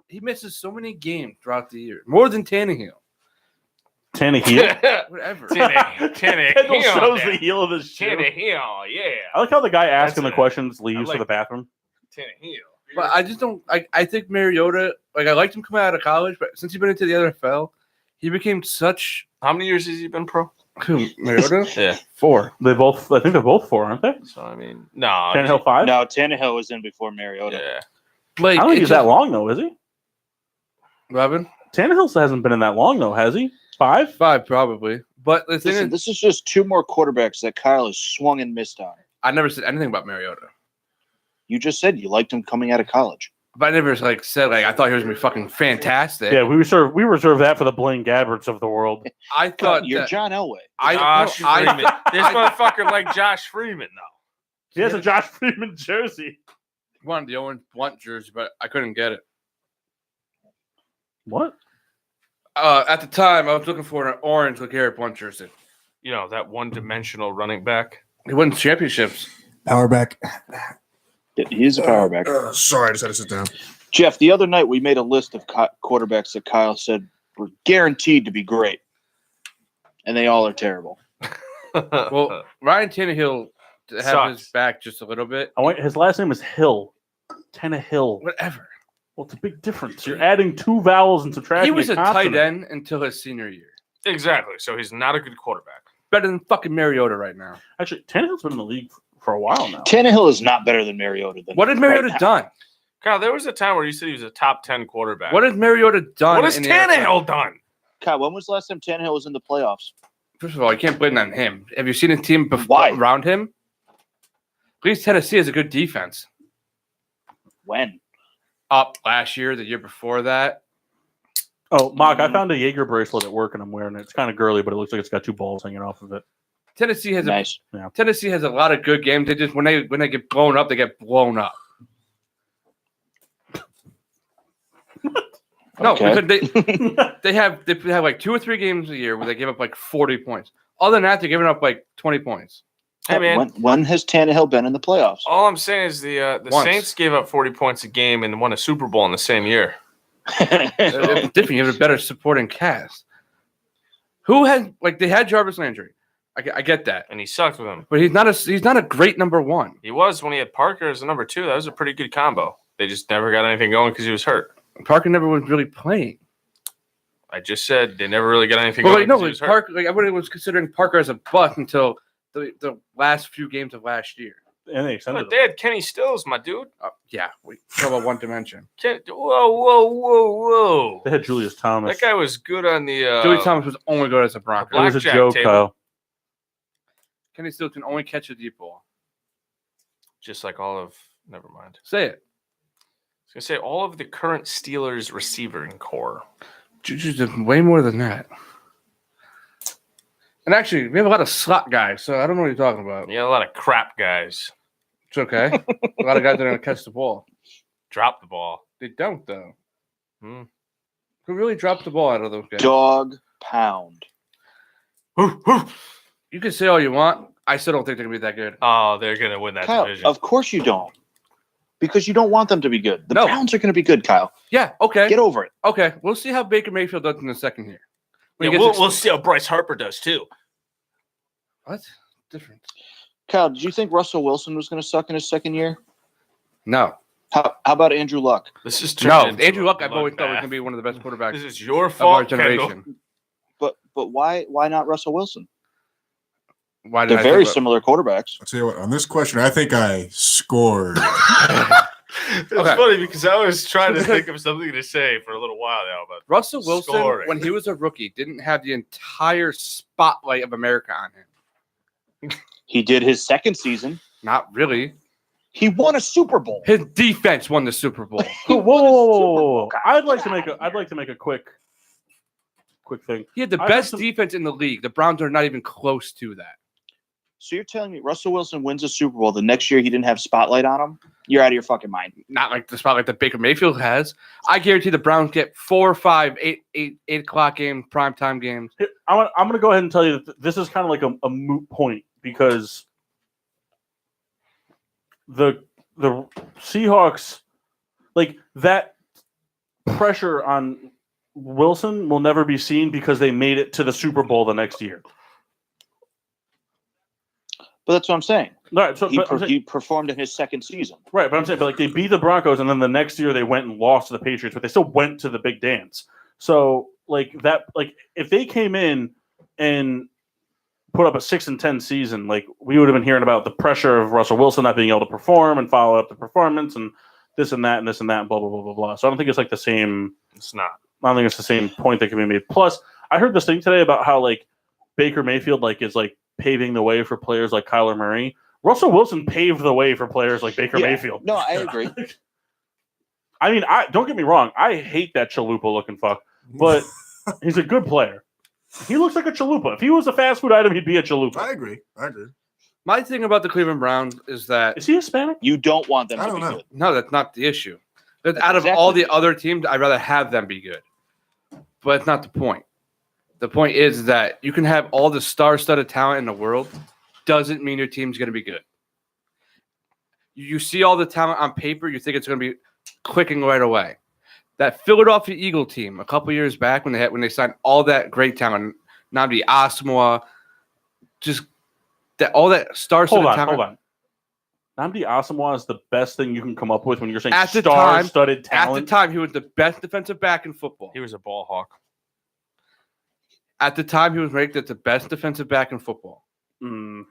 Speaker 5: he misses so many games throughout the year, more than Tannehill.
Speaker 4: Tannehill.
Speaker 5: Whatever.
Speaker 1: Tannehill.
Speaker 4: Kendall shows the heel of his shoe.
Speaker 1: Tannehill, yeah.
Speaker 4: I like how the guy asking
Speaker 1: That's
Speaker 4: the questions leaves
Speaker 1: I like
Speaker 4: to the bathroom.
Speaker 1: Tannehill.
Speaker 5: But I just don't. I think Mariota. Like I liked him coming out of college, but since he's been into the NFL, he became such.
Speaker 1: How many years has he been pro?
Speaker 5: Who, Mariota?
Speaker 1: Yeah.
Speaker 5: 4.
Speaker 4: I think they're both 4, aren't they?
Speaker 1: So, I mean, no.
Speaker 4: Tannehill 5?
Speaker 3: No, Tannehill was in before Mariota.
Speaker 1: Yeah.
Speaker 5: Like
Speaker 4: I don't think
Speaker 5: it's
Speaker 4: he's that long though, is he?
Speaker 5: Robin.
Speaker 4: Tannehill hasn't been in that long though, has he? 5?
Speaker 5: 5 probably. But the thing
Speaker 3: Listen,
Speaker 5: is,
Speaker 3: this is just 2 more quarterbacks that Kyle has swung and missed on.
Speaker 5: I never said anything about Mariota.
Speaker 3: You just said you liked him coming out of college.
Speaker 5: But I never like said like I thought he was gonna be fucking fantastic.
Speaker 4: Yeah, we reserve that for the Blaine Gabberts of the world.
Speaker 5: I thought
Speaker 3: You're
Speaker 5: that,
Speaker 3: John Elway.
Speaker 1: Josh Freeman. This motherfucker like Josh Freeman, though.
Speaker 4: He has a Josh Freeman jersey.
Speaker 5: wanted the orange blunt jersey, but I couldn't get it.
Speaker 4: What?
Speaker 5: At the time, I was looking for an orange LeGarrette blunt jersey.
Speaker 1: You know, that one-dimensional running back.
Speaker 5: He won championships.
Speaker 2: Power back.
Speaker 3: He's a power back.
Speaker 2: Sorry, I just had to sit down.
Speaker 3: Jeff, the other night we made a list of quarterbacks that Kyle said were guaranteed to be great, and they all are terrible.
Speaker 5: Well, Ryan Tannehill to have
Speaker 1: Sucks.
Speaker 5: his back just a little bit.
Speaker 4: His last name is Hill. Tannehill.
Speaker 5: Whatever.
Speaker 4: Well, it's a big difference. You're adding 2 vowels and subtracting.
Speaker 5: He was a tight
Speaker 4: consonant.
Speaker 5: end until his senior year.
Speaker 1: Exactly. So he's not a good quarterback.
Speaker 5: Better than fucking Mariota right now.
Speaker 4: Actually, Tannehill's been in the league for a while now.
Speaker 3: Tannehill is not better than Mariota.
Speaker 5: What had Mariota
Speaker 3: right now.
Speaker 5: done?
Speaker 1: Kyle, there was a time where you said he was a top 10 quarterback.
Speaker 5: What has Mariota done?
Speaker 1: What has
Speaker 5: in the
Speaker 1: Tannehill
Speaker 5: NFL?
Speaker 1: done?
Speaker 3: Kyle, when was the last time Tannehill was in the playoffs?
Speaker 5: First of all, you can't blame that on him. Have you seen a team
Speaker 3: Why?
Speaker 5: around him? At least Tennessee has a good defense.
Speaker 3: When?
Speaker 5: Up last year, the year before that.
Speaker 4: Oh, Mark, I found a Jaeger bracelet at work and I'm wearing it. It's kind of girly, but it looks like it's got 2 balls hanging off of it.
Speaker 5: Tennessee has
Speaker 3: Nice.
Speaker 5: Tennessee has a lot of good games. They just when they get blown up, they get blown up. No,
Speaker 3: Okay.
Speaker 5: because they have like 2 or 3 games a year where they give up like 40 points. Other than that, they're giving up like 20 points.
Speaker 1: Hey, man.
Speaker 3: When has Tannehill been in the playoffs?
Speaker 1: All I'm saying is the
Speaker 5: Once.
Speaker 1: Saints gave up 40 points a game and won a Super Bowl in the same year.
Speaker 5: It's different. You have a better supporting cast. Who had they had Jarvis Landry? I get that,
Speaker 1: And he sucked with him.
Speaker 5: but he's not a great number 1.
Speaker 1: He was when he had Parker as the number 2. That was a pretty good combo. They just never got anything going because he was hurt.
Speaker 5: Parker never was really playing.
Speaker 1: I just said they never really got anything
Speaker 5: Well,
Speaker 1: going because he was hurt.
Speaker 5: Parker. Everybody was considering Parker as a bust until the last few games of last year.
Speaker 4: And they extended
Speaker 1: But they had Kenny Stills, my dude.
Speaker 5: Yeah, we talk about one dimension.
Speaker 1: Whoa.
Speaker 4: They had Julius Thomas.
Speaker 1: That guy was good on the
Speaker 5: Joey Thomas was only good as a Bronco.
Speaker 4: It was a
Speaker 1: blackjack
Speaker 4: joke,
Speaker 1: table.
Speaker 4: Kyle.
Speaker 5: Kenny Stills can only catch a deep ball.
Speaker 1: just like all of. Never mind.
Speaker 5: Say it.
Speaker 1: I was gonna say all of the current Steelers receiving core.
Speaker 5: Juju's did way more than that. And actually, we have a lot of slot guys, so I don't know what you're talking about.
Speaker 1: You got a lot of crap guys.
Speaker 5: It's okay. A lot of guys that are going to catch the ball.
Speaker 1: Drop the ball.
Speaker 5: They don't, though.
Speaker 1: Hmm.
Speaker 5: Who really dropped the ball out of those guys?
Speaker 3: Dog pound.
Speaker 5: You can say all you want. I still don't think they're going to be that good.
Speaker 1: Oh, they're gonna win that
Speaker 3: Kyle,
Speaker 1: division.
Speaker 3: of course you don't. Because you don't want them to be good. The
Speaker 5: No.
Speaker 3: Browns are going to be good, Kyle.
Speaker 5: Yeah, okay.
Speaker 3: Get over it.
Speaker 5: Okay, we'll see how Baker Mayfield does in the second year. When
Speaker 1: Yeah,
Speaker 5: he gets
Speaker 1: we'll see how Bryce Harper does too.
Speaker 5: What? Different.
Speaker 3: Kyle, did you think Russell Wilson was going to suck in his second year?
Speaker 5: No.
Speaker 3: How about Andrew Luck?
Speaker 1: This is
Speaker 5: No.
Speaker 1: turning into
Speaker 5: Andrew
Speaker 1: a
Speaker 5: Luck, I've always thought was
Speaker 1: bloodbath.
Speaker 5: going to be one of the best quarterbacks
Speaker 1: This is your
Speaker 5: of our
Speaker 1: fault, Kendall.
Speaker 5: generation.
Speaker 3: But why not Russell Wilson?
Speaker 5: Why did
Speaker 3: They're
Speaker 5: I
Speaker 3: very
Speaker 5: think
Speaker 3: similar quarterbacks.
Speaker 2: I'll tell you what, on this question, I think I scored.
Speaker 1: It's
Speaker 5: Okay.
Speaker 1: funny because I was trying to think of something to say for a little while now, but
Speaker 5: Russell Wilson,
Speaker 1: Scoring.
Speaker 5: when he was a rookie, didn't have the entire spotlight of America on him.
Speaker 3: He did his second season.
Speaker 5: Not really.
Speaker 3: He won a Super Bowl.
Speaker 5: His defense won the Super Bowl.
Speaker 3: He
Speaker 4: Whoa,
Speaker 3: won a
Speaker 4: whoa, whoa,
Speaker 3: Super
Speaker 4: whoa,
Speaker 3: Bowl,
Speaker 4: whoa.
Speaker 3: Kyle.
Speaker 4: I'd like
Speaker 3: Get
Speaker 4: to make a quick thing.
Speaker 5: He had the
Speaker 4: I
Speaker 5: best
Speaker 4: got some-
Speaker 5: defense in the league. The Browns are not even close to that.
Speaker 3: So you're telling me Russell Wilson wins a Super Bowl, the next year he didn't have spotlight on him? You're out of your fucking mind.
Speaker 5: Not like the spotlight that Baker Mayfield has. I guarantee the Browns get 4 or 5, 8 o'clock games, primetime games.
Speaker 4: Here, I'm going to go ahead and tell you that this is kind of like a moot point because the Seahawks, like that pressure on Wilson will never be seen because they made it to the Super Bowl the next year.
Speaker 3: But that's what I'm saying.
Speaker 4: All right, so
Speaker 3: He performed in his second season.
Speaker 4: right, but I'm saying, but like they beat the Broncos, and then the next year they went and lost to the Patriots, but they still went to the big dance. So like that, like if they came in and put up a 6-10 season, like we would have been hearing about the pressure of Russell Wilson not being able to perform and follow up the performance and this and that and this and that and blah blah blah blah blah. So I don't think it's like the same.
Speaker 1: it's not.
Speaker 4: I don't think it's the same point that can be made. Plus, I heard this thing today about how like Baker Mayfield like is like paving the way for players like Kyler Murray. Russell Wilson paved the way for players like Baker
Speaker 3: Yeah.
Speaker 4: Mayfield.
Speaker 3: No, I agree.
Speaker 4: I mean, don't get me wrong. I hate that chalupa looking fuck, but he's a good player. He looks like a chalupa. If he was a fast food item, he'd be a chalupa.
Speaker 2: I agree.
Speaker 5: My thing about the Cleveland Browns is that
Speaker 4: Is he Hispanic?
Speaker 3: You don't want them
Speaker 2: I
Speaker 3: to
Speaker 2: don't
Speaker 3: be
Speaker 2: know.
Speaker 3: good.
Speaker 5: no, that's not the issue. That out of
Speaker 3: Exactly.
Speaker 5: all the other teams, I'd rather have them be good. But it's not the point. The point is that you can have all the star-studded talent in the world, doesn't mean your team's going to be good. You see all the talent on paper, you think it's going to be clicking right away. That Philadelphia Eagle team a couple years back when they signed all that great talent, Nnamdi Asomugha, just that all that
Speaker 4: Hold on,
Speaker 5: talent.
Speaker 4: hold on. Nnamdi Asomugha is the best thing you can come up with when you're saying
Speaker 5: At the time,
Speaker 4: star-studded
Speaker 5: At
Speaker 4: talent.
Speaker 5: the time, he was the best defensive back in football.
Speaker 1: He was a ball hawk.
Speaker 5: At the time, he was ranked as the best defensive back in football.
Speaker 4: I don't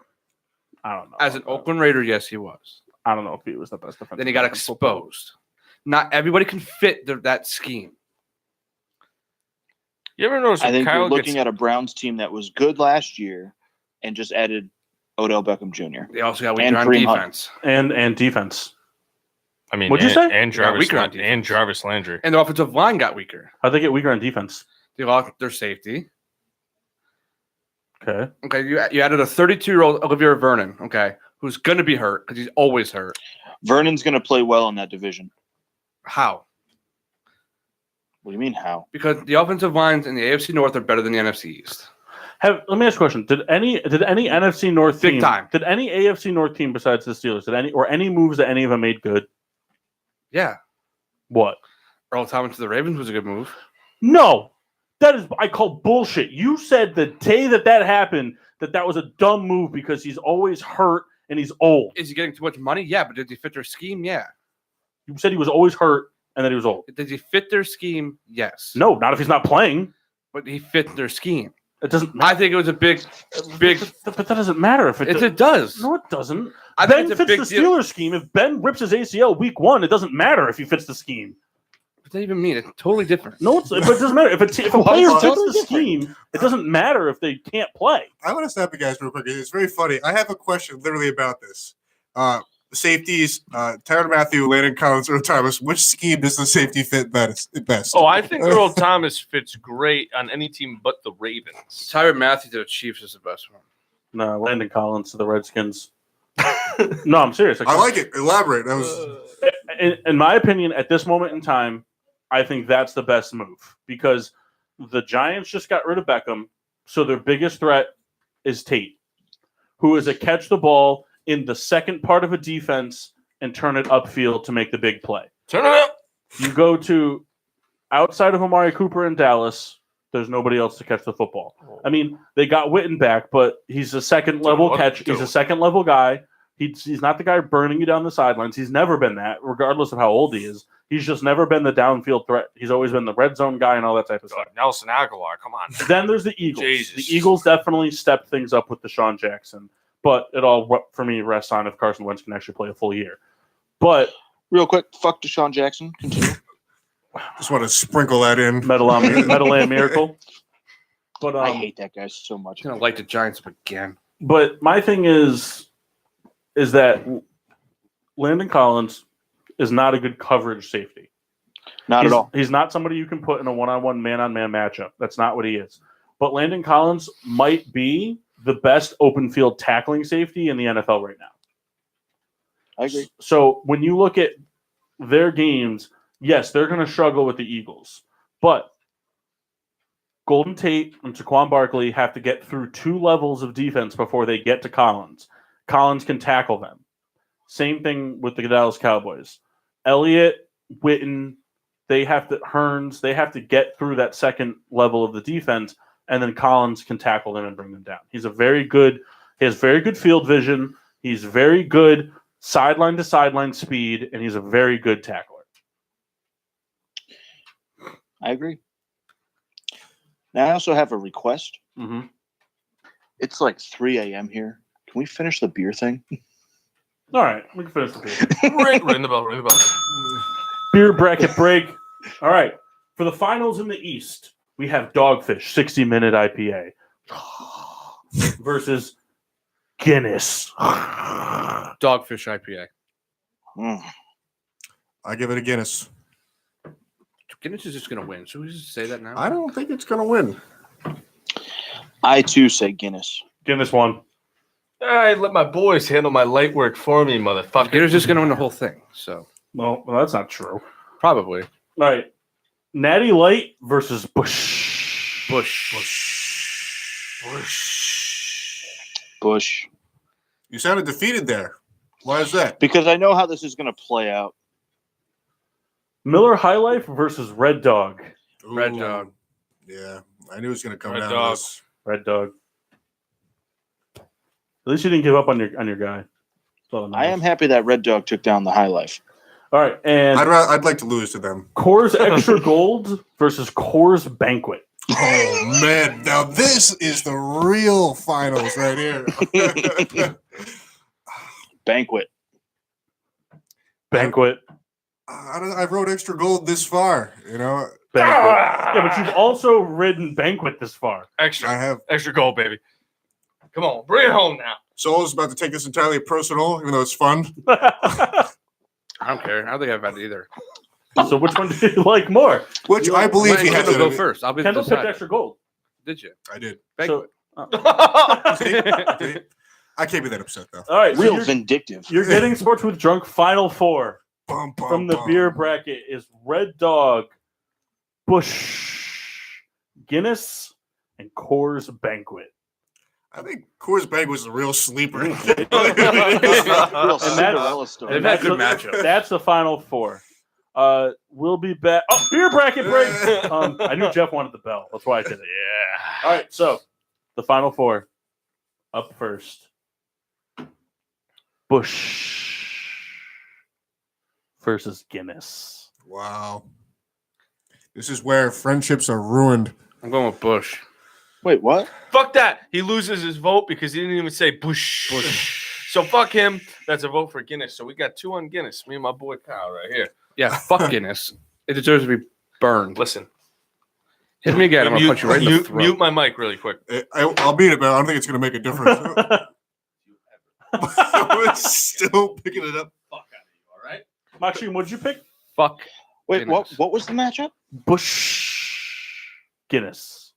Speaker 4: know.
Speaker 5: As an Oakland Raider, yes, he was.
Speaker 4: I don't know if he was the best defensive.
Speaker 5: Then he got
Speaker 4: back in football.
Speaker 5: exposed. Not everybody can fit that scheme.
Speaker 1: You ever notice
Speaker 3: I think
Speaker 1: Kyle
Speaker 3: you're looking
Speaker 1: gets,
Speaker 3: at a Browns team that was good last year and just added Odell Beckham Jr.
Speaker 5: They also got
Speaker 3: And
Speaker 5: weaker on
Speaker 3: Kareem Hunt.
Speaker 5: defense.
Speaker 4: And defense.
Speaker 1: I mean,
Speaker 4: What'd you say?
Speaker 1: And Jarvis,
Speaker 5: weaker on
Speaker 1: and
Speaker 5: defense.
Speaker 1: Jarvis Landry.
Speaker 5: And the offensive line got weaker.
Speaker 4: How'd they get weaker on defense?
Speaker 5: They lost their safety.
Speaker 4: Okay.
Speaker 5: Okay, you added a 32-year-old Olivier Vernon, okay, who's going to be hurt because he's always hurt.
Speaker 3: Vernon's going to play well in that division.
Speaker 5: How?
Speaker 3: What do you mean, how?
Speaker 5: Because the offensive lines in the AFC North are better than the NFC East.
Speaker 4: Let me ask you a question. Did any NFC North
Speaker 5: Big
Speaker 4: team,
Speaker 5: time.
Speaker 4: did any AFC North team besides the Steelers, any moves that any of them made good?
Speaker 5: Yeah.
Speaker 4: What?
Speaker 5: Earl Thomas to the Ravens was a good move.
Speaker 4: No. That is, I call bullshit. You said the day that happened that was a dumb move because he's always hurt and he's old.
Speaker 5: Is he getting too much money? Yeah, but did he fit their scheme? Yeah.
Speaker 4: You said he was always hurt and that he was old.
Speaker 5: Does he fit their scheme? Yes.
Speaker 4: No, not if he's not playing.
Speaker 5: But he fit their scheme.
Speaker 4: It doesn't
Speaker 5: I
Speaker 4: matter.
Speaker 5: think it was a big.
Speaker 4: But that doesn't matter if
Speaker 5: It does.
Speaker 4: No, it doesn't.
Speaker 5: I
Speaker 4: Ben
Speaker 5: think it's a
Speaker 4: fits the
Speaker 5: big deal.
Speaker 4: Steelers scheme. If Ben rips his ACL week 1, it doesn't matter if he fits the scheme.
Speaker 5: What does that even mean? It's totally different.
Speaker 4: No, but it doesn't matter. If a
Speaker 3: Well,
Speaker 4: player
Speaker 3: it's
Speaker 4: fits
Speaker 3: totally
Speaker 4: the
Speaker 3: different.
Speaker 4: scheme, it doesn't matter if they can't play.
Speaker 2: I want to stop you guys real quick. It's very funny. I have a question literally about this. Safeties, Tyrann Mathieu, Landon Collins, Earl Thomas. Which scheme does the safety fit best?
Speaker 1: Oh, I think Earl Thomas fits great on any team but the Ravens.
Speaker 5: Tyrann Mathieu to the Chiefs is the best one.
Speaker 4: No, Landon Collins to the Redskins. No, I'm serious.
Speaker 2: I like it. Elaborate. That was
Speaker 4: In my opinion, at this moment in time, I think that's the best move because the Giants just got rid of Beckham, so their biggest threat is Tate, who is a catch the ball in the second part of a defense and turn it upfield to make the big play.
Speaker 1: Turn it up.
Speaker 4: You go to outside of Amari Cooper in Dallas, there's nobody else to catch the football. I mean, they got Witten back, but he's a second level catch. He's a second level guy. He's not the guy burning you down the sidelines. He's never been that, regardless of how old he is. He's just never been the downfield threat. He's always been the red zone guy and all that type of stuff.
Speaker 1: Nelson Aguilar, come on.
Speaker 4: Then there's the Eagles.
Speaker 1: Jesus.
Speaker 4: The Eagles definitely stepped things up with Deshaun Jackson, but it all, for me, rests on if Carson Wentz can actually play a full year. But
Speaker 3: Real quick, fuck Deshaun Jackson. Continue.
Speaker 2: just want to sprinkle that in.
Speaker 4: Meadowland Miracle. But
Speaker 3: I hate that guy so much.
Speaker 5: I'm gonna like the Giants up again.
Speaker 4: But my thing is that Landon Collins is not a good coverage safety.
Speaker 3: Not at all.
Speaker 4: He's not somebody you can put in a one-on-one, man-on-man matchup. That's not what he is. But Landon Collins might be the best open field tackling safety in the NFL right now.
Speaker 3: I agree.
Speaker 4: So when you look at their games, yes, they're going to struggle with the Eagles. But Golden Tate and Saquon Barkley have to get through 2 levels of defense before they get to Collins. Collins can tackle them. Same thing with the Dallas Cowboys. Elliott, Witten, Hearns, they have to get through that second level of the defense, and then Collins can tackle them and bring them down. He has very good field vision. He's very good sideline to sideline speed, and he's a very good tackler.
Speaker 3: I agree. Now, I also have a request.
Speaker 4: Mm-hmm.
Speaker 3: It's like 3 a.m. here. Can we finish the beer thing?
Speaker 4: All right, we can finish the beer.
Speaker 1: Ring the bell, ring the bell.
Speaker 4: Beer bracket break. All right, for the finals in the East, we have Dogfish 60-minute IPA versus Guinness.
Speaker 5: Dogfish IPA.
Speaker 3: Mm.
Speaker 2: I give it a Guinness.
Speaker 5: Guinness is just gonna win. Should we just say that now?
Speaker 2: I don't think it's going to win.
Speaker 3: I, too, say Guinness.
Speaker 4: Guinness won.
Speaker 1: All right, let my boys handle my light work for me, motherfucker.
Speaker 5: Guinness is gonna win the whole thing. So
Speaker 4: Well, that's not true.
Speaker 5: probably
Speaker 4: All right, Natty Light versus Bush.
Speaker 3: Bush.
Speaker 2: You sounded defeated there. Why is that?
Speaker 3: Because I know how this is going to play out.
Speaker 4: Miller High Life versus Red Dog.
Speaker 5: Red
Speaker 2: Ooh,
Speaker 5: Dog.
Speaker 2: Yeah, I knew it was going to come
Speaker 1: Red
Speaker 2: down
Speaker 1: Dog.
Speaker 2: to this.
Speaker 4: Red Dog. At least you didn't give up on your guy. That's all that
Speaker 3: I am
Speaker 4: matters.
Speaker 3: happy that Red Dog took down the High Life.
Speaker 4: All right, and
Speaker 2: I'd like to lose to them.
Speaker 4: Coors Extra Gold versus Coors Banquet.
Speaker 2: Oh man, now this is the real finals right here.
Speaker 3: Banquet.
Speaker 4: Banquet.
Speaker 2: I wrote extra gold this far,
Speaker 4: Banquet.
Speaker 1: Ah!
Speaker 4: Yeah, but you've also ridden Banquet this far.
Speaker 2: I
Speaker 1: Extra
Speaker 2: have.
Speaker 1: goal, baby. Come on, bring it home now.
Speaker 2: Soul's about to take this entirely personal, even though it's fun.
Speaker 5: I don't care. I don't think I've had either.
Speaker 4: So which one do you like more?
Speaker 2: Which I believe he had
Speaker 5: to
Speaker 2: to
Speaker 5: go first. I'll be
Speaker 4: Kendall
Speaker 5: the
Speaker 4: picked
Speaker 5: decider.
Speaker 4: Extra Gold.
Speaker 5: Did you?
Speaker 2: I did.
Speaker 5: Banquet.
Speaker 2: See? I can't be that upset though.
Speaker 4: All right, so
Speaker 3: Real
Speaker 4: you're,
Speaker 3: vindictive.
Speaker 4: you're getting Sports with Drunk Final Four
Speaker 2: Bum, bum,
Speaker 4: from the
Speaker 2: bum.
Speaker 4: beer bracket is Red Dog, Busch, Guinness, and Coors Banquet.
Speaker 2: I think Coors Bank was a real sleeper.
Speaker 3: Real
Speaker 4: that's-
Speaker 3: Cinderella story.
Speaker 5: They've had good
Speaker 4: the-
Speaker 5: matchups.
Speaker 4: That's the Final Four. We'll be back. Oh, beer bracket break. I knew Jeff wanted the bell. That's why I did it.
Speaker 1: Yeah.
Speaker 4: All right, so the Final Four. Up first, Busch versus Guinness.
Speaker 2: Wow. This is where friendships are ruined.
Speaker 5: I'm going with Bush.
Speaker 3: Wait, what?
Speaker 1: Fuck that. He loses his vote because he didn't even say Bush. So fuck him. That's a vote for Guinness. So we got 2 on Guinness. Me and my boy Kyle right here.
Speaker 5: Yeah, fuck Guinness. It deserves to be burned.
Speaker 1: Listen.
Speaker 5: Hit me again. I'm going to punch you right in the throat.
Speaker 1: Mute my mic really quick.
Speaker 2: I'll beat it, but I don't think it's going to make a difference. We're still picking it up.
Speaker 1: Fuck out of you, all right?
Speaker 4: Maxime, what'd you pick?
Speaker 5: Fuck.
Speaker 3: Wait,
Speaker 5: Guinness.
Speaker 3: what was the matchup?
Speaker 4: Busch, Guinness.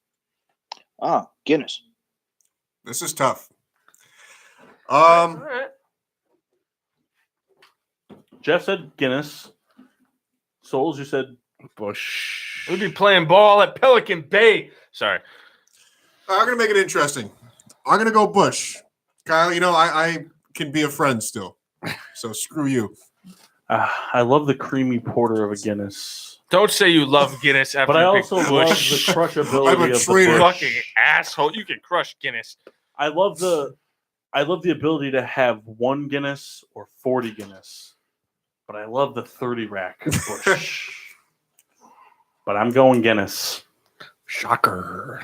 Speaker 3: Ah, Guinness.
Speaker 2: This is tough.
Speaker 1: All right.
Speaker 4: Jeff said Guinness. Souls, you said
Speaker 5: Bush.
Speaker 1: We'd be playing ball at Pelican Bay. Sorry.
Speaker 2: I'm going to make it interesting. I'm going to go Bush. Kyle, you know, I can be a friend still. So screw you.
Speaker 4: I love the creamy porter of a Guinness.
Speaker 1: Don't say you love Guinness after
Speaker 4: But I
Speaker 1: you pick
Speaker 4: also love the
Speaker 1: Bush.
Speaker 2: I'm
Speaker 4: crushability
Speaker 2: a
Speaker 4: of the
Speaker 2: traitor.
Speaker 4: Busch.
Speaker 1: Fucking asshole. You can crush Guinness.
Speaker 4: I love the ability to have 1 Guinness or 40 Guinness. But I love the 30 rack of Busch. But I'm going Guinness.
Speaker 5: Shocker.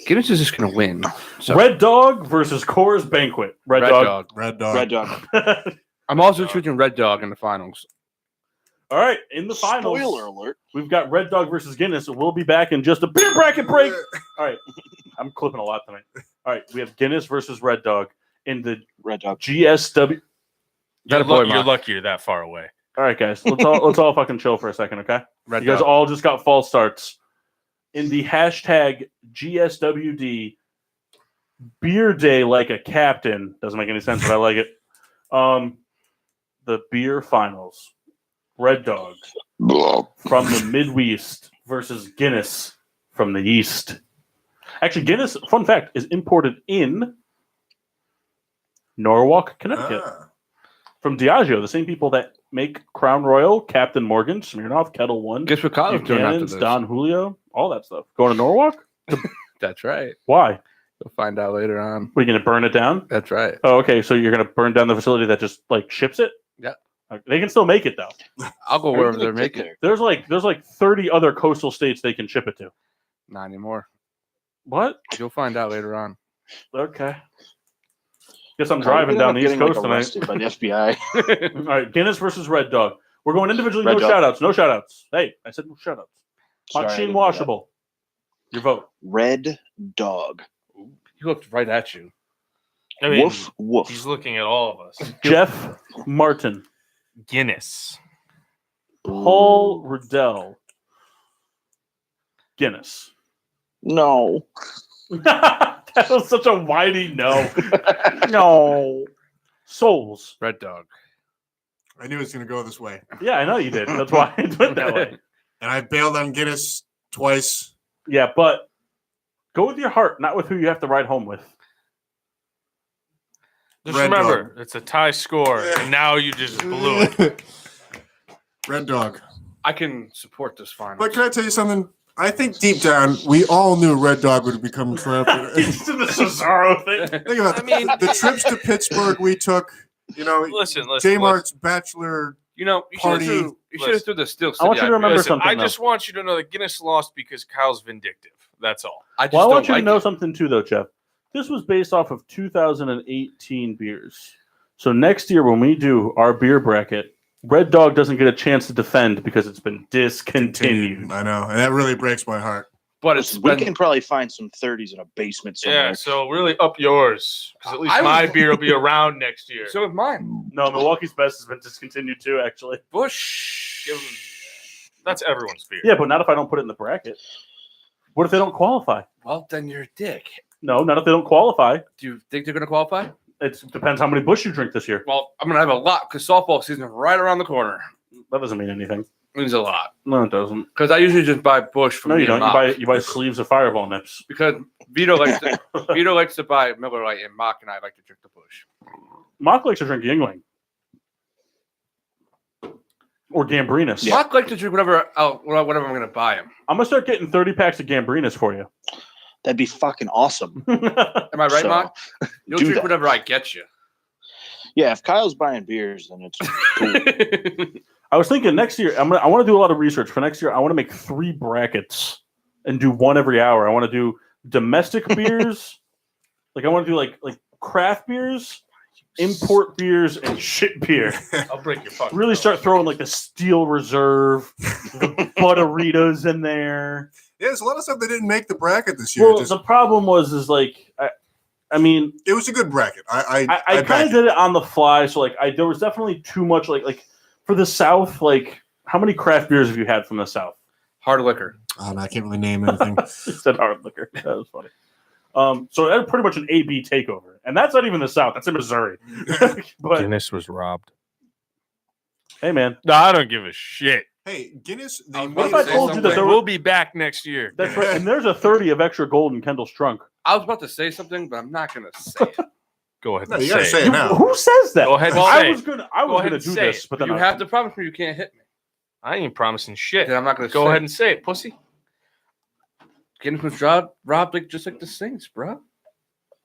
Speaker 5: Guinness is just going to win. So,
Speaker 4: Red Dog versus Coors Banquet. Red Dog.
Speaker 2: Red Dog.
Speaker 3: Red Dog.
Speaker 5: I'm also choosing Red Dog in the finals.
Speaker 4: All right, in the finals,
Speaker 3: Spoiler alert.
Speaker 4: we've got Red Dog versus Guinness. We'll be back in just a beer bracket break. All right, I'm clipping a lot tonight. All right, we have Guinness versus Red Dog in the
Speaker 3: Red Dog.
Speaker 4: GSW.
Speaker 5: That a boy,
Speaker 1: You're
Speaker 5: Mark.
Speaker 1: lucky you're that far away.
Speaker 4: All right, guys, let's all fucking chill for a second, okay?
Speaker 5: Red
Speaker 4: You guys
Speaker 5: Dog.
Speaker 4: all just got false starts. In the hashtag GSWD beer day like a captain. Doesn't make any sense, but I like it. The beer finals. Red Dog from the Midwest versus Guinness from the East. Actually, Guinness, fun fact, is imported in Norwalk, Connecticut. From Diageo, the same people that make Crown Royal, Captain Morgan, Smirnoff, Kettle One,
Speaker 5: Guess what Kyle's doing after
Speaker 4: Buchanan's,
Speaker 5: this?
Speaker 4: Don Julio, all that stuff. Going to Norwalk?
Speaker 5: That's right.
Speaker 4: Why?
Speaker 5: You'll find out later on.
Speaker 4: Are you going to burn it down?
Speaker 5: That's right.
Speaker 4: Oh, okay. So you're going to burn down the facility that just like ships it?
Speaker 5: Yeah.
Speaker 4: Okay. They can still make it though.
Speaker 5: I'll go
Speaker 3: How are you
Speaker 5: wherever
Speaker 3: gonna
Speaker 5: they're
Speaker 3: get
Speaker 5: making.
Speaker 3: there?
Speaker 4: There's like 30 other coastal states they can ship it to.
Speaker 5: Not anymore.
Speaker 4: What?
Speaker 5: You'll find out later on.
Speaker 4: Okay. Guess I'm
Speaker 3: Are we
Speaker 4: driving
Speaker 3: gonna
Speaker 4: down
Speaker 3: end
Speaker 4: the
Speaker 3: up
Speaker 4: East
Speaker 3: getting,
Speaker 4: Coast
Speaker 3: like,
Speaker 4: tonight.
Speaker 3: arrested by the FBI.
Speaker 4: All right, Guinness versus Red Dog. We're going individually.
Speaker 3: Red
Speaker 4: No
Speaker 3: Dog.
Speaker 4: shout outs. No shout outs. Hey, I said no shout outs.
Speaker 3: Sorry, I
Speaker 4: Maxime
Speaker 3: didn't do that.
Speaker 4: Washable. Your vote.
Speaker 3: Red Dog.
Speaker 5: He looked right at you.
Speaker 1: I mean,
Speaker 3: Woof woof.
Speaker 1: he's looking at all of us.
Speaker 4: Jeff Martin.
Speaker 1: Guinness.
Speaker 4: Paul Riddell. Guinness.
Speaker 3: No.
Speaker 4: That was such a whitey no. No. Souls.
Speaker 5: Red Dog.
Speaker 2: I knew it was going to go this way.
Speaker 4: Yeah, I know you did. That's why it went that way.
Speaker 2: And I bailed on Guinness twice.
Speaker 4: Yeah, but go with your heart, not with who you have to ride home with.
Speaker 1: Just
Speaker 2: Red
Speaker 1: remember, it's a tie score, and now you just blew it.
Speaker 2: Red Dog.
Speaker 5: I can support this final.
Speaker 2: But can I tell you something? I think deep down, we all knew Red Dog would become champ.
Speaker 4: It's the Cesaro thing.
Speaker 2: Think about
Speaker 1: I mean-
Speaker 2: the trips to Pittsburgh we took.
Speaker 1: Listen.
Speaker 2: J Mart's bachelor.
Speaker 5: You know, you
Speaker 2: Party.
Speaker 5: should have threw the Steel City.
Speaker 4: I want you to
Speaker 5: idea.
Speaker 4: remember
Speaker 1: Listen,
Speaker 4: something,
Speaker 1: I
Speaker 4: though.
Speaker 1: just want you to know that Guinness lost because Kyle's vindictive. That's all.
Speaker 5: I just
Speaker 4: Well, I
Speaker 5: don't
Speaker 4: want you
Speaker 5: like
Speaker 4: to know
Speaker 5: it.
Speaker 4: something too, though, Jeff. This was based off of 2018 beers. So next year, when we do our beer bracket, Red Dog doesn't get a chance to defend because it's been discontinued.
Speaker 2: I know, and that really breaks my heart.
Speaker 5: But it's
Speaker 3: We
Speaker 5: been,
Speaker 3: can probably find some 30s in a basement somewhere.
Speaker 1: Yeah, so really up yours because at least
Speaker 5: I
Speaker 1: my
Speaker 5: was-
Speaker 1: beer will be around next year.
Speaker 5: so with mine.
Speaker 4: No, Milwaukee's Best has been discontinued too, actually.
Speaker 5: Bush.
Speaker 1: Give 'em- That's everyone's beer.
Speaker 4: Yeah, but not if I don't put it in the bracket. What if they don't qualify?
Speaker 5: Well, then you're a dick.
Speaker 4: No, not if they don't qualify.
Speaker 5: Do you think they're going to qualify?
Speaker 4: It depends how many Bush you drink this year.
Speaker 5: Well, I'm going to have a lot because softball season is right around the corner.
Speaker 4: That doesn't mean anything.
Speaker 5: It means a lot.
Speaker 4: No, it doesn't.
Speaker 5: Because I usually just buy Bush from
Speaker 4: No, you
Speaker 5: me and
Speaker 4: don't.
Speaker 5: Mock.
Speaker 4: You buy sleeves of Fireball nips.
Speaker 5: Because Vito likes to buy Miller Lite, and Mock and I like to drink the Bush.
Speaker 4: Mock likes to drink Yingling. Or Gambrinus.
Speaker 5: Mock likes to drink whatever I'm going to buy him.
Speaker 4: I'm going to start getting 30 packs of Gambrinus for you.
Speaker 3: That'd be fucking awesome.
Speaker 5: Am I right,
Speaker 3: So,
Speaker 5: Mock? You'll
Speaker 3: do
Speaker 5: drink
Speaker 3: that.
Speaker 5: whatever I get you.
Speaker 3: Yeah, if Kyle's buying beers, then it's cool.
Speaker 4: I was thinking next year, I want to do a lot of research for next year. I want to make 3 brackets and do one every hour. I want to do domestic beers. I want to do like craft beers, import beers, and shit beer.
Speaker 1: I'll break your fucking
Speaker 4: Really
Speaker 1: nose.
Speaker 4: start throwing like the Steel Reserve, the Butteritos in there.
Speaker 2: Yeah, there's a lot of stuff that didn't make the bracket this year.
Speaker 4: Well, the problem was I mean,
Speaker 2: It was a good bracket. I
Speaker 4: I
Speaker 2: back
Speaker 4: kind of
Speaker 2: it.
Speaker 4: did it on the fly, so there was definitely too much like for the South. How many craft beers have you had from the South?
Speaker 5: Hard liquor.
Speaker 2: Oh, no, I can't really name anything.
Speaker 4: It said hard liquor. That was funny. So that's pretty much an A/B takeover, and that's not even the South. That's in Missouri. But
Speaker 1: Guinness was robbed.
Speaker 4: hey, man,
Speaker 1: No, I don't give a shit.
Speaker 2: Hey, Guinness.
Speaker 4: what if I told you that there
Speaker 1: We'll be back next year.
Speaker 4: that's right, and there's a 30 of extra gold in Kendall's trunk.
Speaker 5: I was about to say something, but I'm not going to say it.
Speaker 1: Go ahead.
Speaker 2: No,
Speaker 1: and
Speaker 2: you gotta
Speaker 1: say
Speaker 2: say
Speaker 1: it.
Speaker 2: it now.
Speaker 4: Who says that?
Speaker 1: Go ahead and
Speaker 4: I
Speaker 1: say
Speaker 4: was
Speaker 1: it.
Speaker 4: gonna
Speaker 1: Go ahead
Speaker 4: do
Speaker 1: and say
Speaker 4: this,
Speaker 1: it.
Speaker 4: but then
Speaker 5: You
Speaker 4: I-
Speaker 5: have to promise me you can't hit me.
Speaker 1: I ain't promising shit.
Speaker 5: Then I'm not going to
Speaker 1: Go ahead and say it, pussy.
Speaker 5: Guinness was robbed just like the Saints, bro.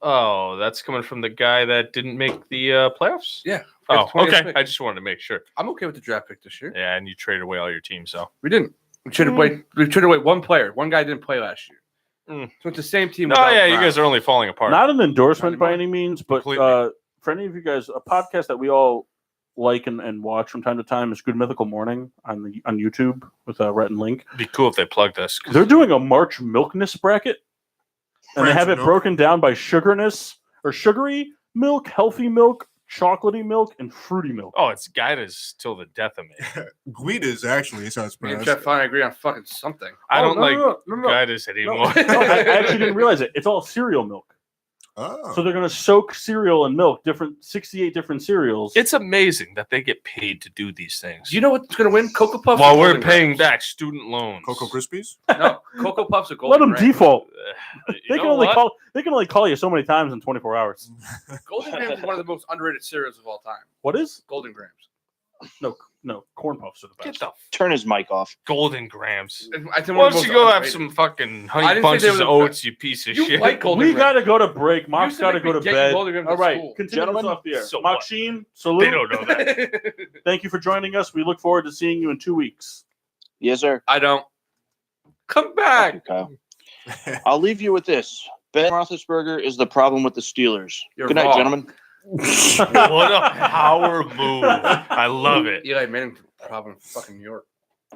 Speaker 1: Oh, that's coming from the guy that didn't make the playoffs?
Speaker 5: Yeah.
Speaker 1: Oh,
Speaker 5: Fifth, 20th
Speaker 1: okay.
Speaker 5: pick.
Speaker 1: I just wanted to make sure.
Speaker 5: I'm okay with the draft pick this year.
Speaker 1: Yeah, and you traded away all your team, so.
Speaker 5: We didn't. We traded away one player. One guy didn't play last year.
Speaker 1: Mm.
Speaker 5: So it's the same team.
Speaker 1: No,
Speaker 5: without
Speaker 1: yeah, you
Speaker 5: Brown.
Speaker 1: guys are only falling apart.
Speaker 4: Not an endorsement
Speaker 5: Not
Speaker 4: by
Speaker 5: anymore.
Speaker 4: any means, but
Speaker 1: Completely.
Speaker 4: for any of you guys, a podcast that we all like and watch from time to time is Good Mythical Morning on YouTube with Rhett and Link.
Speaker 1: It'd be cool if they plugged us. 'cause
Speaker 4: They're doing a March milkness bracket, and they
Speaker 2: Brands
Speaker 4: have
Speaker 2: of
Speaker 4: it
Speaker 2: milk.
Speaker 4: broken down by sugarness or sugary milk, healthy milk, chocolatey milk, and fruity milk.
Speaker 1: Oh, it's Guidas till the death of me.
Speaker 2: Guida's actually is how it's
Speaker 5: Me and
Speaker 2: pronounced.
Speaker 5: Jeff finally agree on fucking something.
Speaker 1: I don't like
Speaker 4: no.
Speaker 1: Guidas anymore.
Speaker 4: No, I actually didn't realize it. It's all cereal milk.
Speaker 2: Oh.
Speaker 4: So they're going to soak cereal in milk, 68 different cereals.
Speaker 1: It's amazing that they get paid to do these things.
Speaker 5: Do you know what's going to win? Cocoa Puffs.
Speaker 1: While
Speaker 5: or
Speaker 1: we're
Speaker 5: Golden
Speaker 1: paying
Speaker 5: Grams?
Speaker 1: back student loans.
Speaker 2: Cocoa Krispies?
Speaker 5: No, Cocoa Puffs or
Speaker 4: Let
Speaker 5: Golden
Speaker 4: them
Speaker 5: Grams.
Speaker 4: default.
Speaker 1: You
Speaker 4: They
Speaker 1: know
Speaker 4: can only
Speaker 1: what?
Speaker 4: call you so many times in 24 hours.
Speaker 5: Golden Grams is one of the most underrated cereals of all time.
Speaker 4: What is?
Speaker 5: Golden Grams.
Speaker 4: No, corn puffs are the
Speaker 1: Get
Speaker 4: best.
Speaker 1: the
Speaker 3: Turn his mic off.
Speaker 1: Golden grams.
Speaker 5: I think
Speaker 1: Why
Speaker 5: one of
Speaker 1: don't
Speaker 5: the
Speaker 1: you
Speaker 5: most
Speaker 1: go have
Speaker 5: underrated.
Speaker 1: some fucking
Speaker 5: I
Speaker 1: honey
Speaker 5: didn't think they
Speaker 1: bunches
Speaker 5: were
Speaker 1: of
Speaker 5: the
Speaker 1: oats, you piece of
Speaker 5: You
Speaker 1: shit.
Speaker 5: like Golden
Speaker 4: We
Speaker 5: Grams.
Speaker 4: got to go to break.
Speaker 5: You
Speaker 4: Mock's
Speaker 5: used to
Speaker 4: got to
Speaker 5: make
Speaker 4: go
Speaker 5: me
Speaker 4: to
Speaker 5: get you
Speaker 4: bed.
Speaker 5: Golden Grams
Speaker 4: All
Speaker 5: at
Speaker 4: right,
Speaker 5: school.
Speaker 4: continue this
Speaker 3: Gentlemen,
Speaker 4: off the air.
Speaker 1: so
Speaker 4: Mock
Speaker 1: what?
Speaker 4: Sheen,
Speaker 1: They
Speaker 4: salute.
Speaker 1: don't know that.
Speaker 4: Thank you for joining us. We look forward to seeing you in 2 weeks.
Speaker 3: Yes, sir.
Speaker 5: I don't.
Speaker 1: Come
Speaker 3: Thank
Speaker 1: back.
Speaker 3: you, Kyle. I'll leave you with this. Ben Roethlisberger is the problem with the Steelers.
Speaker 5: You're
Speaker 3: Good night,
Speaker 5: wrong.
Speaker 3: gentlemen.
Speaker 1: What a power move. I love it.
Speaker 5: Eli Manning problem in fucking New York.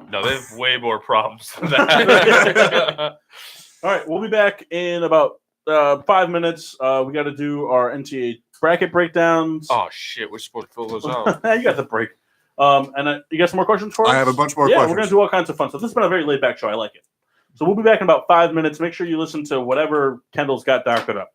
Speaker 1: No, they have way more problems than that.
Speaker 4: All right, we'll be back in about 5 minutes. We got to do our NTA bracket breakdowns.
Speaker 1: Oh, shit. We're supposed to fill those out.
Speaker 4: You got the break. And you got some more questions for us?
Speaker 2: I have a bunch more
Speaker 4: yeah,
Speaker 2: questions.
Speaker 4: we're going to do all kinds of fun stuff. This has been a very laid back show. I like it. So we'll be back in about 5 minutes. Make sure you listen to whatever Kendall's got doctored up.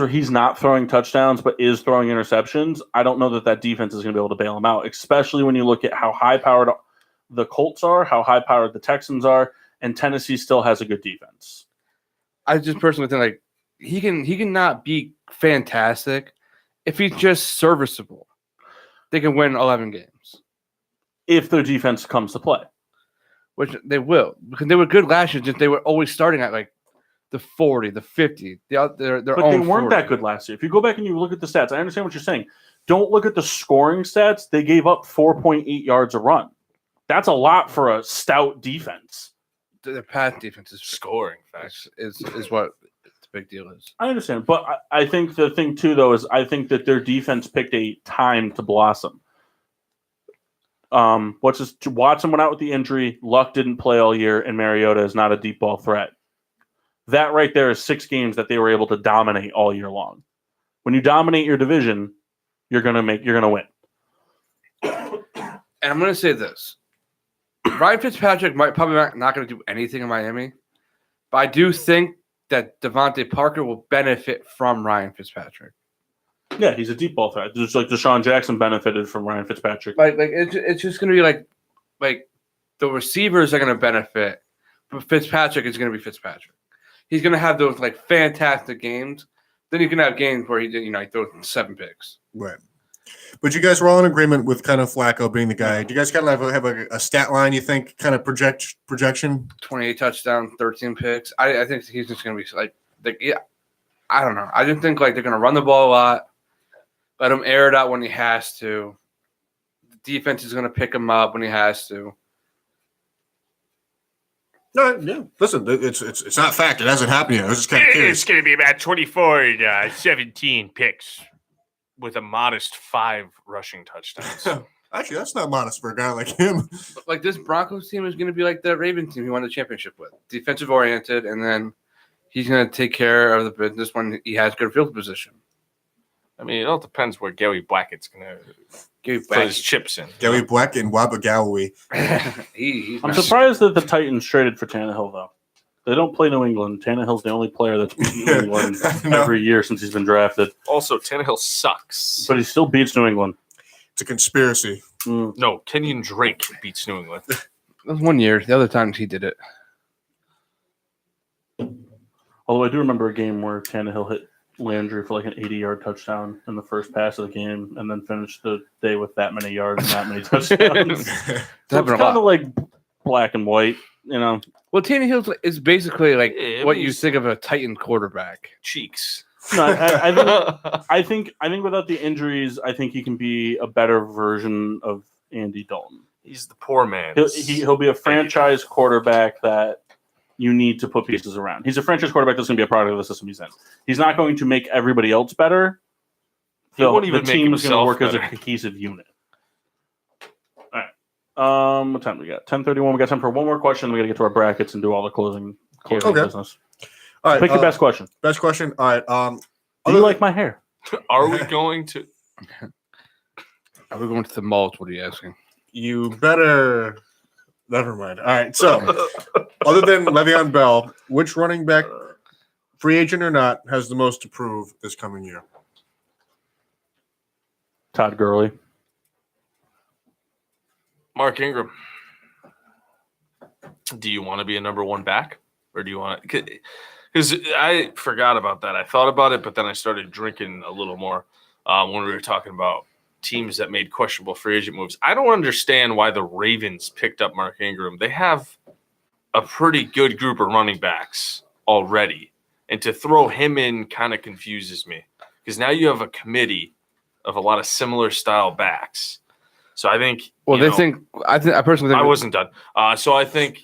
Speaker 4: he's not throwing touchdowns but is throwing interceptions, I don't know that defense is going to be able to bail him out, especially when you look at how high-powered the Colts are, how high-powered the Texans are, and Tennessee still has a good defense.
Speaker 5: I just personally think like he can not be fantastic if he's just serviceable. They can win 11 games
Speaker 4: if their defense comes to play,
Speaker 5: which they will, because they were good last year. Just they were always starting at like the 40, the 50. But they
Speaker 4: weren't
Speaker 5: 40.
Speaker 4: that good last year. If you go back and you look at the stats, I understand what you're saying. Don't look at the scoring stats. They gave up 4.8 yards a run. That's a lot for a stout defense.
Speaker 5: The pass defense is
Speaker 1: Scoring facts
Speaker 5: is what the big deal is.
Speaker 4: I understand, but I think the thing too, though, is I think that their defense picked a time to blossom. Watson went out with the injury. Luck didn't play all year, and Mariota is not a deep ball threat. That right there is 6 games that they were able to dominate all year long. When you dominate your division, you're gonna win.
Speaker 5: And I'm gonna say this: Ryan Fitzpatrick might probably not going to do anything in Miami, but I do think that Devontae Parker will benefit from Ryan Fitzpatrick.
Speaker 4: Yeah, he's a deep ball threat, just like Deshaun Jackson benefited from Ryan Fitzpatrick.
Speaker 5: Like it's just going to be like the receivers are going to benefit, but Fitzpatrick is going to be Fitzpatrick. He's going to have those like fantastic games. Then you can have games where he throws 7 picks.
Speaker 2: Right. But you guys were all in agreement with kind of Flacco being the guy. Do you guys kind of have a stat line you think kind of projection?
Speaker 5: 28 touchdowns, 13 picks. I think he's just going to be like yeah. I don't know. I just think like they're going to run the ball a lot, let him air it out when he has to. The defense is going to pick him up when he has to.
Speaker 2: No, yeah. Listen, it's not fact. It hasn't happened yet. I was just kind of curious.
Speaker 1: It's going to be about 24 17 picks with a modest 5 rushing touchdowns.
Speaker 2: Actually, that's not modest for a guy like him.
Speaker 5: Like this Broncos team is going to be like the Ravens team he won the championship with. Defensive oriented, and then he's going to take care of the business when he has good field position.
Speaker 1: I mean, it all depends where Gary Blackett's going to put his chips in.
Speaker 2: Gary Black and Wabba Galloway.
Speaker 4: I'm surprised that the Titans traded for Tannehill, though. They don't play New England. Tannehill's the only player that's beaten New England every year since he's been drafted.
Speaker 1: Also, Tannehill sucks.
Speaker 4: But he still beats New England.
Speaker 2: It's a conspiracy.
Speaker 1: No, Kenyon Drake beats New England.
Speaker 5: That was 1 year. The other times he did it.
Speaker 4: Although I do remember a game where Tannehill hit Landry for like an 80-yard touchdown in the first pass of the game and then finished the day with that many yards and that many touchdowns. So it's kind of like black and white, you know.
Speaker 5: Well, Tannehill is basically like what you think of a Titan quarterback.
Speaker 1: Cheeks.
Speaker 4: No, I think without the injuries, I think he can be a better version of Andy Dalton.
Speaker 1: He's the poor man.
Speaker 4: He'll be a franchise quarterback that you need to put pieces around. He's a franchise quarterback that's going to be a product of the system he's in. He's not going to make everybody else better.
Speaker 1: He won't even
Speaker 4: the
Speaker 1: make
Speaker 4: team is going to work
Speaker 1: himself
Speaker 4: as a cohesive unit. All right. What time do we got? 10:31. We got time for one more question. We got to get to our brackets and do all the closing business.
Speaker 2: All right.
Speaker 4: Pick the best question.
Speaker 2: Best question. All right.
Speaker 4: Do you like my hair?
Speaker 1: Are we going to?
Speaker 5: Are we going to the malls? What are you asking?
Speaker 2: You better. Never mind. All right. So, other than Le'Veon Bell, which running back, free agent or not, has the most to prove this coming year?
Speaker 4: Todd Gurley.
Speaker 1: Mark Ingram. Do you want to be a number 1 back? Or do you want to? Because I forgot about that. I thought about it, but then I started drinking a little more when we were talking about teams that made questionable free agent moves. I don't understand why the Ravens picked up Mark Ingram. They have a pretty good group of running backs already. And to throw him in kind of confuses me. Because now you have a committee of a lot of similar style backs. So I think
Speaker 5: I personally think
Speaker 1: I wasn't done. So I think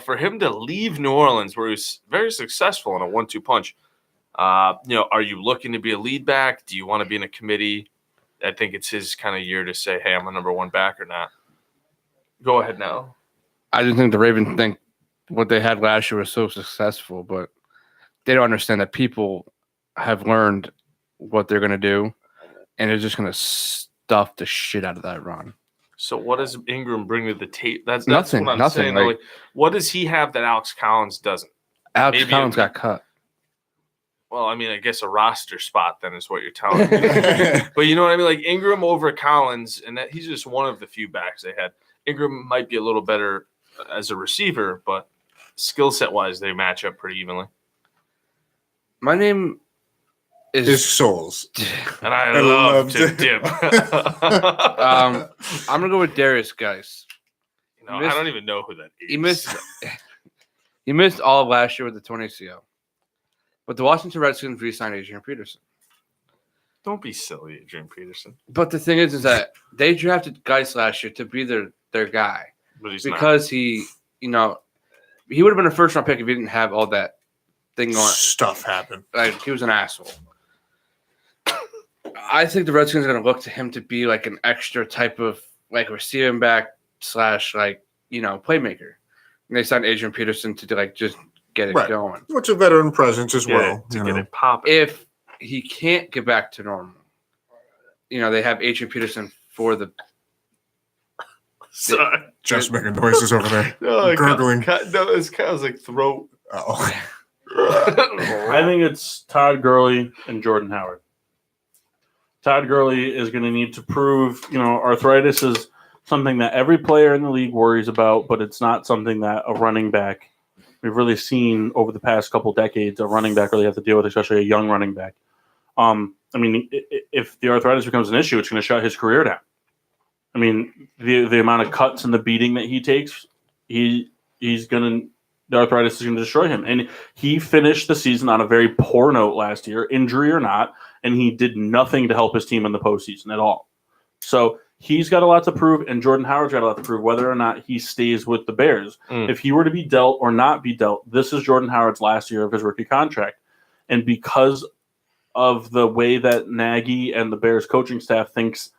Speaker 1: for him to leave New Orleans, where he was very successful in a 1-2 punch, are you looking to be a lead back? Do you want to be in a committee? I think it's his kind of year to say, hey, I'm a number 1 back or not. Go ahead now.
Speaker 5: I just think the Ravens think what they had last year was so successful, but they don't understand that people have learned what they're going to do, and they're just going to stuff the shit out of that run.
Speaker 1: So what does Ingram bring to the tape? That's
Speaker 5: nothing.
Speaker 1: What I'm
Speaker 5: Nothing.
Speaker 1: saying.
Speaker 5: Like,
Speaker 1: what does he have that Alex Collins doesn't?
Speaker 5: Alex Collins got cut.
Speaker 1: Well, I mean, I guess a roster spot then is what you're telling me. But you know what I mean? Like Ingram over Collins, and that he's just one of the few backs they had. Ingram might be a little better as a receiver, but skill set wise, they match up pretty evenly.
Speaker 5: My name
Speaker 2: His
Speaker 5: is
Speaker 2: souls.
Speaker 1: And I
Speaker 2: I
Speaker 1: love
Speaker 2: loved
Speaker 1: to
Speaker 2: it.
Speaker 1: dip.
Speaker 5: I'm gonna go with Darius Geis.
Speaker 1: No, I don't even know who that is.
Speaker 5: He missed all of last year with the torn ACL. But the Washington Redskins re-signed Adrian Peterson.
Speaker 1: Don't be silly, Adrian Peterson.
Speaker 5: But the thing is that they drafted Geis last year to be their guy
Speaker 1: But he's
Speaker 5: because he would have been a first round pick if he didn't have all that thing going.
Speaker 2: Stuff happened.
Speaker 5: Like he was an asshole. I think the Redskins are going to look to him to be like an extra type of like receiving back / playmaker. And they signed Adrian Peterson to like just get it going.
Speaker 2: What's a veteran presence as well.
Speaker 1: To get it popping.
Speaker 5: If he can't get back to normal, they have Adrian Peterson for the.
Speaker 1: Sorry.
Speaker 2: Just making noises over there. Gurgling.
Speaker 1: No, it's kind of like throat.
Speaker 2: Oh.
Speaker 4: I think it's Todd Gurley and Jordan Howard. Todd Gurley is going to need to prove, arthritis is something that every player in the league worries about, but it's not something that a running back, we've really seen over the past couple decades, a running back really have to deal with, especially a young running back. If the arthritis becomes an issue, it's going to shut his career down. I mean, the amount of cuts and the beating that he takes, the arthritis is going to destroy him. And he finished the season on a very poor note last year, injury or not, and he did nothing to help his team in the postseason at all. So he's got a lot to prove, and Jordan Howard's got a lot to prove whether or not he stays with the Bears. If he were to be dealt or not be dealt, this is Jordan Howard's last year of his rookie contract. And because of the way that Nagy and the Bears coaching staff thinks,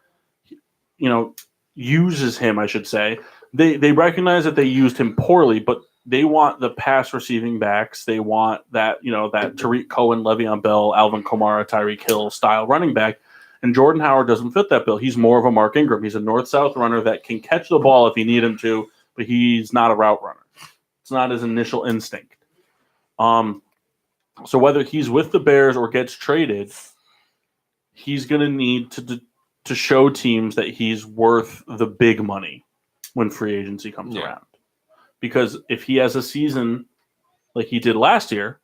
Speaker 4: uses him, I should say, they recognize that they used him poorly, but they want the pass receiving backs. They want that, that Tariq Cohen, Le'Veon Bell, Alvin Kamara, Tyreek Hill style running back. And Jordan Howard doesn't fit that bill. He's more of a Mark Ingram. He's a north-south runner that can catch the ball if you need him to, but he's not a route runner. It's not his initial instinct. So whether he's with the Bears or gets traded, he's going to need to show teams that he's worth the big money when free agency comes around. Because if he has a season like he did last year,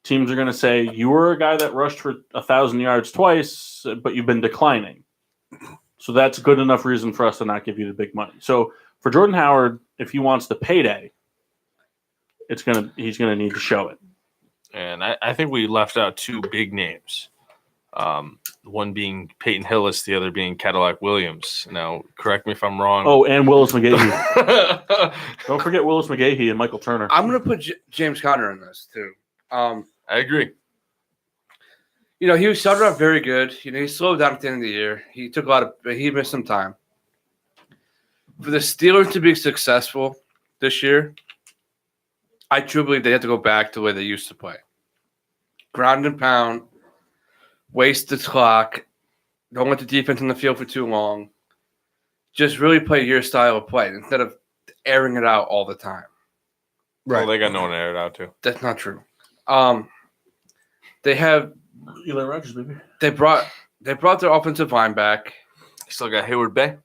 Speaker 4: teams are going to say, you were a guy that rushed for 1,000 yards twice, but you've been declining. So that's good enough reason for us to not give you the big money. So for Jordan Howard, if he wants the payday, he's going to need to show it.
Speaker 1: And I think we left out two big names. One being Peyton Hillis, the other being Cadillac Williams. Now, correct me if I'm wrong.
Speaker 4: Oh, and Willis McGahee. Don't forget Willis McGahee and Michael Turner.
Speaker 5: I'm going to put James Conner in this, too.
Speaker 1: I agree.
Speaker 5: He started off very good. He slowed down at the end of the year. He took he missed some time. For the Steelers to be successful this year, I truly believe they have to go back to the way they used to play. Ground and pound, waste the clock, don't let the defense in the field for too long. Just really play your style of play instead of airing it out all the time.
Speaker 2: Right.
Speaker 1: Well, they got no one to air it out to.
Speaker 5: That's not true. They have
Speaker 4: Eli Rogers, baby.
Speaker 5: They brought their offensive line back.
Speaker 1: Still got Hayward Bay.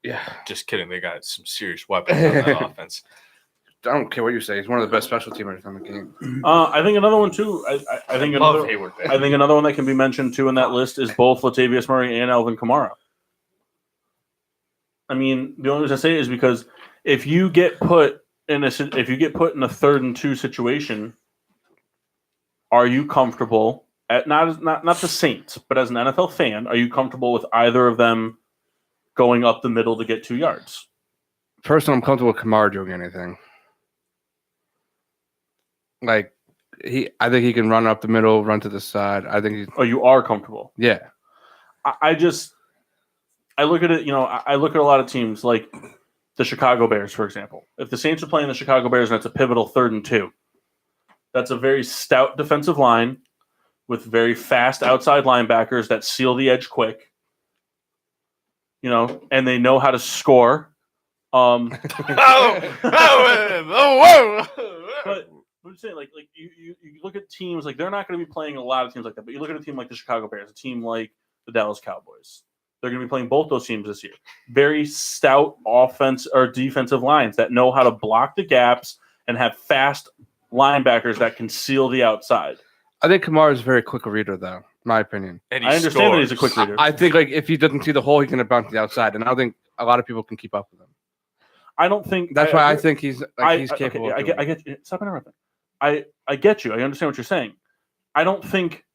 Speaker 5: Yeah.
Speaker 1: Just kidding. They got some serious weapons on that offense.
Speaker 5: I don't care what you say. He's one of the best special teamers on the game.
Speaker 4: I think another one too. I think another.
Speaker 1: Hayward Bay.
Speaker 4: I think another one that can be mentioned too in that list is both Latavius Murray and Alvin Kamara. I mean, the only reason I say it is because if you get put in a 3rd and 2 situation, are you comfortable at not the Saints, but as an NFL fan, are you comfortable with either of them going up the middle to get 2 yards?
Speaker 5: Personally, I'm comfortable with Kamara doing anything. I think he can run up the middle, run to the side. I think
Speaker 4: you are comfortable.
Speaker 5: Yeah.
Speaker 4: I look at it, I look at a lot of teams like the Chicago Bears, for example. If the Saints are playing the Chicago Bears and it's a pivotal 3rd and 2, that's a very stout defensive line with very fast outside linebackers that seal the edge quick, and they know how to score. But just saying, like you look at teams like they're not going to be playing a lot of teams like that, but you look at a team like the Chicago Bears, a team like the Dallas Cowboys. They're going to be playing both those teams this year. Very stout offense or defensive lines that know how to block the gaps and have fast linebackers that can seal the outside.
Speaker 5: I think Kamara is a very quick reader, though, in my opinion.
Speaker 1: And he
Speaker 4: I understand that he's a
Speaker 1: scores.
Speaker 4: quick reader.
Speaker 5: I think like if he doesn't see the hole, he's going to bounce to the outside, and I don't think a lot of people can keep up with him.
Speaker 4: I don't think
Speaker 5: That's why I think he's capable.
Speaker 4: Okay,
Speaker 5: of doing
Speaker 4: I get you. Stop interrupting. I get you. I understand what you're saying. I don't think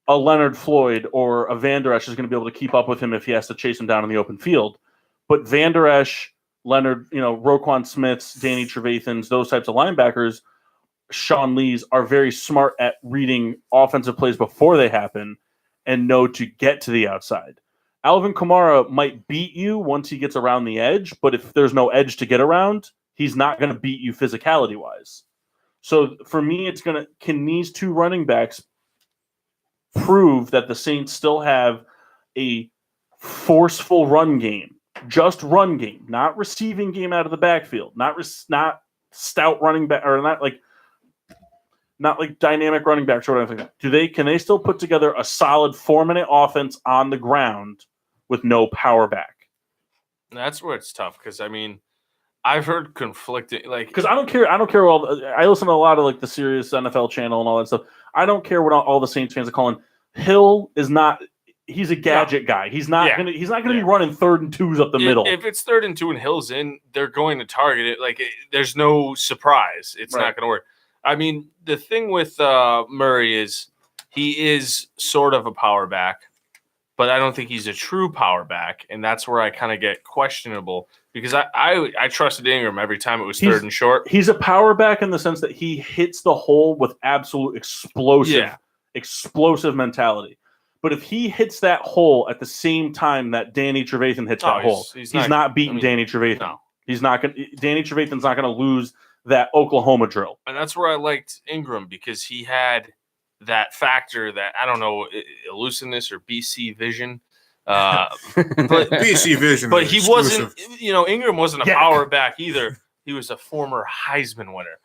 Speaker 4: a Leonard Floyd or a Van Der Esch is going to be able to keep up with him if he has to chase him down in the open field. But Van Der Esch, Leonard, Roquan Smiths, Danny Trevathans, those types of linebackers, Sean Lees are very smart at reading offensive plays before they happen and know to get to the outside. Alvin Kamara might beat you once he gets around the edge, but if there's no edge to get around, he's not going to beat you physicality-wise. So for me, can these two running backs prove that the Saints still have a forceful run game, just run game, not receiving game out of the backfield, not stout running back, or not like dynamic running backs or whatever. Can they still put together a solid 4-minute offense on the ground with no power back?
Speaker 1: That's where it's tough because I've heard conflicting
Speaker 4: Because I don't care. I listen to a lot of like the Sirius NFL channel and all that stuff. I don't care what all the Saints fans are calling. Hill is not. He's a gadget guy. He's not gonna. He's not gonna be running 3rd and 2s up the middle.
Speaker 1: If it's 3rd and 2 and Hill's in, they're going to target it. There's no surprise. It's not going to work. The thing with Murray is he is sort of a power back, but I don't think he's a true power back, and that's where I kind of get questionable because I trusted Ingram every time it was 3rd and short.
Speaker 4: He's a power back in the sense that he hits the hole with absolute explosive mentality. But if he hits that hole at the same time that Danny Trevathan hits that hole, he's not beating Danny Trevathan. No. Danny Trevathan's not going to lose that Oklahoma drill.
Speaker 1: And that's where I liked Ingram because he had that factor that, I don't know, elusiveness or BC vision.
Speaker 2: But BC vision.
Speaker 1: But he wasn't, Ingram wasn't a power back either. He was a former Heisman winner.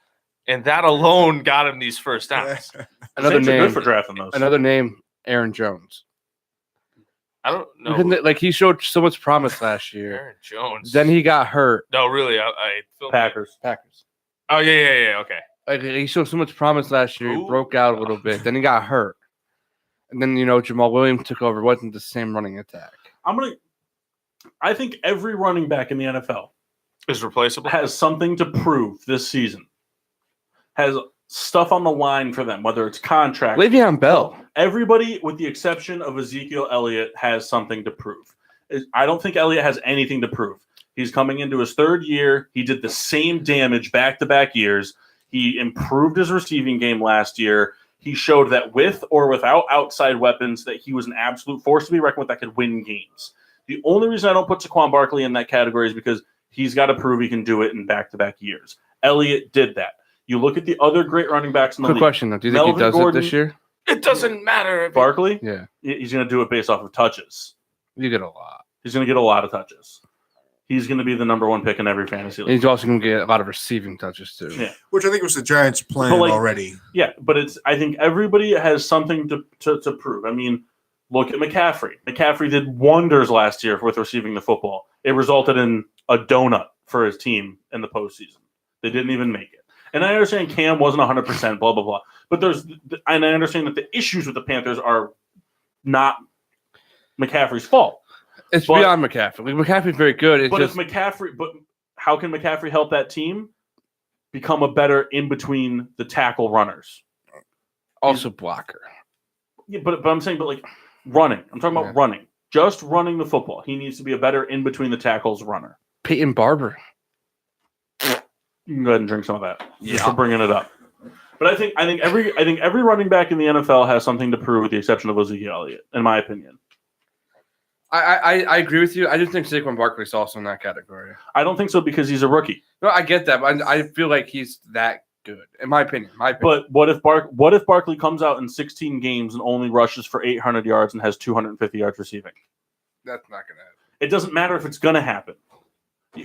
Speaker 1: And that alone got him these first downs.
Speaker 5: Another name
Speaker 4: good for drafting those.
Speaker 5: Another name, Aaron Jones.
Speaker 1: I don't know.
Speaker 5: He showed so much promise last year.
Speaker 1: Aaron Jones.
Speaker 5: Then he got hurt.
Speaker 1: No, really. I
Speaker 4: Packers.
Speaker 1: Oh, yeah. Okay.
Speaker 5: He showed so much promise last year. He broke out a little bit. Then he got hurt. And then, Jamal Williams took over. It wasn't the same running attack.
Speaker 4: I think every running back in the NFL
Speaker 1: is replaceable.
Speaker 4: Has something to prove this season. Has stuff on the line for them, whether it's contract.
Speaker 5: Le'Veon Bell.
Speaker 4: Everybody, with the exception of Ezekiel Elliott, has something to prove. I don't think Elliott has anything to prove. He's coming into his 3rd year. He did the same damage back-to-back years. He improved his receiving game last year. He showed that with or without outside weapons that he was an absolute force to be reckoned with that could win games. The only reason I don't put Saquon Barkley in that category is because he's got to prove he can do it in back-to-back years. Elliott did that. You look at the other great running backs in the league.
Speaker 5: Quick question, though. Do you think he does it this year?
Speaker 1: It doesn't matter.
Speaker 4: Barkley?
Speaker 5: Yeah.
Speaker 4: He's going to do it based off of touches.
Speaker 5: You get a lot.
Speaker 4: He's going to get a lot of touches. He's going to be the number 1 pick in every fantasy league.
Speaker 5: He's also going to get a lot of receiving touches, too.
Speaker 4: Yeah.
Speaker 2: Which I think was the Giants' plan already.
Speaker 4: Yeah, but I think everybody has something to prove. Look at McCaffrey. McCaffrey did wonders last year with receiving the football. It resulted in a donut for his team in the postseason. They didn't even make it. And I understand Cam wasn't 100%, blah, blah, blah. But I understand that the issues with the Panthers are not McCaffrey's fault.
Speaker 5: It's beyond McCaffrey. McCaffrey's very good.
Speaker 4: But how can McCaffrey help that team become a better in between the tackle runners?
Speaker 5: Also blocker.
Speaker 4: Yeah, but I'm saying, running. I'm talking about running. Just running the football. He needs to be a better in between the tackles runner.
Speaker 5: Peyton Barber.
Speaker 4: You can go ahead and drink some of that. Just for bringing it up. But I think every running back in the NFL has something to prove, with the exception of Ezekiel Elliott, in my opinion.
Speaker 5: I agree with you. I just think Saquon Barkley's also in that category.
Speaker 4: I don't think so because he's a rookie.
Speaker 5: No, I get that, but I feel like he's that good, in my opinion.
Speaker 4: But what if Barkley comes out in 16 games and only rushes for 800 yards and has 250 yards receiving?
Speaker 5: That's not going to happen.
Speaker 4: It doesn't matter if it's going to happen.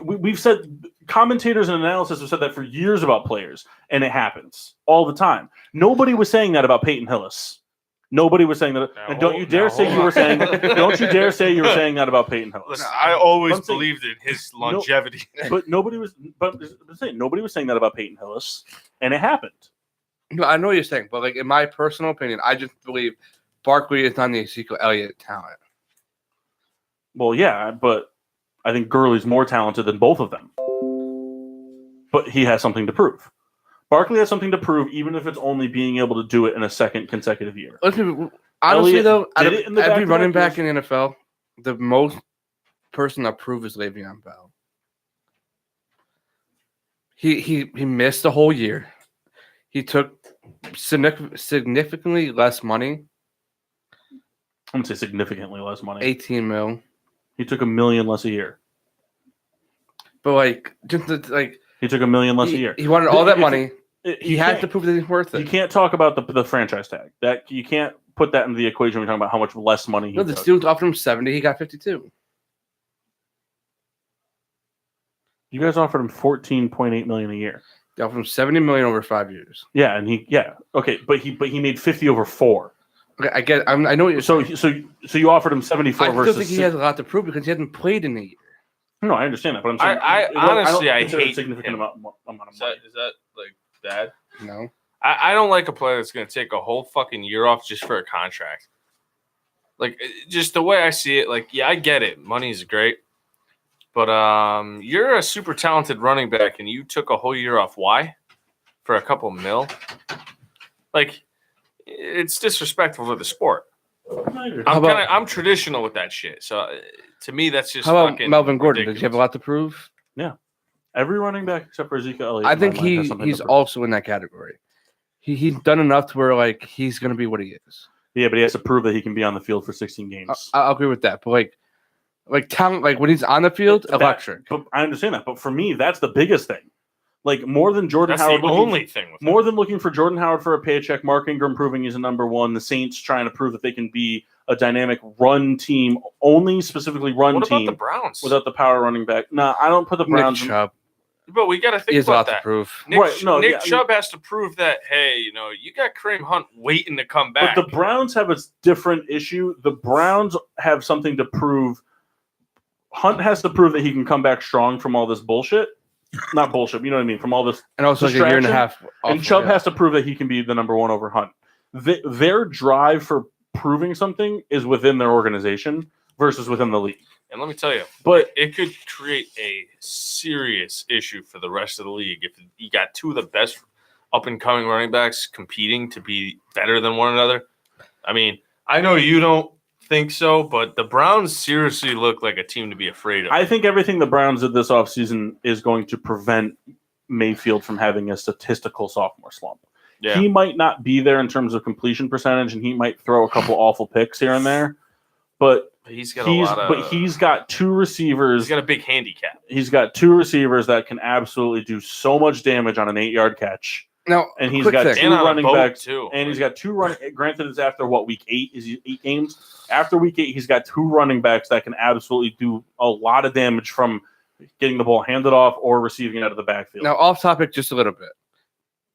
Speaker 4: We've said commentators and analysts have said that for years about players, and it happens all the time. Nobody was saying that about Peyton Hillis. Nobody was saying that. And don't you dare say you were saying. Don't you dare say you were saying that about Peyton Hillis.
Speaker 1: Listen, I always
Speaker 4: I'm saying-
Speaker 1: believed in his longevity.
Speaker 4: But nobody was. But I'm saying nobody was saying that about Peyton Hillis, and it happened.
Speaker 5: No, I know what you're saying, but like in my personal opinion, I just believe Barkley is not the Ezekiel Elliott talent.
Speaker 4: Well, yeah, but I think Gurley's more talented than both of them. But he has something to prove. Barkley has something to prove, even if it's only being able to do it in a second consecutive year.
Speaker 5: Honestly,
Speaker 4: Elliott
Speaker 5: though, out of
Speaker 4: did it in the
Speaker 5: every
Speaker 4: back-to-back
Speaker 5: running back
Speaker 4: years.
Speaker 5: in the NFL, the most person to prove is Le'Veon Bell. He missed the whole year. He took significantly less money,
Speaker 4: I'm going to say significantly less money.
Speaker 5: 18 mil.
Speaker 4: He took $1 million less a year.
Speaker 5: But like, just like
Speaker 4: He took $1 million less a year.
Speaker 5: he wanted all that
Speaker 4: If-
Speaker 5: money.
Speaker 4: He
Speaker 5: He had to prove that he's worth
Speaker 4: You
Speaker 5: it.
Speaker 4: can't talk about the franchise tag. That you can't put that into the equation when you're talking about how much less money he
Speaker 5: No, the
Speaker 4: took.
Speaker 5: Steelers offered him 70. He got 52.
Speaker 4: You guys offered him $14.8 million a year.
Speaker 5: They offered him 70 million over 5 years.
Speaker 4: Yeah, and okay, but he made 50 over 4.
Speaker 5: Okay, I get. I know what you're
Speaker 4: So
Speaker 5: saying.
Speaker 4: you offered him 74
Speaker 5: I still
Speaker 4: versus
Speaker 5: think he
Speaker 4: 6.
Speaker 5: has a lot to prove because he hasn't played in a year.
Speaker 4: No, I understand that, but I'm saying
Speaker 1: I honestly,
Speaker 4: don't
Speaker 1: I
Speaker 4: consider it a
Speaker 1: hate
Speaker 4: significant
Speaker 1: him.
Speaker 4: amount of money.
Speaker 1: Is that like bad?
Speaker 5: No.
Speaker 1: I don't like a player that's going to take a whole fucking year off just for a contract. Like, just the way I see it, like, yeah, I get it. Money's great. But you're a super talented running back, and you took a whole year off. Why? For a couple mil? Like, it's disrespectful to the sport. I'm traditional with that shit. So, to me, that's just
Speaker 5: How about
Speaker 1: fucking
Speaker 5: Melvin Gordon?
Speaker 1: ridiculous.
Speaker 5: Does he have a lot to prove?
Speaker 4: Every running back except for Ezekiel Elliott.
Speaker 5: I
Speaker 4: in
Speaker 5: think
Speaker 4: my mind, has something
Speaker 5: he's
Speaker 4: to prove.
Speaker 5: also in that category. He's done enough to where like he's going to be what he is.
Speaker 4: Yeah, but he has to prove that he can be on the field for 16 games.
Speaker 5: I'll agree with that. But like talent, like when he's on the field, electric.
Speaker 4: But I understand that. But for me, that's the biggest thing. Like more than Jordan
Speaker 1: That's
Speaker 4: Howard.
Speaker 1: the only thing. With
Speaker 4: More than looking for Jordan Howard for a paycheck, Mark Ingram proving he's a number one, the Saints trying to prove that they can be a dynamic run team, only specifically run
Speaker 1: what about
Speaker 4: team
Speaker 1: the Browns?
Speaker 4: without the power running back. No, I don't put the Browns.
Speaker 5: Nick Chubb.
Speaker 1: But we got to
Speaker 5: He
Speaker 1: think
Speaker 5: has a lot
Speaker 1: about
Speaker 5: to
Speaker 1: that.
Speaker 5: prove.
Speaker 1: Nick Chubb has to prove that, hey, you got Kareem Hunt waiting to come back.
Speaker 4: But the Browns have a different issue. The Browns have something to prove. Hunt has to prove that he can come back strong from all this bullshit. Not bullshit, you know what I mean? From all this.
Speaker 5: And also like a year and a
Speaker 4: distraction.
Speaker 5: half.
Speaker 4: And Chubb has to prove that he can be the number one over Hunt. Their drive for proving something is within their organization versus within the league.
Speaker 1: And let me tell you,
Speaker 4: But
Speaker 1: it could create a serious issue for the rest of the league if you got two of the best up-and-coming running backs competing to be better than one another. I mean, I know you don't think so, but the Browns seriously look like a team to be afraid of.
Speaker 4: I think everything the Browns did this offseason is going to prevent Mayfield from having a statistical sophomore slump.
Speaker 1: Yeah.
Speaker 4: He might not be there in terms of completion percentage, and he might throw a couple awful picks here and there, but
Speaker 1: he's got
Speaker 4: he's got two receivers.
Speaker 1: He's got a big handicap.
Speaker 4: He's got two receivers that can absolutely do so much damage on an 8-yard catch.
Speaker 5: Now,
Speaker 4: And he's
Speaker 5: quick
Speaker 4: got
Speaker 5: thing.
Speaker 4: two
Speaker 1: And on a
Speaker 4: running
Speaker 1: boat,
Speaker 4: backs,
Speaker 1: too.
Speaker 4: and he's got two running. Granted, it's after week 8 is 8 games. After week 8, he's got two running backs that can absolutely do a lot of damage from getting the ball handed off or receiving it out of the backfield.
Speaker 5: Now, off topic just a little bit.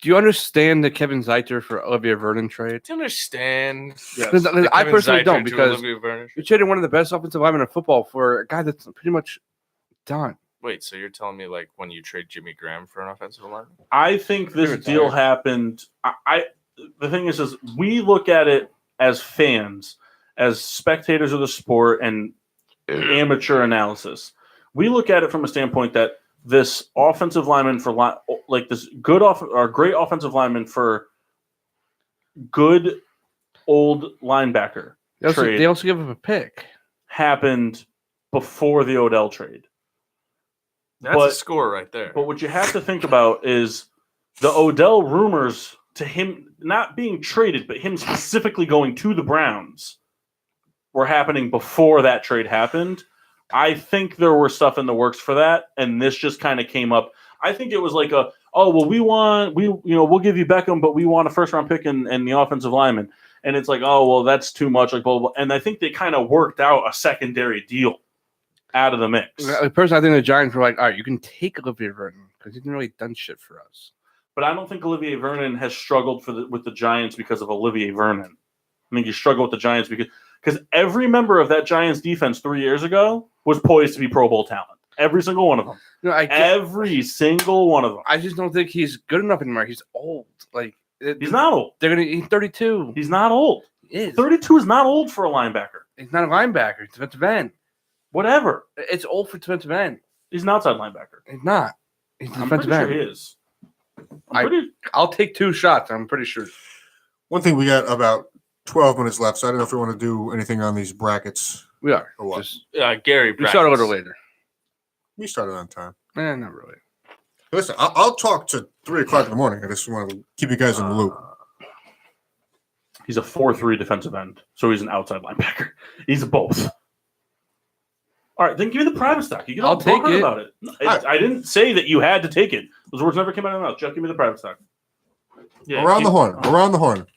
Speaker 5: Do you understand the Kevin Zeiter for Olivia Vernon trade?
Speaker 1: Do you understand?
Speaker 4: Yes.
Speaker 5: Because
Speaker 1: the
Speaker 5: I
Speaker 1: Kevin
Speaker 5: personally
Speaker 1: Zeitler
Speaker 5: don't,
Speaker 1: to
Speaker 5: because
Speaker 1: Olivia Vernon?
Speaker 5: you traded one of the best offensive linemen in football for a guy that's pretty much done.
Speaker 1: Wait, so you're telling me like when you trade Jimmy Graham for an offensive lineman?
Speaker 4: I think this
Speaker 5: Retired.
Speaker 4: deal happened. The thing is we look at it as fans, as spectators of the sport, and amateur analysis. We look at it from a standpoint that this offensive lineman for like this great offensive lineman for good old linebacker trade
Speaker 5: They also give up a pick.
Speaker 4: happened before the Odell trade.
Speaker 1: That's
Speaker 4: But-
Speaker 1: a score right there.
Speaker 4: But what you have to think about is the Odell rumors to him not being traded, but him specifically going to the Browns were happening before that trade happened. I think there were stuff in the works for that, and this just kind of came up. I think it was like we'll give you Beckham, but we want a first-round pick and the offensive lineman. And it's like, oh, well, that's too much. Like, blah, blah, blah. And I think they kind of worked out a secondary deal. out of the mix.
Speaker 5: Personally, I think the Giants were like, all right, you can take Olivier Vernon because he didn't really done shit for us.
Speaker 4: But I don't think Olivier Vernon has struggled with the Giants because of Olivier Vernon. I think he struggled with the Giants because every member of that Giants defense 3 years ago was poised to be Pro Bowl talent. Every single one of them.
Speaker 5: No,
Speaker 4: Every single one of them.
Speaker 5: I just don't think he's good enough anymore. He's old.
Speaker 4: He's not old.
Speaker 5: He's 32.
Speaker 4: He's not old.
Speaker 5: He is.
Speaker 4: 32 is not old for a linebacker.
Speaker 5: He's not a linebacker. He's defensive end.
Speaker 4: Whatever.
Speaker 5: It's old for defensive end.
Speaker 4: He's an outside linebacker.
Speaker 5: He's not. He's
Speaker 4: I'm pretty
Speaker 5: defensive
Speaker 4: sure
Speaker 5: end.
Speaker 4: he is.
Speaker 5: I'll take 2 shots. I'm pretty sure.
Speaker 2: One thing, we got about 12 minutes left, so I don't know if we want to do anything on these brackets.
Speaker 5: We are.
Speaker 2: Or what?
Speaker 5: Just,
Speaker 1: Gary,
Speaker 5: we start a little later.
Speaker 2: We started on time.
Speaker 5: Not really.
Speaker 2: Listen, I'll talk to 3 o'clock in the morning. I just want to keep you guys in the loop.
Speaker 4: He's a 4-3 defensive end, so he's an outside linebacker. He's both. All right, then give me the private stock. You get all
Speaker 5: I'll take
Speaker 4: bummed
Speaker 5: it.
Speaker 4: about it. I didn't say that you had to take it. Those words never came out of my mouth. Jeff, give me the private stock.
Speaker 1: Yeah,
Speaker 2: Around the horn. Around the horn.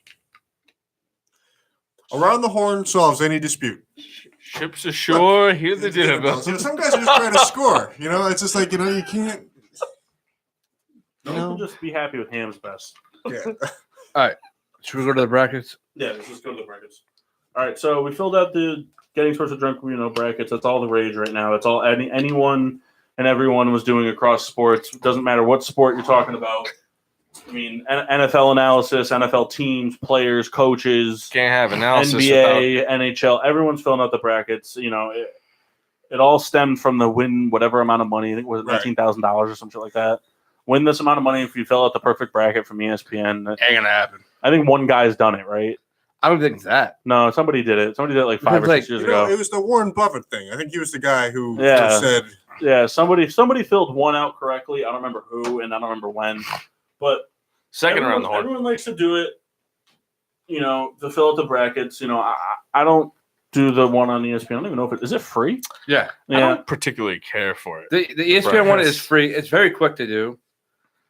Speaker 2: Around the horn solves any dispute.
Speaker 1: Ships ashore, hear the dinner bells.
Speaker 2: Some guys are just trying to score. It's just like, you can't.
Speaker 4: We'll just be happy with Ham's best.
Speaker 2: Yeah.
Speaker 5: Should we go to the brackets?
Speaker 4: Yeah, let's just go to the brackets. All right, so we filled out the getting sports with drunk, brackets. That's all the rage right now. It's all anyone and everyone was doing across sports. It doesn't matter what sport you're talking about. I mean, NFL analysis, NFL teams, players, coaches,
Speaker 1: Can't have analysis.
Speaker 4: NBA, NHL. Everyone's filling out the brackets. It all stemmed from the win whatever amount of money. I think it was
Speaker 2: Right.
Speaker 4: $19,000 or something like that. Win this amount of money if you fill out the perfect bracket from ESPN.
Speaker 5: Ain't gonna happen.
Speaker 4: I think one guy's done it, right?
Speaker 5: I don't think it's that.
Speaker 4: No, somebody did it. Somebody did it like 5 or 6 years ago.
Speaker 2: It was the Warren Buffett thing. I think he was the guy who
Speaker 4: Yeah.
Speaker 2: said,
Speaker 4: Yeah, somebody filled one out correctly. I don't remember who and I don't remember when, but
Speaker 1: Second around the horn.
Speaker 4: Everyone likes to do it. To fill out the brackets. I don't do the one on ESPN. I don't even know if is it free.
Speaker 5: Yeah.
Speaker 1: I don't particularly care for it.
Speaker 5: The ESPN one
Speaker 1: brackets.
Speaker 5: is free. It's very quick to do.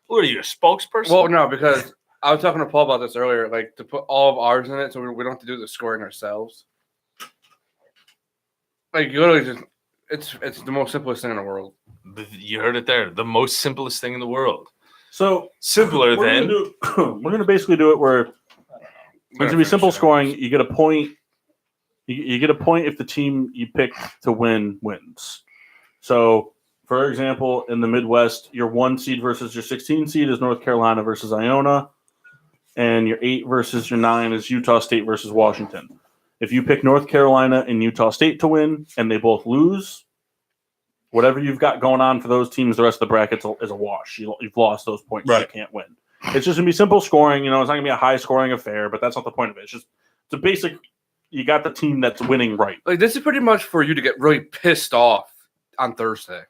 Speaker 1: What are you, a spokesperson?
Speaker 5: Well, no, because I was talking to Paul about this earlier, to put all of ours in it so we don't have to do the scoring ourselves. You literally just, it's the most simplest thing in the world.
Speaker 1: You heard it there. The most simplest thing in the world.
Speaker 4: So
Speaker 1: Simpler
Speaker 4: we're
Speaker 1: than.
Speaker 4: going to basically do it where it's going to be simple scoring. You get a point. You get a point if the team you pick to win wins. So, for example, in the Midwest, your 1 seed versus your 16 seed is North Carolina versus Iona, and your 8 versus your 9 is Utah State versus Washington. If you pick North Carolina and Utah State to win, and they both lose, whatever you've got going on for those teams, the rest of the brackets is a wash. You've lost those points.
Speaker 2: Right.
Speaker 4: You can't win. It's just going to be simple scoring. It's not going to be a high-scoring affair, but that's not the point of it. It's a basic – you got the team that's winning right.
Speaker 5: This is pretty much for you to get really pissed off on Thursday.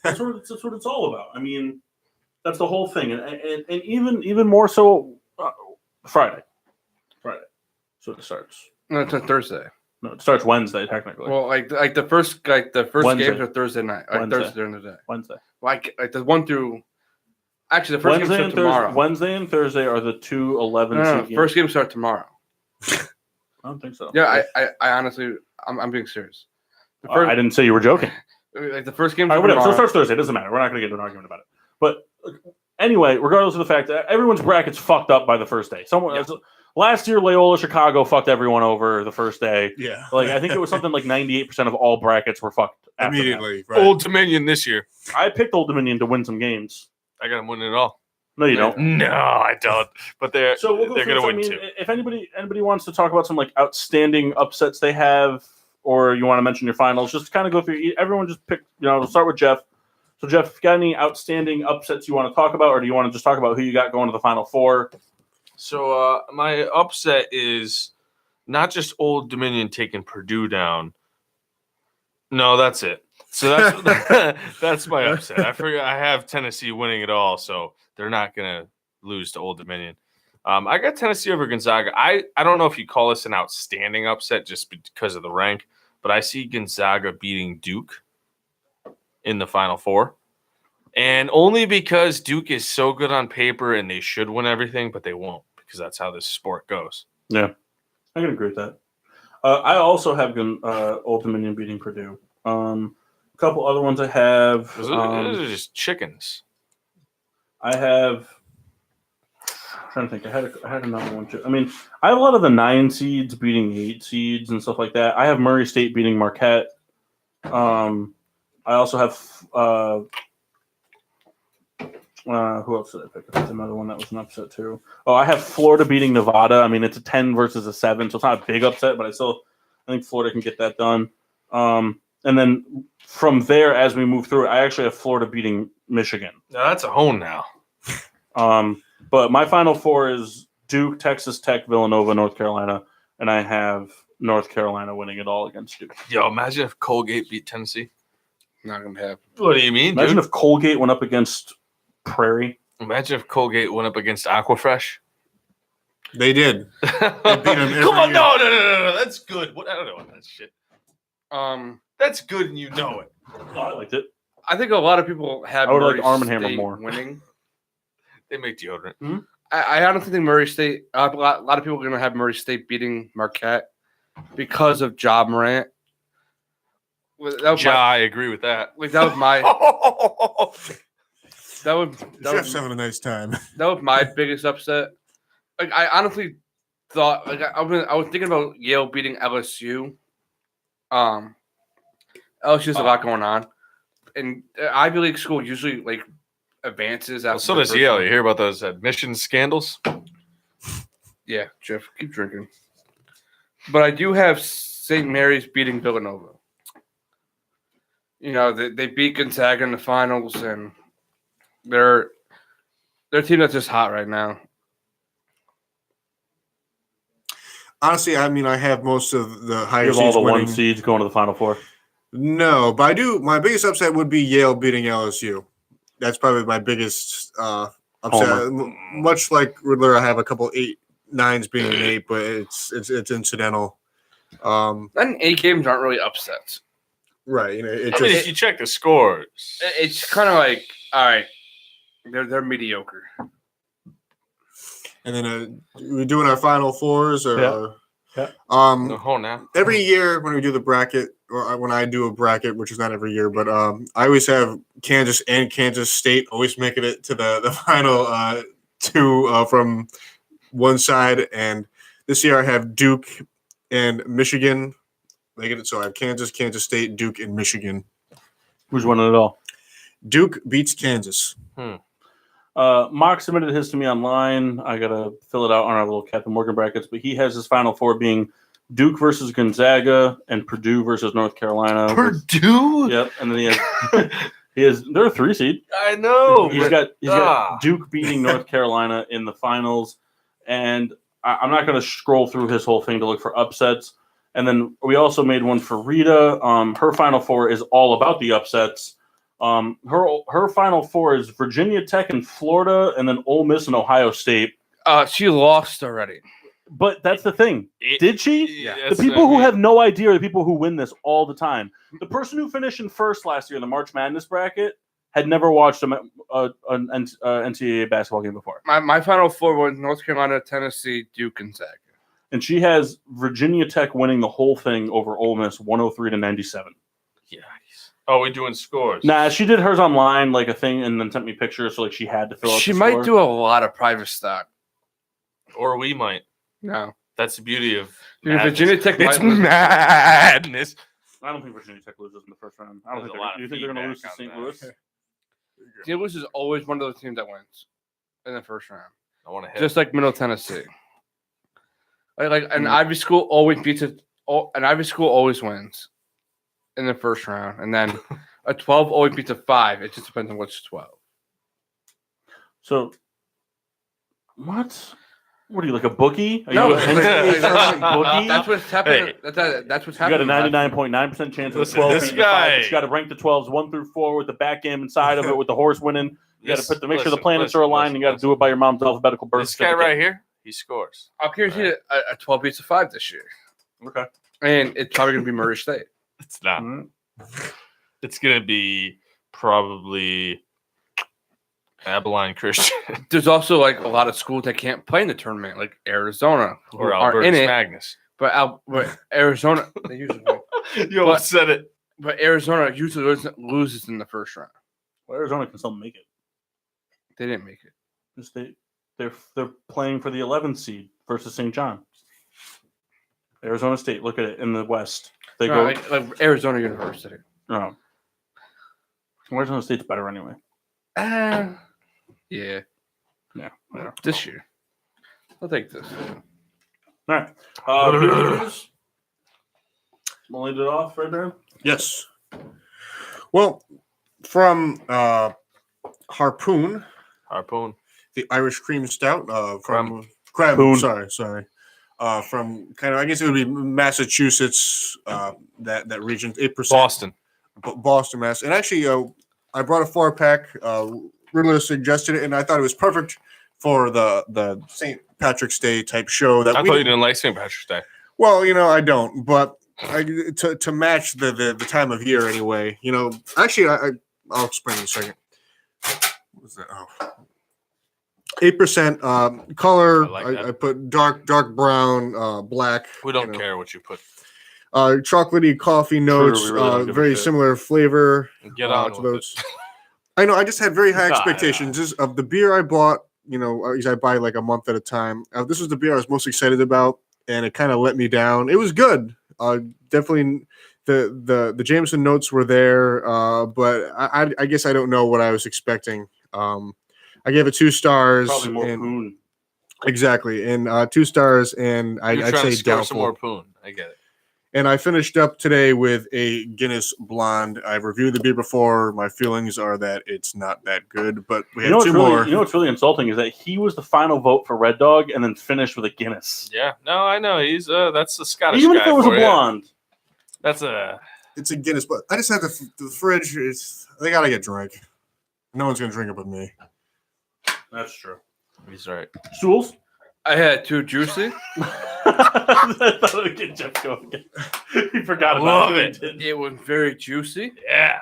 Speaker 4: That's what it's all about. I mean, that's the whole thing. And even more so Friday. So it starts.
Speaker 5: No, it's on Thursday.
Speaker 4: No, it starts Wednesday, technically.
Speaker 5: Well, the first
Speaker 4: Wednesday.
Speaker 5: games are Thursday night.
Speaker 4: Wednesday.
Speaker 5: Thursday during the day.
Speaker 4: Wednesday.
Speaker 5: Like the 1 through. Actually, the first game starts tomorrow.
Speaker 4: Wednesday and Thursday are the 2 11
Speaker 5: No,
Speaker 4: seed
Speaker 5: first game starts tomorrow.
Speaker 4: I don't think so.
Speaker 5: Yeah, I honestly, I'm being serious. The
Speaker 4: I didn't say you were joking.
Speaker 5: the first game.
Speaker 4: All right, whatever. So it
Speaker 5: Tomorrow.
Speaker 4: starts Thursday. It doesn't matter. We're not going to get into an argument about it. But anyway, regardless of the fact that everyone's bracket's fucked up by the first day. Last year, Loyola Chicago fucked everyone over the first day.
Speaker 2: yeah.
Speaker 4: I think it was something like 98% of all brackets were fucked after
Speaker 2: Immediately. Right.
Speaker 1: Old Dominion this year.
Speaker 4: that. I picked Old Dominion to win some games.
Speaker 1: I got them winning it all.
Speaker 4: No, you don't.
Speaker 1: No, I don't. But they're
Speaker 4: So
Speaker 1: they're going to win
Speaker 4: this.
Speaker 1: too.
Speaker 4: If anybody wants to talk about some outstanding upsets they have, or you want to mention your finals, just kind of go through. Everyone just pick. We'll start with Jeff. So Jeff, if you got any outstanding upsets you want to talk about, or do you want to just talk about who you got going to the Final Four?
Speaker 1: So my upset is not just Old Dominion taking Purdue down. No, that's it. So that's my upset. I forgot I have Tennessee winning it all, so they're not gonna lose to Old Dominion. I got Tennessee over Gonzaga. I don't know if you call this an outstanding upset just because of the rank, but I see Gonzaga beating Duke in the Final Four. And only because Duke is so good on paper and they should win everything, but they won't because that's how this sport goes.
Speaker 4: Yeah, I can agree with that. I also have Old Dominion beating Purdue. A couple other ones I have.
Speaker 1: Those are just chickens.
Speaker 4: I have. I'm trying to think. I had another one too. I mean, I have a lot of the 9 seeds beating the 8 seeds and stuff like that. I have Murray State beating Marquette. I also have who else did I pick? That's another one that was an upset too. Oh, I have Florida beating Nevada. I mean, it's a 10 versus a 7, so it's not a big upset, but I think Florida can get that done. And then from there, as we move through it, I actually have Florida beating Michigan.
Speaker 1: Now that's a hone now.
Speaker 4: But my Final Four is Duke, Texas Tech, Villanova, North Carolina, and I have North Carolina winning it all against Duke.
Speaker 1: Yo, imagine if Colgate beat Tennessee.
Speaker 5: Not gonna happen.
Speaker 1: What do you mean,
Speaker 4: Imagine
Speaker 1: dude?
Speaker 4: if Colgate went up against Prairie.
Speaker 1: Imagine if Colgate went up against Aquafresh.
Speaker 2: They did. They beat them every
Speaker 1: Come on,
Speaker 2: year.
Speaker 1: no. That's good. What I don't know that shit.
Speaker 5: Um,
Speaker 1: That's good, and you know it.
Speaker 4: Oh, I liked it.
Speaker 5: I think a lot of people have
Speaker 4: I would
Speaker 5: Murray
Speaker 4: like Arm & Hammer
Speaker 5: State
Speaker 4: more.
Speaker 5: winning.
Speaker 1: They make deodorant.
Speaker 5: I honestly think Murray State. A lot of people are going to have Murray State beating Marquette because of Ja Morant.
Speaker 1: I agree with that.
Speaker 5: Like that was my
Speaker 2: Jeff's having a nice time.
Speaker 5: that was my biggest upset. Like I honestly thought like I was thinking about Yale beating LSU. LSU has a lot going on, and Ivy League school usually like advances.
Speaker 1: Well,
Speaker 5: After
Speaker 1: so
Speaker 5: the
Speaker 1: does
Speaker 5: first
Speaker 1: Yale.
Speaker 5: round.
Speaker 1: You hear about those admissions scandals?
Speaker 5: Yeah, Jeff, keep drinking. But I do have St. Mary's beating Villanova. You know, they beat Gonzaga in the finals, and they're a team that's just hot right now.
Speaker 2: Honestly, I mean, I have most of the
Speaker 4: You
Speaker 2: higher
Speaker 4: have all
Speaker 2: seeds
Speaker 4: the
Speaker 2: winning.
Speaker 4: 1 seeds going to the Final Four.
Speaker 2: No, but I do. My biggest upset would be Yale beating LSU. That's probably my biggest upset. Much like Riddler, I have a couple 8-9s being an 8, but it's incidental.
Speaker 5: Then 8 games aren't really upsets.
Speaker 2: Right. You know,
Speaker 1: I mean, if you check the scores,
Speaker 5: It's kind of like, all right, they're mediocre.
Speaker 2: and then we're doing our Final Fours, or
Speaker 4: Yeah.
Speaker 1: oh, now.
Speaker 2: every year when we do the bracket, or when I do a bracket, which is not every year, but I always have Kansas and Kansas State always making it to the final 2 from one side, and this year I have Duke and Michigan making it. So I have Kansas, Kansas State, Duke, and Michigan.
Speaker 4: Who's winning it all?
Speaker 2: Duke beats Kansas.
Speaker 4: Mark submitted his to me online. I got to fill it out on our little Captain Morgan brackets, but he has his Final Four being Duke versus Gonzaga and Purdue versus North Carolina.
Speaker 1: Purdue?
Speaker 4: Yep. And then they're a 3 seed.
Speaker 1: I know.
Speaker 4: He's got Duke beating North Carolina in the finals. And I'm not going to scroll through his whole thing to look for upsets. And then we also made one for Rita. Her Final Four is all about the upsets. Her Final Four is Virginia Tech and Florida, and then Ole Miss and Ohio State.
Speaker 5: She lost already.
Speaker 4: But that's the thing. Did she?
Speaker 5: Yeah.
Speaker 4: The people who have no idea are the people who win this all the time. The person who finished in first last year in the March Madness bracket had never watched an NCAA basketball game before.
Speaker 5: My Final Four was North Carolina, Tennessee, Duke, and Gonzaga.
Speaker 4: And she has Virginia Tech winning the whole thing over Ole Miss, 103-97.
Speaker 1: Yeah. Oh, we're doing scores.
Speaker 4: Nah, she did hers online, like a thing, and then sent me pictures, so like she had to fill out.
Speaker 5: She
Speaker 4: the
Speaker 5: might
Speaker 4: score.
Speaker 5: do a lot of private stock.
Speaker 1: Or we might.
Speaker 5: No.
Speaker 1: That's the beauty of
Speaker 5: Virginia Tech
Speaker 1: It's
Speaker 5: might lose.
Speaker 1: madness.
Speaker 4: I don't think Virginia Tech loses in the first round. I don't
Speaker 1: There's
Speaker 4: think
Speaker 1: a lot of
Speaker 4: you think they're going to lose to
Speaker 1: feedback
Speaker 4: St.
Speaker 1: on
Speaker 4: Louis?
Speaker 1: that.
Speaker 5: St. Louis is always one of those teams that wins in the first round,
Speaker 1: I want to hit.
Speaker 5: just like Middle Tennessee. Like an Ivy school always beats it. An Ivy school always wins in the first round, and then a 12 always beats a 5. It just depends on which 12.
Speaker 4: So, what? What are you, like a bookie? Are
Speaker 5: No,
Speaker 4: you an NCAA tournament bookie?
Speaker 5: That's what's happening.
Speaker 1: Hey.
Speaker 5: That's what's
Speaker 4: You got a
Speaker 5: happening.
Speaker 4: 99.9% chance of
Speaker 1: Listen,
Speaker 4: 12
Speaker 1: this
Speaker 4: beating the 5,
Speaker 1: guy-
Speaker 4: but you got to rank the 12s 1 through 4 with the backgammon side of it, with the horse winning. You got to
Speaker 1: This-
Speaker 4: make sure the
Speaker 1: listen,
Speaker 4: planets are
Speaker 1: listen,
Speaker 4: aligned. And you got to
Speaker 1: listen.
Speaker 4: do it by your mom's alphabetical birth
Speaker 1: This guy
Speaker 4: certificate.
Speaker 1: right here, he scores.
Speaker 5: I'll guarantee you a 12 beats a 5 this year,
Speaker 4: Okay.
Speaker 5: and it's probably going to be Murray State.
Speaker 1: It's not.
Speaker 4: Mhm.
Speaker 1: It's gonna be probably Abilene Christian
Speaker 5: There's also like a lot of schools that can't play in the tournament, like Arizona, who
Speaker 1: or
Speaker 5: aren't in
Speaker 1: Albertus
Speaker 5: it.
Speaker 1: Magnus.
Speaker 5: But Arizona, they usually win.
Speaker 1: You almost said it.
Speaker 5: But Arizona usually loses in the first round.
Speaker 4: Well, Arizona can still make it.
Speaker 5: They didn't make it.
Speaker 4: Just they're playing for the 11th seed versus St. John. Arizona State, look at it in the West. They go
Speaker 5: like Arizona University.
Speaker 4: no. Arizona State's better anyway.
Speaker 5: Yeah.
Speaker 4: Yeah. Whatever.
Speaker 5: This year. I'll take this.
Speaker 4: All right. Beers. We'll lead it off right there.
Speaker 2: Yes. Well, from Harpoon, the Irish cream stout from Crab.
Speaker 4: Poon.
Speaker 2: Sorry. From kind of, I guess it would be Massachusetts, that region, 8%. Boston, Mass. And actually, I brought a 4-pack. Riddler suggested it, and I thought it was perfect for the St. Patrick's Day type show.
Speaker 1: I thought you didn't like St. Patrick's Day.
Speaker 2: Well, I don't, but to match the time of year anyway. Actually, I'll explain in a second. What was that? Oh. 8% color. I put dark brown, black.
Speaker 1: We don't care what you put.
Speaker 2: Chocolatey coffee notes.
Speaker 4: we really don't give a
Speaker 2: very
Speaker 4: shit.
Speaker 2: similar flavor.
Speaker 1: Get on
Speaker 2: to
Speaker 1: with
Speaker 2: those. I know. I just had very high
Speaker 1: God.
Speaker 2: expectations just of the beer I bought. I buy like a month at a time. This was the beer I was most excited about, and it kind of let me down. It was good. Definitely, the Jameson notes were there, but I guess I don't know what I was expecting. I gave it 2 stars.
Speaker 4: Probably more Poon.
Speaker 2: Exactly, and 2 stars, and
Speaker 1: You're
Speaker 2: I'd
Speaker 1: trying
Speaker 2: say
Speaker 1: to score
Speaker 2: doubtful.
Speaker 1: some more Poon. I get it.
Speaker 2: And I finished up today with a Guinness Blonde. I've reviewed the beer before. My feelings are that it's not that good, but we have 2 more.
Speaker 4: You know what's really insulting is that he was the final vote for Red Dog and then finished with a Guinness.
Speaker 1: Yeah. No, I know. He's that's the Scottish
Speaker 4: Even
Speaker 1: guy
Speaker 4: if it was a
Speaker 1: for you.
Speaker 4: blonde.
Speaker 1: That's a
Speaker 2: It's a Guinness, but I just had the fridge. They gotta get drank. No one's gonna drink it but me.
Speaker 4: That's true.
Speaker 1: He's right.
Speaker 4: Stools?
Speaker 5: I had 2 juicy.
Speaker 4: I thought it would get Jeff going again. He forgot about
Speaker 1: Love
Speaker 4: it.
Speaker 1: it.
Speaker 5: It was very juicy.
Speaker 1: Yeah.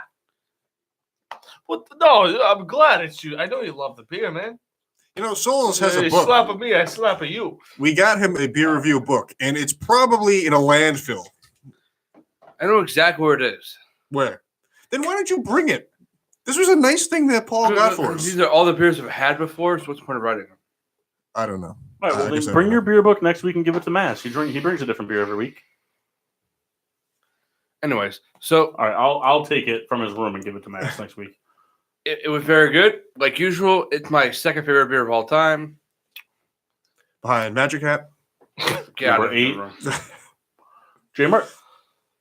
Speaker 1: What? No, I'm glad it's you. I know you love the beer, man.
Speaker 2: Souls has a
Speaker 1: You
Speaker 2: book.
Speaker 1: slap at me, I slap at you.
Speaker 2: We got him a beer review book, and it's probably in a landfill.
Speaker 5: I know exactly where it is.
Speaker 2: Where? Then why don't you bring it? This was a nice thing that Paul got for us.
Speaker 5: These are all the beers I've had before, so what's the point of writing them?
Speaker 2: I don't know.
Speaker 4: All right,
Speaker 2: I
Speaker 4: well,
Speaker 2: guess
Speaker 4: then
Speaker 2: I
Speaker 4: bring
Speaker 2: don't
Speaker 4: your
Speaker 2: know.
Speaker 4: beer book next week and give it to Mass. He brings a different beer every week.
Speaker 5: Anyways, so
Speaker 4: All right, I'll take it from his room and give it to Mass next week.
Speaker 5: it was very good. Like usual, it's my second favorite beer of all time.
Speaker 2: Behind Magic Hat.
Speaker 5: Get out
Speaker 4: Number
Speaker 5: of
Speaker 4: 8.
Speaker 5: here, bro.
Speaker 4: J. Mart.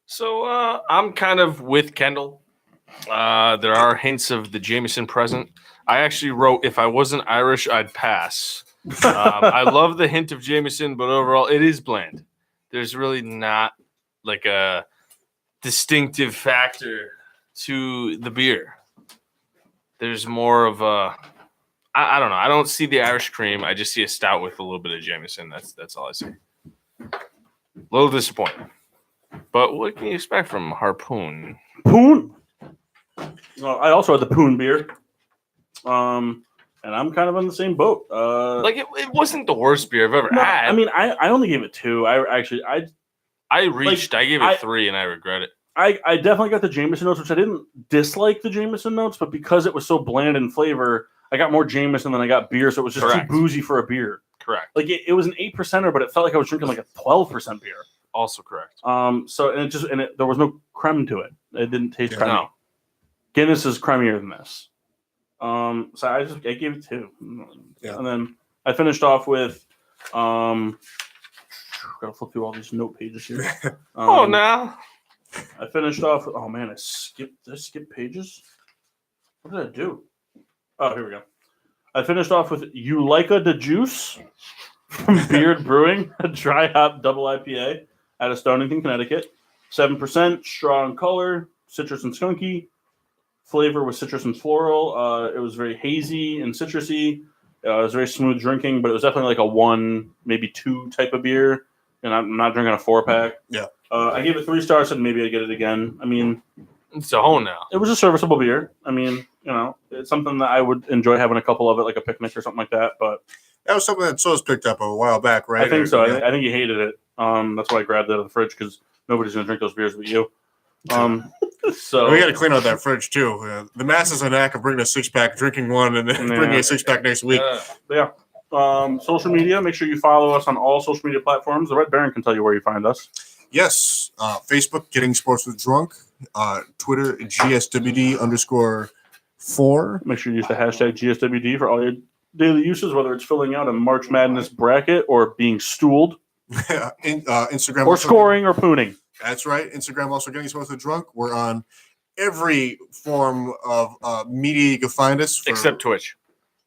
Speaker 1: So I'm kind of with Kendall. There are hints of the Jameson present. I actually wrote, if I wasn't Irish, I'd pass. I love the hint of Jameson, but overall, it is bland. There's really not like a distinctive factor to the beer. There's more of a, I don't know. I don't see the Irish cream. I just see a stout with a little bit of Jameson. That's all I see. A little disappointing. But what can you expect from Harpoon?
Speaker 4: Poon. Well, I also had the Poon beer. And I'm kind of on the same boat.
Speaker 1: It wasn't the worst beer I've ever had.
Speaker 4: I mean, I only gave it 2. I
Speaker 1: gave it 3 and I regret it.
Speaker 4: I definitely got the Jameson notes, which I didn't dislike the Jameson notes, but because it was so bland in flavor, I got more Jameson than I got beer, so it was just
Speaker 1: Correct.
Speaker 4: too boozy for a beer.
Speaker 1: Correct.
Speaker 4: Like it was an 8%er, but it felt like I was drinking like a 12% beer.
Speaker 1: Also correct.
Speaker 4: There was no creme to it. It didn't taste
Speaker 2: Yeah.
Speaker 4: creme.
Speaker 1: No.
Speaker 4: Guinness is cremier than this. So I gave it 2.
Speaker 2: Yeah.
Speaker 4: And then I finished off with gotta flip through all these note pages here.
Speaker 1: Now.
Speaker 4: I finished off with, did I skip pages? What did I do? Oh, here we go. I finished off with You Like a the Juice from Beard Brewing, a dry hop double IPA out of Stonington, Connecticut. 7%, strong color, citrus and skunky. Flavor was citrus and floral. It was very hazy and citrusy. It was very smooth drinking, but it was definitely like a 1, maybe 2 type of beer. And I'm not drinking a 4-pack.
Speaker 2: Yeah.
Speaker 4: I gave it 3 stars, and maybe I'd get it again. I mean,
Speaker 1: It's a hole now.
Speaker 4: it was a serviceable beer. I mean, it's something that I would enjoy having a couple of it, like a picnic or something like that. But
Speaker 2: That was something that So's picked up a while back, right?
Speaker 4: I think so.
Speaker 2: Yeah.
Speaker 4: I think he hated it. That's why I grabbed it out of the fridge because nobody's going to drink those beers but you.
Speaker 1: So
Speaker 2: We got to clean out that fridge too. The mass is a knack of bringing a 6-pack, drinking one, and then bringing a 6-pack next week.
Speaker 4: Social media. Make sure you follow us on all social media platforms. The Red Baron can tell you where you find us.
Speaker 2: Yes, Facebook, Getting Sports with Drunk. Twitter, GSWD_4.
Speaker 4: Make sure you use the hashtag GSWD for all your daily uses, whether it's filling out a March Madness bracket or being stooled
Speaker 2: Instagram.
Speaker 4: or scoring or pooning.
Speaker 2: That's right. Instagram also Getting Sports with Drunk. We're on every form of media you can find us.
Speaker 1: Except Twitch.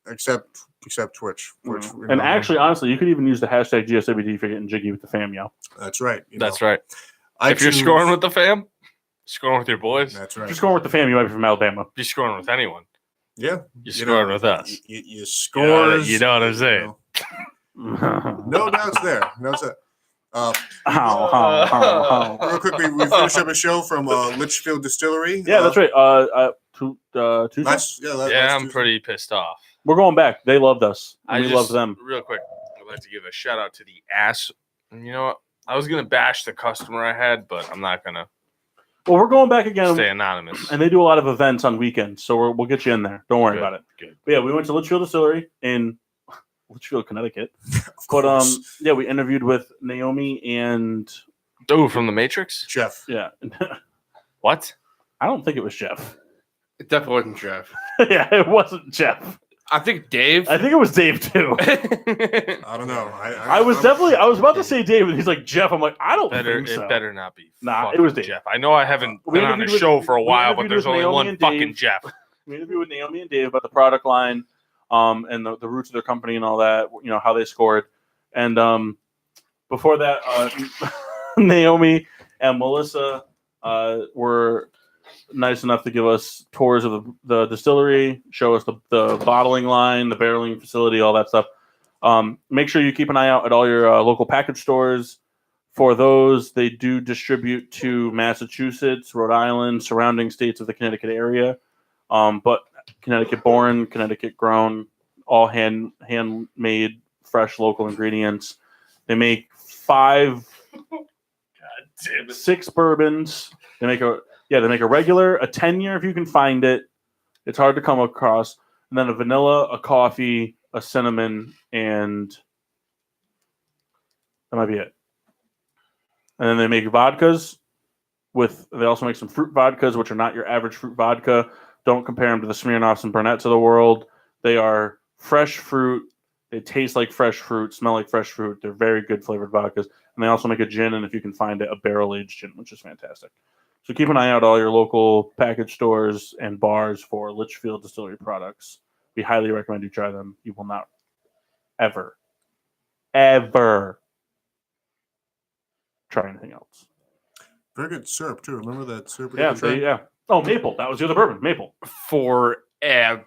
Speaker 2: Except Twitch.
Speaker 4: And actually, honestly, you could even use the hashtag GSWD for getting jiggy with the fam, yo.
Speaker 2: That's right.
Speaker 1: That's right. If you're scoring with the fam, scoring with your boys.
Speaker 2: That's right.
Speaker 4: If you're scoring with the fam, you might be from Alabama.
Speaker 1: If you're scoring with anyone.
Speaker 2: Yeah.
Speaker 1: You're scoring with us.
Speaker 2: You score.
Speaker 1: You know what I'm saying?
Speaker 2: No doubts there. No doubts there. Real quick, we finished up a show from Litchfield Distillery.
Speaker 4: Yeah, that's right. Tuesday?
Speaker 1: I'm pretty pissed off.
Speaker 4: We're going back. They loved us. We loved them.
Speaker 1: Real quick, I'd like to give a shout out to the ass. And you know what? I was going to bash the customer I had, but I'm not going to.
Speaker 4: Well, we're going back again.
Speaker 1: Stay anonymous.
Speaker 4: And they do a lot of events on weekends, so we'll get you in there. Don't worry about it.
Speaker 1: Good.
Speaker 4: But yeah, we went to Litchfield Distillery in Litchfield, Connecticut. But yeah, we interviewed with Naomi and
Speaker 1: from the Matrix?
Speaker 2: Jeff.
Speaker 4: Yeah.
Speaker 1: What?
Speaker 4: I don't think it was Jeff.
Speaker 5: It definitely wasn't Jeff.
Speaker 4: Yeah, it wasn't Jeff.
Speaker 5: I think Dave.
Speaker 4: I think it was Dave too.
Speaker 2: I don't know.
Speaker 4: I was about to say Dave, and he's like Jeff. I'm like, I don't think so.
Speaker 1: It better not be.
Speaker 4: Nah, it was Dave.
Speaker 1: Jeff. I know I haven't been on a show for a while, but there's only one fucking Jeff.
Speaker 4: We interviewed with Naomi and Dave about the product line, and the roots of their company and all that. You know how they scored, and before that, Naomi and Melissa were nice enough to give us tours of the distillery, show us the bottling line, the barreling facility, all that stuff. Make sure you keep an eye out at all your local package stores. For those, they do distribute to Massachusetts, Rhode Island, surrounding states of the Connecticut area. But Connecticut born, Connecticut grown, all handmade, fresh local ingredients. They make 6 bourbons. They make a regular, a 10-year if you can find it. It's hard to come across. And then a vanilla, a coffee, a cinnamon, and that might be it. And then they make vodkas. They also make some fruit vodkas, which are not your average fruit vodka. Don't compare them to the Smirnoffs and Burnett's of the world. They are fresh fruit. They taste like fresh fruit, smell like fresh fruit. They're very good flavored vodkas. And they also make a gin, and if you can find it, a barrel-aged gin, which is fantastic. So keep an eye out all your local package stores and bars for Litchfield Distillery products. We highly recommend you try them. You will not ever try anything else.
Speaker 2: Very good syrup too. Remember that syrup?
Speaker 4: Yeah. Oh, maple. That was the other bourbon. Maple.
Speaker 5: Forever.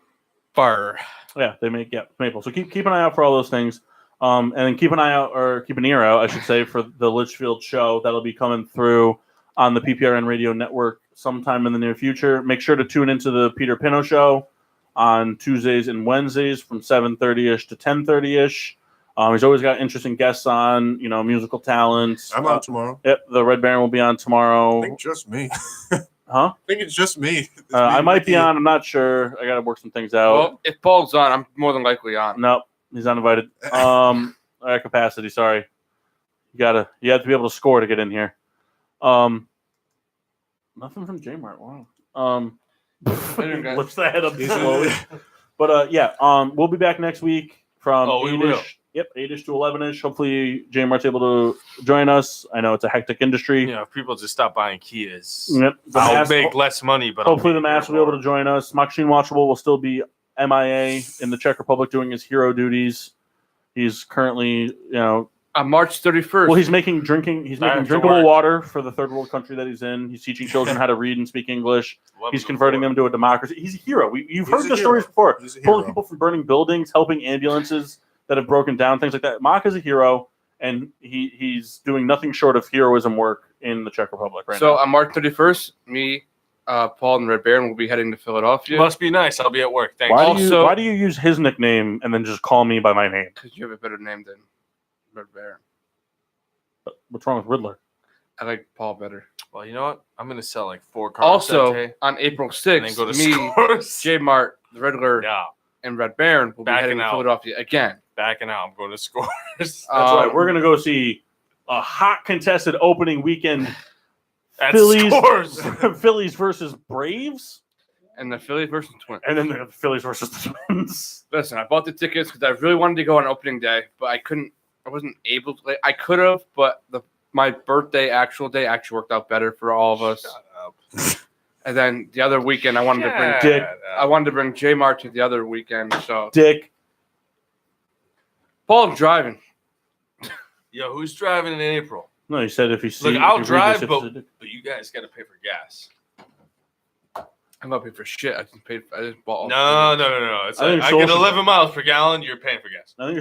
Speaker 4: Yeah, they make maple. So keep an eye out for all those things. And then keep an ear out, I should say, for the Litchfield show that'll be coming through on the PPRN radio network sometime in the near future. Make sure to tune into the Peter Pino show on Tuesdays and Wednesdays from 7:30ish to 10:30ish. He's always got interesting guests on, musical talents.
Speaker 2: I'm on tomorrow.
Speaker 4: Yep, the Red Baron will be on tomorrow.
Speaker 2: I think just me.
Speaker 4: Huh?
Speaker 2: I think it's just me.
Speaker 4: I might be on. I'm not sure. I got to work some things out.
Speaker 5: Well, if Paul's on, I'm more than likely on.
Speaker 4: Nope, he's uninvited. At capacity. Sorry. You have to be able to score to get in here. Nothing from J-Mart. Wow. Lifts the head up slowly. But we'll be back next week from 8-ish. Yep, 8-ish to 11-ish. Hopefully J-Mart's able to join us. I know it's a hectic industry.
Speaker 1: If people just stop buying Kias,
Speaker 4: yep.
Speaker 1: I'll make less money, but
Speaker 4: hopefully the Mass will be able to join us. Maksim Watchable will still be MIA in the Czech Republic doing his hero duties. He's currently,
Speaker 5: on March 31st.
Speaker 4: Well, he's making drinkable water for the third world country that he's in. He's teaching children how to read and speak English. He's converting them to a democracy. He's a hero. You've heard the stories before. Pulling people from burning buildings, helping ambulances that have broken down, things like that. Mach is a hero, and he's doing nothing short of heroism work in the Czech Republic right now.
Speaker 5: So on March 31st, me, Paul, and Red Baron will be heading to Philadelphia.
Speaker 1: Must be nice. I'll be at work. Thanks.
Speaker 4: Why do you use his nickname and then just call me by my name?
Speaker 5: Because you have a better name than Red Baron.
Speaker 4: What's wrong with Riddler?
Speaker 5: I like Paul better.
Speaker 1: Well, you know what? I'm gonna sell like 4 cars that
Speaker 5: Also,
Speaker 1: day,
Speaker 5: on April
Speaker 1: and then
Speaker 5: 6th,
Speaker 1: go to
Speaker 5: me,
Speaker 1: Scores.
Speaker 5: J Mart, the Riddler,
Speaker 1: Yeah,
Speaker 5: and Red Baron will be
Speaker 1: Backing
Speaker 5: heading to
Speaker 1: out.
Speaker 5: Philadelphia again.
Speaker 1: backing out. I'm going to Scores.
Speaker 4: That's right.
Speaker 5: Um,
Speaker 4: We're gonna go see a hot contested opening weekend.
Speaker 1: At
Speaker 4: Phillies,
Speaker 1: Scores.
Speaker 4: Phillies versus Braves,
Speaker 5: and the Phillies versus Twins.
Speaker 4: and then the Phillies versus the Twins.
Speaker 5: Listen, I bought the tickets because I really wanted to go on opening day, but I couldn't. I wasn't able to. I could have, but my birthday, actual day, actually worked out better for all of us.
Speaker 1: Shut up.
Speaker 5: And then the other weekend, I wanted to bring
Speaker 4: Dick.
Speaker 5: I wanted to bring J Mart to the other weekend. So
Speaker 4: Dick,
Speaker 5: Paul's driving.
Speaker 1: Yo, who's driving in April?
Speaker 4: no, he said if you see,
Speaker 1: Look,
Speaker 4: if
Speaker 1: I'll
Speaker 4: you read
Speaker 1: drive,
Speaker 4: this,
Speaker 1: but you guys got to pay for gas.
Speaker 5: I'm not paying for shit. I just bought. all
Speaker 1: No.
Speaker 5: the tickets.
Speaker 1: It's
Speaker 4: I
Speaker 1: like,
Speaker 4: think
Speaker 1: I
Speaker 4: so
Speaker 1: get
Speaker 4: should-
Speaker 1: 11 miles per gallon. You're paying for gas.
Speaker 4: I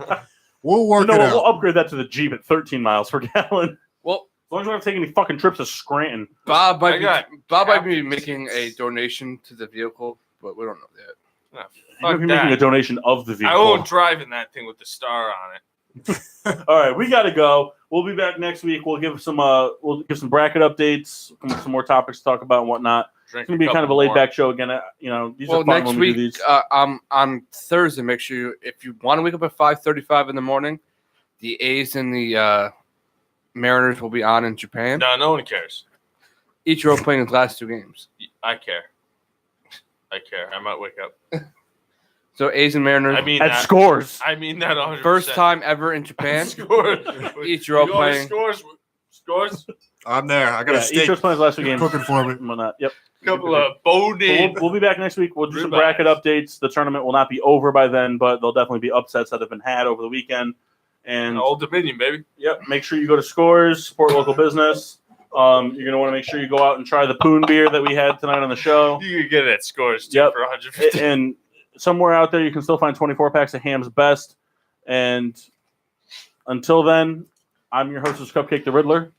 Speaker 4: think-
Speaker 2: We'll work
Speaker 4: no,
Speaker 2: it
Speaker 4: we'll
Speaker 2: out.
Speaker 4: upgrade that to the Jeep at 13 miles per gallon.
Speaker 5: Well,
Speaker 4: As long as we don't take any fucking trips to Scranton.
Speaker 5: Bob
Speaker 1: I
Speaker 5: might
Speaker 1: got
Speaker 5: be
Speaker 1: captains.
Speaker 5: making a donation to the vehicle, but we don't know that.
Speaker 1: No,
Speaker 4: You might
Speaker 1: fuck
Speaker 4: be making a
Speaker 1: that.
Speaker 4: donation of the
Speaker 1: I
Speaker 4: vehicle.
Speaker 1: won't drive in that thing with the star on it.
Speaker 4: All right, we got to go. We'll be back next week. We'll give some bracket updates, some more topics to talk about and whatnot.
Speaker 1: Drink
Speaker 4: It's gonna be kind of a laid back show again. These
Speaker 5: Well,
Speaker 4: are fun
Speaker 5: next
Speaker 4: when we do
Speaker 5: week,
Speaker 4: these.
Speaker 5: on Thursday, make sure if you want to wake up at 5:35 in the morning, the A's and the Mariners will be on in Japan.
Speaker 1: No one cares.
Speaker 5: Ichiro playing his last 2 games.
Speaker 1: I care. I might wake up.
Speaker 5: So A's and Mariners.
Speaker 1: I mean
Speaker 4: At
Speaker 1: that.
Speaker 4: Scores.
Speaker 1: I mean that 100%.
Speaker 5: First time ever in Japan.
Speaker 1: Scores.
Speaker 5: Ichiro
Speaker 1: You going to
Speaker 5: playing.
Speaker 1: Scores.
Speaker 2: I'm there. I got
Speaker 4: Yeah,
Speaker 2: a steak
Speaker 4: Ichiro's playing his last 2 games.
Speaker 2: cooking for me.
Speaker 4: and whatnot. Yep.
Speaker 1: Couple of
Speaker 4: But
Speaker 1: bone
Speaker 4: we'll be back next week. We'll do some
Speaker 1: Ribeyes.
Speaker 4: bracket updates. The tournament will not be over by then, but there'll definitely be upsets that have been had over the weekend. And
Speaker 1: Old Dominion, baby.
Speaker 4: yep, make sure you go to Scores, support local business. You're gonna want to make sure you go out and try the Poon beer that we had tonight on the show.
Speaker 1: You can get it at Scores too
Speaker 4: Yep.
Speaker 1: for 150.
Speaker 4: And somewhere out there, you can still find 24 packs of Ham's Best. And until then, I'm your hostess, Cupcake the Riddler.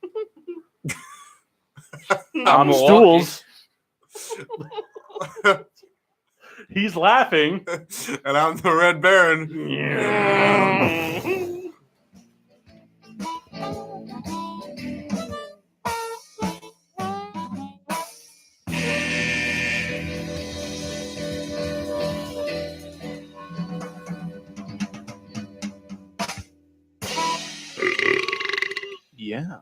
Speaker 4: I'm
Speaker 5: Milwaukee.
Speaker 4: Stools. He's laughing.
Speaker 2: And I'm the Red Baron.
Speaker 4: Yeah.